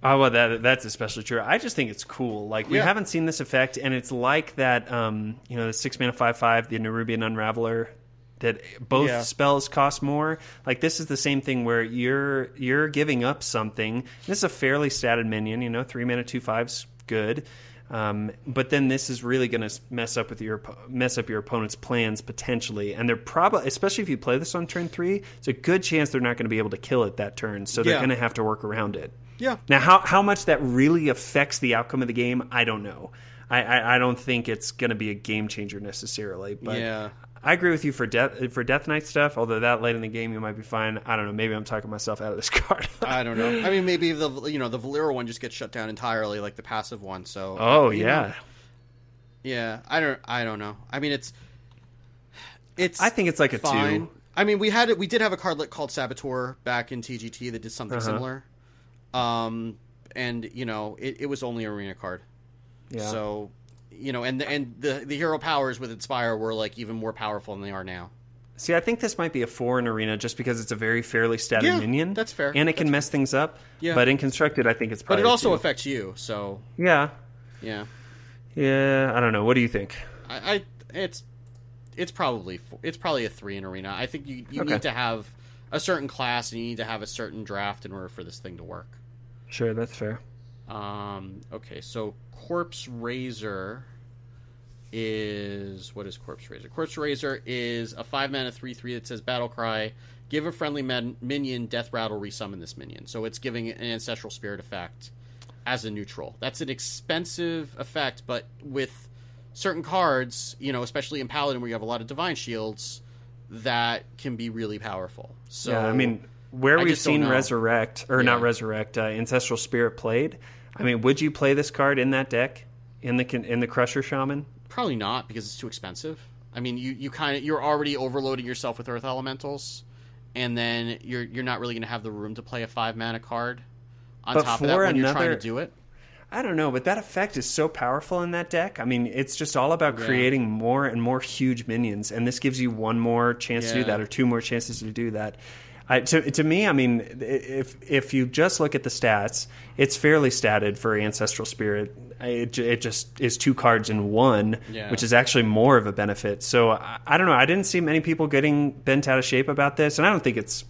Oh, well, that's especially true. I just think it's cool. Like, we haven't seen this effect, and it's like that, the 6-mana 5/5, the Nerubian Unraveler, that both spells cost more. Like, this is the same thing where you're giving up something. This is a fairly statted minion, 3-mana 2/5's good. But then this is really going to mess up your opponent's plans potentially, and they're probably, especially if you play this on turn 3, it's a good chance they're not going to be able to kill it that turn, so they're going to have to work around it. Yeah. Now, how much that really affects the outcome of the game, I don't know. I don't think it's going to be a game changer necessarily, but I agree with you for Death Knight stuff. Although that late in the game you might be fine. I don't know. Maybe I'm talking myself out of this card. I don't know. I mean, maybe the Valera one just gets shut down entirely, like the passive one. So yeah. I don't know. I mean, it's. I think it's like fine. A 2. I mean, we did have a card called Saboteur back in TGT that did something similar. And it was only an arena card. Yeah. So, and the hero powers with Inspire were like even more powerful than they are now. See, I think this might be a 4 in arena just because it's a very fairly statted minion. That's fair. And it can mess things up. Yeah. But in constructed, I think it's probably. But it also affects you. So. Yeah. Yeah. Yeah. I don't know. What do you think? It's probably a 3 in arena. I think you need to have a certain class and you need to have a certain draft in order for this thing to work. Sure, that's fair. Okay, so Corpse Razor is... What is Corpse Razor? Corpse Razor is a 5-mana 3/3 that says Battle Cry. Give a friendly minion Death Rattle, resummon this minion. So it's giving an Ancestral Spirit effect as a neutral. That's an expensive effect, but with certain cards, especially in Paladin where you have a lot of Divine Shields, that can be really powerful. So yeah, I mean... Where we've seen Ancestral Spirit played, I mean, would you play this card in that deck in the Crusher Shaman? Probably not, because it's too expensive. I mean, you're already overloading yourself with Earth Elementals, and then you're not really going to have the room to play a 5-mana card on top of that when you're trying to do it. I don't know, but that effect is so powerful in that deck. I mean, it's just all about creating more and more huge minions, and this gives you one more chance to do that, or 2 more chances to do that. To me, I mean, if you just look at the stats, it's fairly statted for Ancestral Spirit. It just is 2 cards in 1, which is actually more of a benefit. So I don't know. I didn't see many people getting bent out of shape about this, and I don't think it's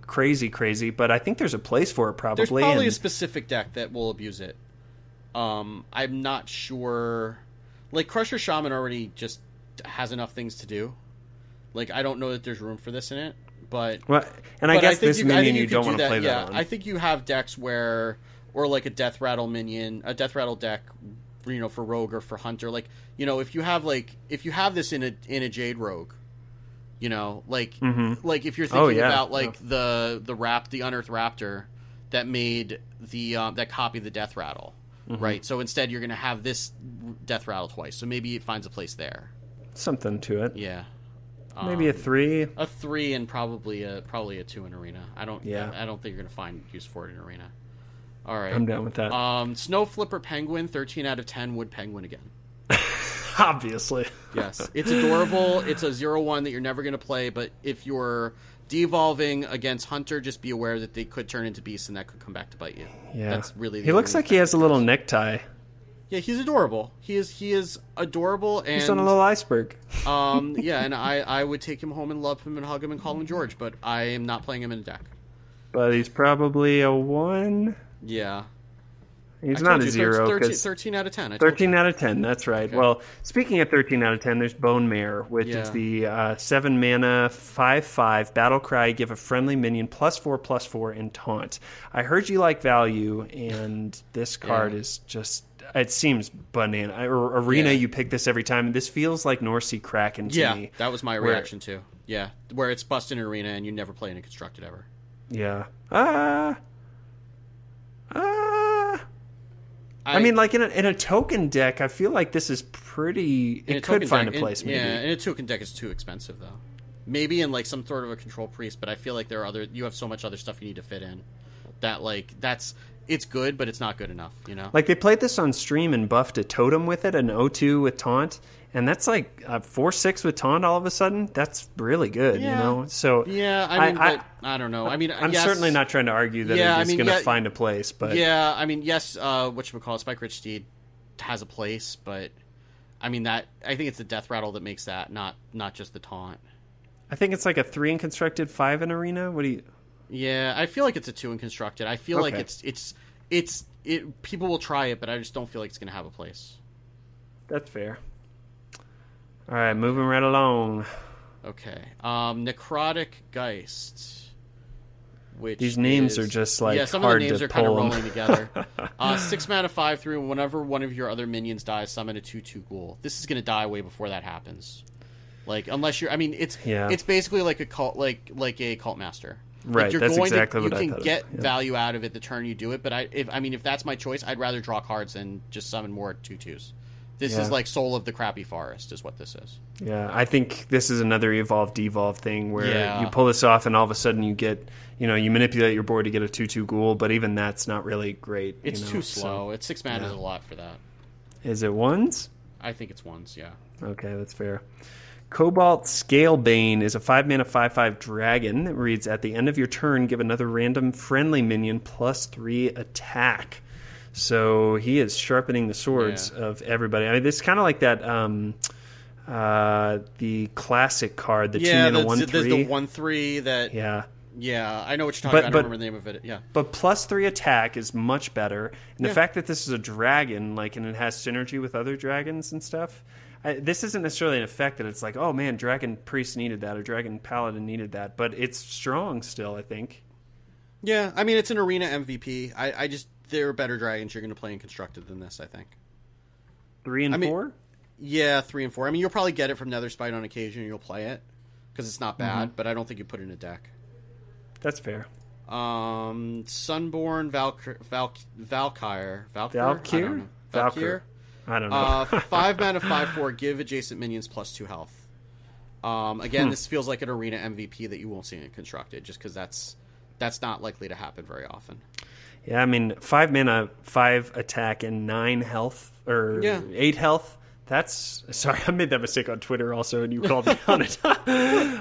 crazy, but I think there's a place for it probably. There's probably a specific deck that will abuse it. I'm not sure. Like, Crusher Shaman already just has enough things to do. Like, I don't know that there's room for this in it. But I guess this minion you don't want to play that on. I think you have decks or like a Death Rattle minion, a Death Rattle deck, for Rogue or for Hunter. Like, if you have this in a Jade Rogue, like if you're thinking about the Unearthed Raptor that made that copy the Death Rattle, right? So instead you're going to have this Death Rattle twice. So maybe it finds a place there. Something to it. Yeah. Maybe a 3. A 3 and probably a 2 in arena. I don't think you're going to find use for it in arena. All right. I'm down with that. Snow Flipper Penguin, 13 out of 10 would penguin again. Obviously. Yes. It's adorable. It's a 0/1 that you're never going to play, but if you're devolving against Hunter, just be aware that they could turn into beasts and that could come back to bite you. Yeah. That's really He looks like he has a little necktie. Yeah, he's adorable. He is adorable, and he's on a little iceberg. And I would take him home and love him and hug him and call him George, but I am not playing him in a deck. But he's probably a 1. Yeah. He's not a 0. 13 out of 10. 13 out of 10, that's right. Okay. Well, speaking of 13 out of 10, there's Bone Mare, which is the 7-mana 5/5 Battle Cry. Give a friendly minion +4/+4 and taunt. I heard you like value, and this card is just... It seems banana. Arena, you pick this every time. This feels like North Sea Kraken to me. Yeah, that was my reaction too. Yeah, where it's busted in arena and you never play in a constructed ever. Yeah. I mean, like in a token deck, I feel like this is pretty... It could find a place, maybe. Yeah, in a token deck, it's too expensive, though. Maybe in like some sort of a control priest, but I feel like you have so much other stuff you need to fit in that it's good, but it's not good enough, Like, they played this on stream and buffed a totem with it, an O2 with taunt, And that's like 4/6 with taunt all of a sudden. That's really good, you know. So yeah, I don't know. I mean, I'm yes, certainly not trying to argue that it's going to find a place, but yeah, I mean, yes, whatchamacallit, Spike Rich Steed has a place, but I mean I think it's the death rattle that makes that, not just the taunt. I think it's like a 3 in constructed, 5 in arena. What do you? Yeah, I feel like it's a 2 in constructed. I feel like it's people will try it, but I just don't feel like it's going to have a place. That's fair. All right, moving right along. Okay. Necrotic Geist. Which these names are just like some hard of the names to are kind of pull 'em. rolling together. 6 mana 5/3, and whenever one of your other minions dies, summon a 2/2 ghoul. This is going to die way before that happens. Like unless you're, I mean, it's basically like a cult, like a cult master. Right, Like you're that's going exactly to, what I you thought. can get value out of it the turn you do it, but if that's my choice, I'd rather draw cards than just summon more 2/2s. This is like Soul of the Crappy Forest, is what this is. Yeah, I think this is another evolve-devolve thing where you pull this off and all of a sudden you get, you manipulate your board to get a 2/2 ghoul, but even that's not really great. It's too slow. It's 6 mana is a lot for that. Is it ones? I think it's ones, yeah. Okay, that's fair. Cobalt Scalebane is a 5 mana 5/5 dragon that reads, at the end of your turn, give another random friendly minion +3 attack. So he is sharpening the swords of everybody. I mean, this is kind of like that, the classic card, the 2 mana 1/3. There's the 1/3 that... Yeah, I know what you're talking about. I don't remember the name of it. Yeah. But +3 attack is much better. And the fact that this is a dragon, like, and it has synergy with other dragons and stuff, this isn't necessarily an effect that it's like, oh man, Dragon Priest needed that or Dragon Paladin needed that. But it's strong still, I think. Yeah, I mean, it's an arena MVP. I just... There are better dragons you're going to play in constructed than this, I think. 3 and 4? Yeah, 3 and 4. I mean, you'll probably get it from Netherspite on occasion and you'll play it because it's not bad, but I don't think you put it in a deck. That's fair. Sunborn Valkyr? I don't know. 5 mana 5/4. Give adjacent minions +2 health. Again, this feels like an arena MVP that you won't see in constructed, just because that's not likely to happen very often. Yeah, I mean, 5 mana, 5 attack, and 9 health, or 8 health. Sorry, I made that mistake on Twitter also, and you called me on it.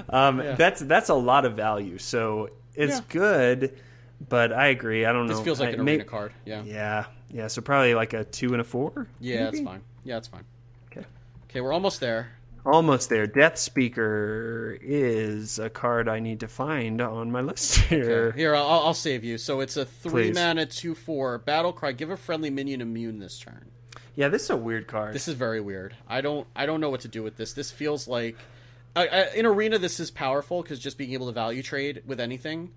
That's a lot of value, so it's good, but I agree. I don't know. This feels like an arena card, Yeah, so probably like a 2 and a 4? Yeah, maybe? that's fine. Yeah, that's fine. Okay, we're almost there. Almost there. Death Speaker is a card I need to find on my list here. Okay. Here, I'll save you. So it's a 3 mana 2/4 battle cry. Give a friendly minion immune this turn. Yeah, this is a weird card. This is very weird. I don't know what to do with this. This feels like in arena this is powerful because just being able to value trade with anything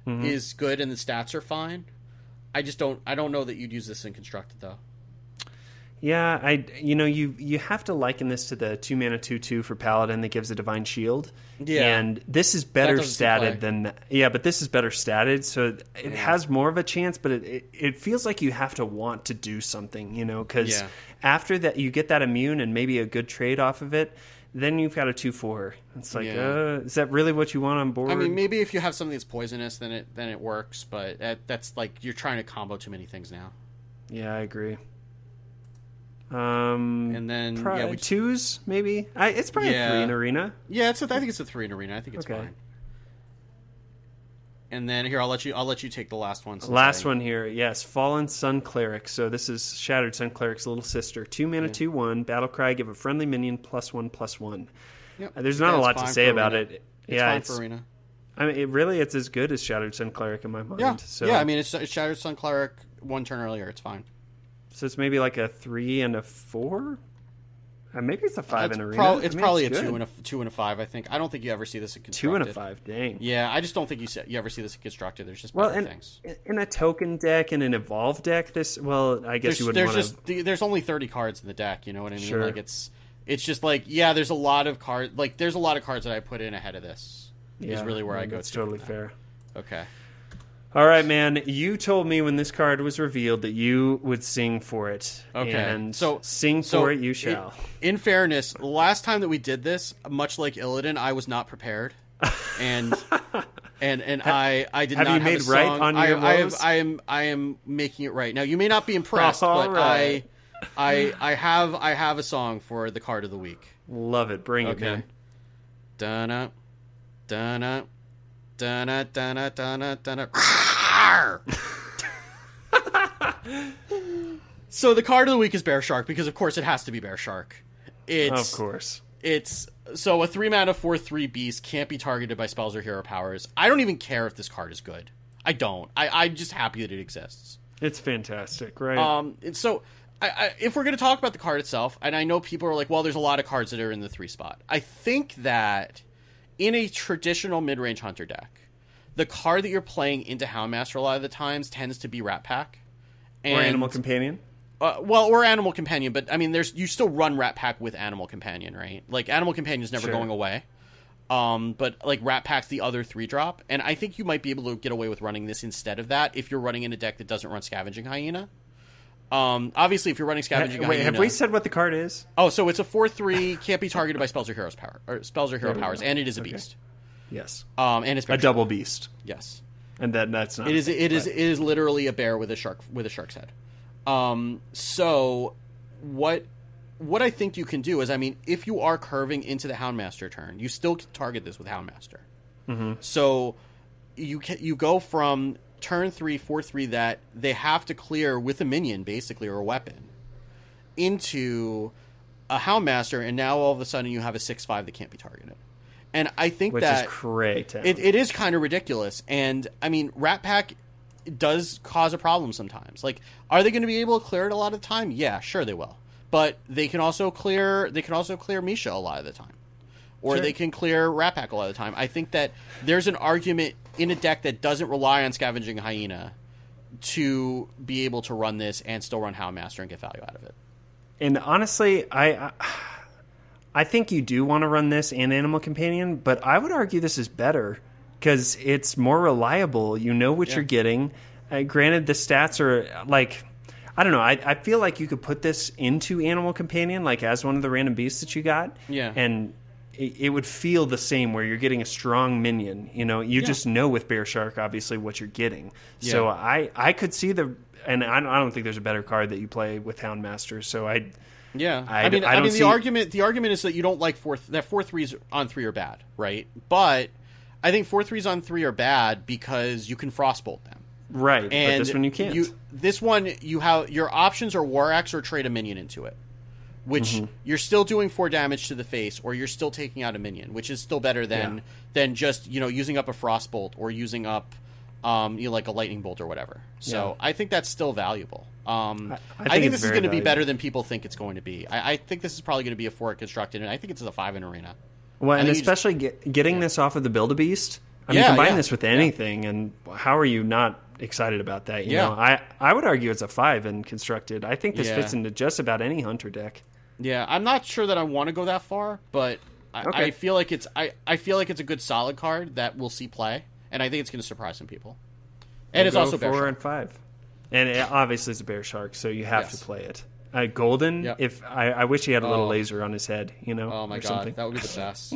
is good and the stats are fine. I don't know that you'd use this in constructed though. Yeah, you have to liken this to the 2 mana 2/2 for Paladin that gives a Divine Shield. Yeah, and this is better statted than that. Yeah, but this is better statted, so it has more of a chance. But it feels like you have to want to do something, because after that you get that immune and maybe a good trade off of it. Then you've got a 2/4. It's like, is that really what you want on board? I mean, maybe if you have something that's poisonous, then it works. But that's like you're trying to combo too many things now. Yeah, I agree. And then twos maybe. It's probably a 3 in arena. Yeah, I think it's a 3 in arena. I think it's fine. And then here I'll let you take the last one. Last one here, yes, Fallen Sun Cleric. So this is Shattered Sun Cleric's little sister. 2 mana 2/1 battle cry. Give a friendly minion +1/+1. Yep. There's not a lot to say about it. It's fine for arena. I mean, it's as good as Shattered Sun Cleric in my mind. Yeah, so, I mean, it's Shattered Sun Cleric 1 turn earlier. It's fine. So it's maybe like a 3 and a 4. Maybe it's a 5 in arena. It's probably a 2 and a 5. I think. I don't think you ever see this in constructed. 2 and a 5. Dang. Yeah, I just don't think you ever see this in constructed. There's just better things. In a token deck and an evolved deck, I guess you wouldn't want to. There's only 30 cards in the deck. You know what I mean? Sure. Like it's just like there's a lot of cards. Like there's a lot of cards that I put in ahead of this. Yeah, is really where I go. That's totally fair. Okay. All right, man. You told me when this card was revealed that you would sing for it. Okay. And sing for it you shall. In fairness, last time that we did this, much like Illidan, I was not prepared. And I did not have made a song. right on your woes? I am making it right. Now, you may not be impressed, but right. I have a song for the card of the week. Love it. Bring it, man. Dun-na, dun-na, dun-na, dun-na, dun-na, dun-na. So the card of the week is Bear Shark, because of course it has to be Bear Shark. Of course. It's so a 3-mana 4/3 beast can't be targeted by spells or hero powers. I don't even care if this card is good. I don't. I'm just happy that it exists. It's fantastic, right? So if we're going to talk about the card itself, and I know people are like, well, there's a lot of cards that are in the 3 spot. I think that in a traditional mid-range hunter deck, the card that you're playing into Houndmaster a lot of the times tends to be Rat Pack. Or Animal Companion. Or Animal Companion, but I mean, you still run Rat Pack with Animal Companion, right? Like, Animal Companion's never going away. But like Rat Pack's the other 3-drop, and I think you might be able to get away with running this instead of that if you're running in a deck that doesn't run Scavenging Hyena. Obviously, if you're running Scavenging Hyena, have we said what the card is? Oh, so it's a 4/3, can't be targeted by spells or heroes power or spells or hero powers, and it is a beast. Yes. And it's a double beast. Yes. And that's not. It is literally a bear with a shark's head. So what I think you can do is, I mean, if you are curving into the Houndmaster turn, you still can target this with Houndmaster. Mm-hmm. So you go from turn 3, 4/3 that they have to clear with a minion, basically, or a weapon, into a Houndmaster, and now all of a sudden you have a 6/5 that can't be targeted. And I think which is great. It is kind of ridiculous. And I mean, Rat Pack does cause a problem sometimes. Like, are they going to be able to clear it a lot of the time? Yeah, sure they will. But they can also clear Misha a lot of the time. Or they can clear Rat Pack a lot of the time. I think that there's an argument in a deck that doesn't rely on Scavenging Hyena to be able to run this and still run Houndmaster and get value out of it. And honestly, I think you do want to run this and Animal Companion, but I would argue this is better because it's more reliable. You know what you're getting. Granted, the stats are like, I don't know. I feel like you could put this into Animal Companion, like as one of the random beasts that you got. Yeah. And it would feel the same where you're getting a strong minion. You know, you just know with Bear Shark, obviously, what you're getting. Yeah. So I could see and I don't think there's a better card that you play with Houndmaster. So I mean, the argument is that you don't like 4/3s on 3 are bad, right? But I think 4/3s on 3 are bad because you can Frostbolt them. Right, and but this one you can't. This one, you have your options are War Axe or trade a minion into it, which you're still doing 4 damage to the face, or you're still taking out a minion, which is still better than just using up a Frostbolt or using up like a Lightning Bolt or whatever. So I think that's still valuable. I think this is going to be better than people think it's going to be. I think this is probably going to be a 4 constructed, and I think it's a 5 in Arena. Well, and especially getting this off of the Build-A-Beast. I mean, combine this with anything, and how are you not excited about that? You know, I would argue it's a 5 in constructed. I think this fits into just about any hunter deck. Yeah, I'm not sure that I want to go that far, but I feel like it's I feel like it's a good solid card that we'll see play, and I think it's going to surprise some people. And it's also 4 and 5, and obviously it's a Bear Shark, so you have to play it. Golden. If I wish he had a little laser on his head, Oh my god, something. that would be the best.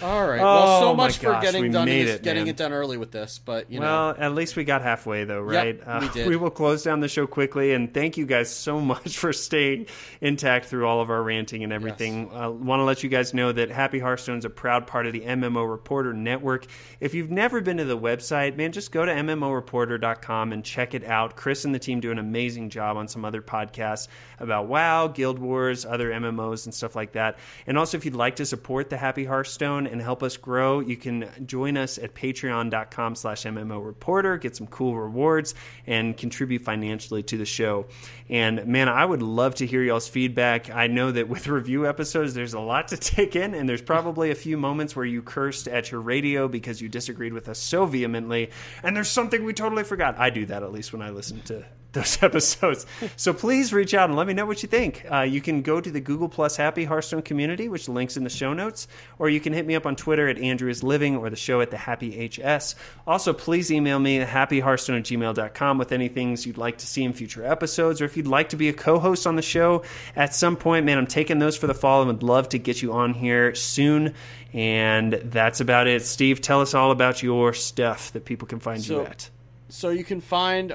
All right. Well, so much for getting it done early with this, but Well, at least we got halfway though, right? Yep, we did. We will close down the show quickly, and thank you guys so much for staying intact through all of our ranting and everything. Want to let you guys know that Happy Hearthstone is a proud part of the MMO Reporter Network. If you've never been to the website, man, just go to MMOreporter.com and check it out. Chris and the team do an amazing job on some other podcasts about WoW, Guild Wars, other MMOs and stuff like that. And also, if you'd like to support the Happy Hearthstone and help us grow, you can join us at patreon.com/MMOreporter, get some cool rewards, and contribute financially to the show. And man, I would love to hear y'all's feedback. I know that with review episodes, there's a lot to take in, and there's probably a few moments where you cursed at your radio because you disagreed with us so vehemently, and there's something we totally forgot. I do that, at least when I listen to those episodes. So please reach out and let me know what you think. You can go to the Google Plus Happy Hearthstone community, which links in the show notes, or you can hit me up on Twitter at AndrewIsLiving or the show at the Happy HS. Also, please email me at happyhearthstone@gmail.com with any things you'd like to see in future episodes, or if you'd like to be a co-host on the show at some point. Man, I'm taking those for the fall and would love to get you on here soon. And that's about it. Steve, tell us all about your stuff that people can find you at. So you can find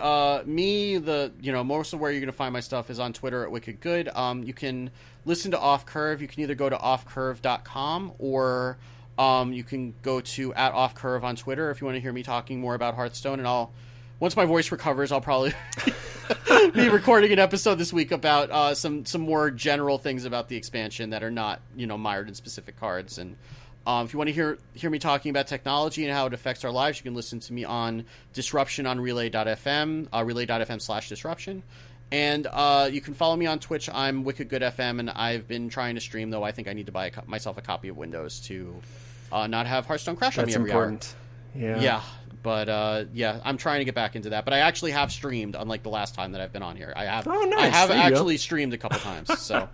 me, most of where you're going to find my stuff is on Twitter at Wicked Good. You can listen to Off Curve. You can either go to offcurve.com or you can go to @offcurve on Twitter if you want to hear me talking more about Hearthstone. And once my voice recovers, I'll probably be recording an episode this week about some more general things about the expansion that are not, mired in specific cards. And if you want to hear me talking about technology and how it affects our lives, you can listen to me on Disruption on Relay.fm, relay.fm/disruption. And you can follow me on Twitch. I'm Wicked Good FM, and I've been trying to stream, though I think I need to buy myself a copy of Windows to not have Hearthstone crash on me every important. hour. Yeah. Yeah. But I'm trying to get back into that. But I actually have streamed, unlike the last time that I've been on here. I have actually streamed a couple times. So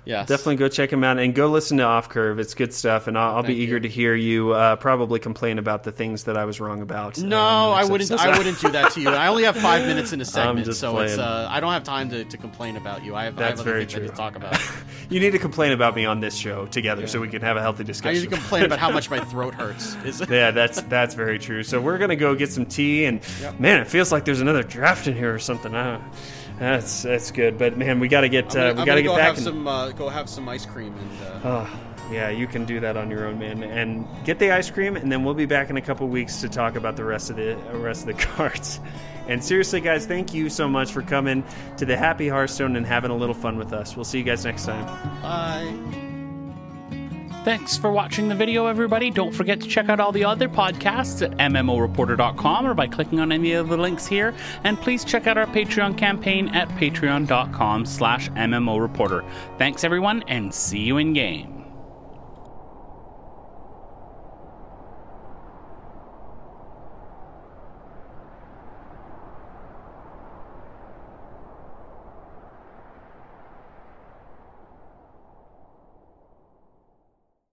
yes. Definitely go check him out and go listen to Off Curve. It's good stuff, and I'll be eager to hear you probably complain about the things that I was wrong about. No, I wouldn't. I wouldn't do that to you. I only have 5 minutes in a segment, so playing. it's I don't have time to complain about you. I have other things to talk about. You need to complain about me on this show together so we can have a healthy discussion. I need to complain about how much my throat hurts. Yeah, that's very true. So we're gonna go get some tea, and man, it feels like there's another draft in here or something. That's good, but man, we got to get back. Go have some ice cream and. Yeah, you can do that on your own, man, and get the ice cream, and then we'll be back in a couple weeks to talk about the rest of the cards. And seriously, guys, thank you so much for coming to the Happy Hearthstone and having a little fun with us. We'll see you guys next time. Bye. Thanks for watching the video, everybody. Don't forget to check out all the other podcasts at MMOreporter.com or by clicking on any of the links here. And please check out our Patreon campaign at patreon.com/MMOreporter. Thanks, everyone, and see you in game.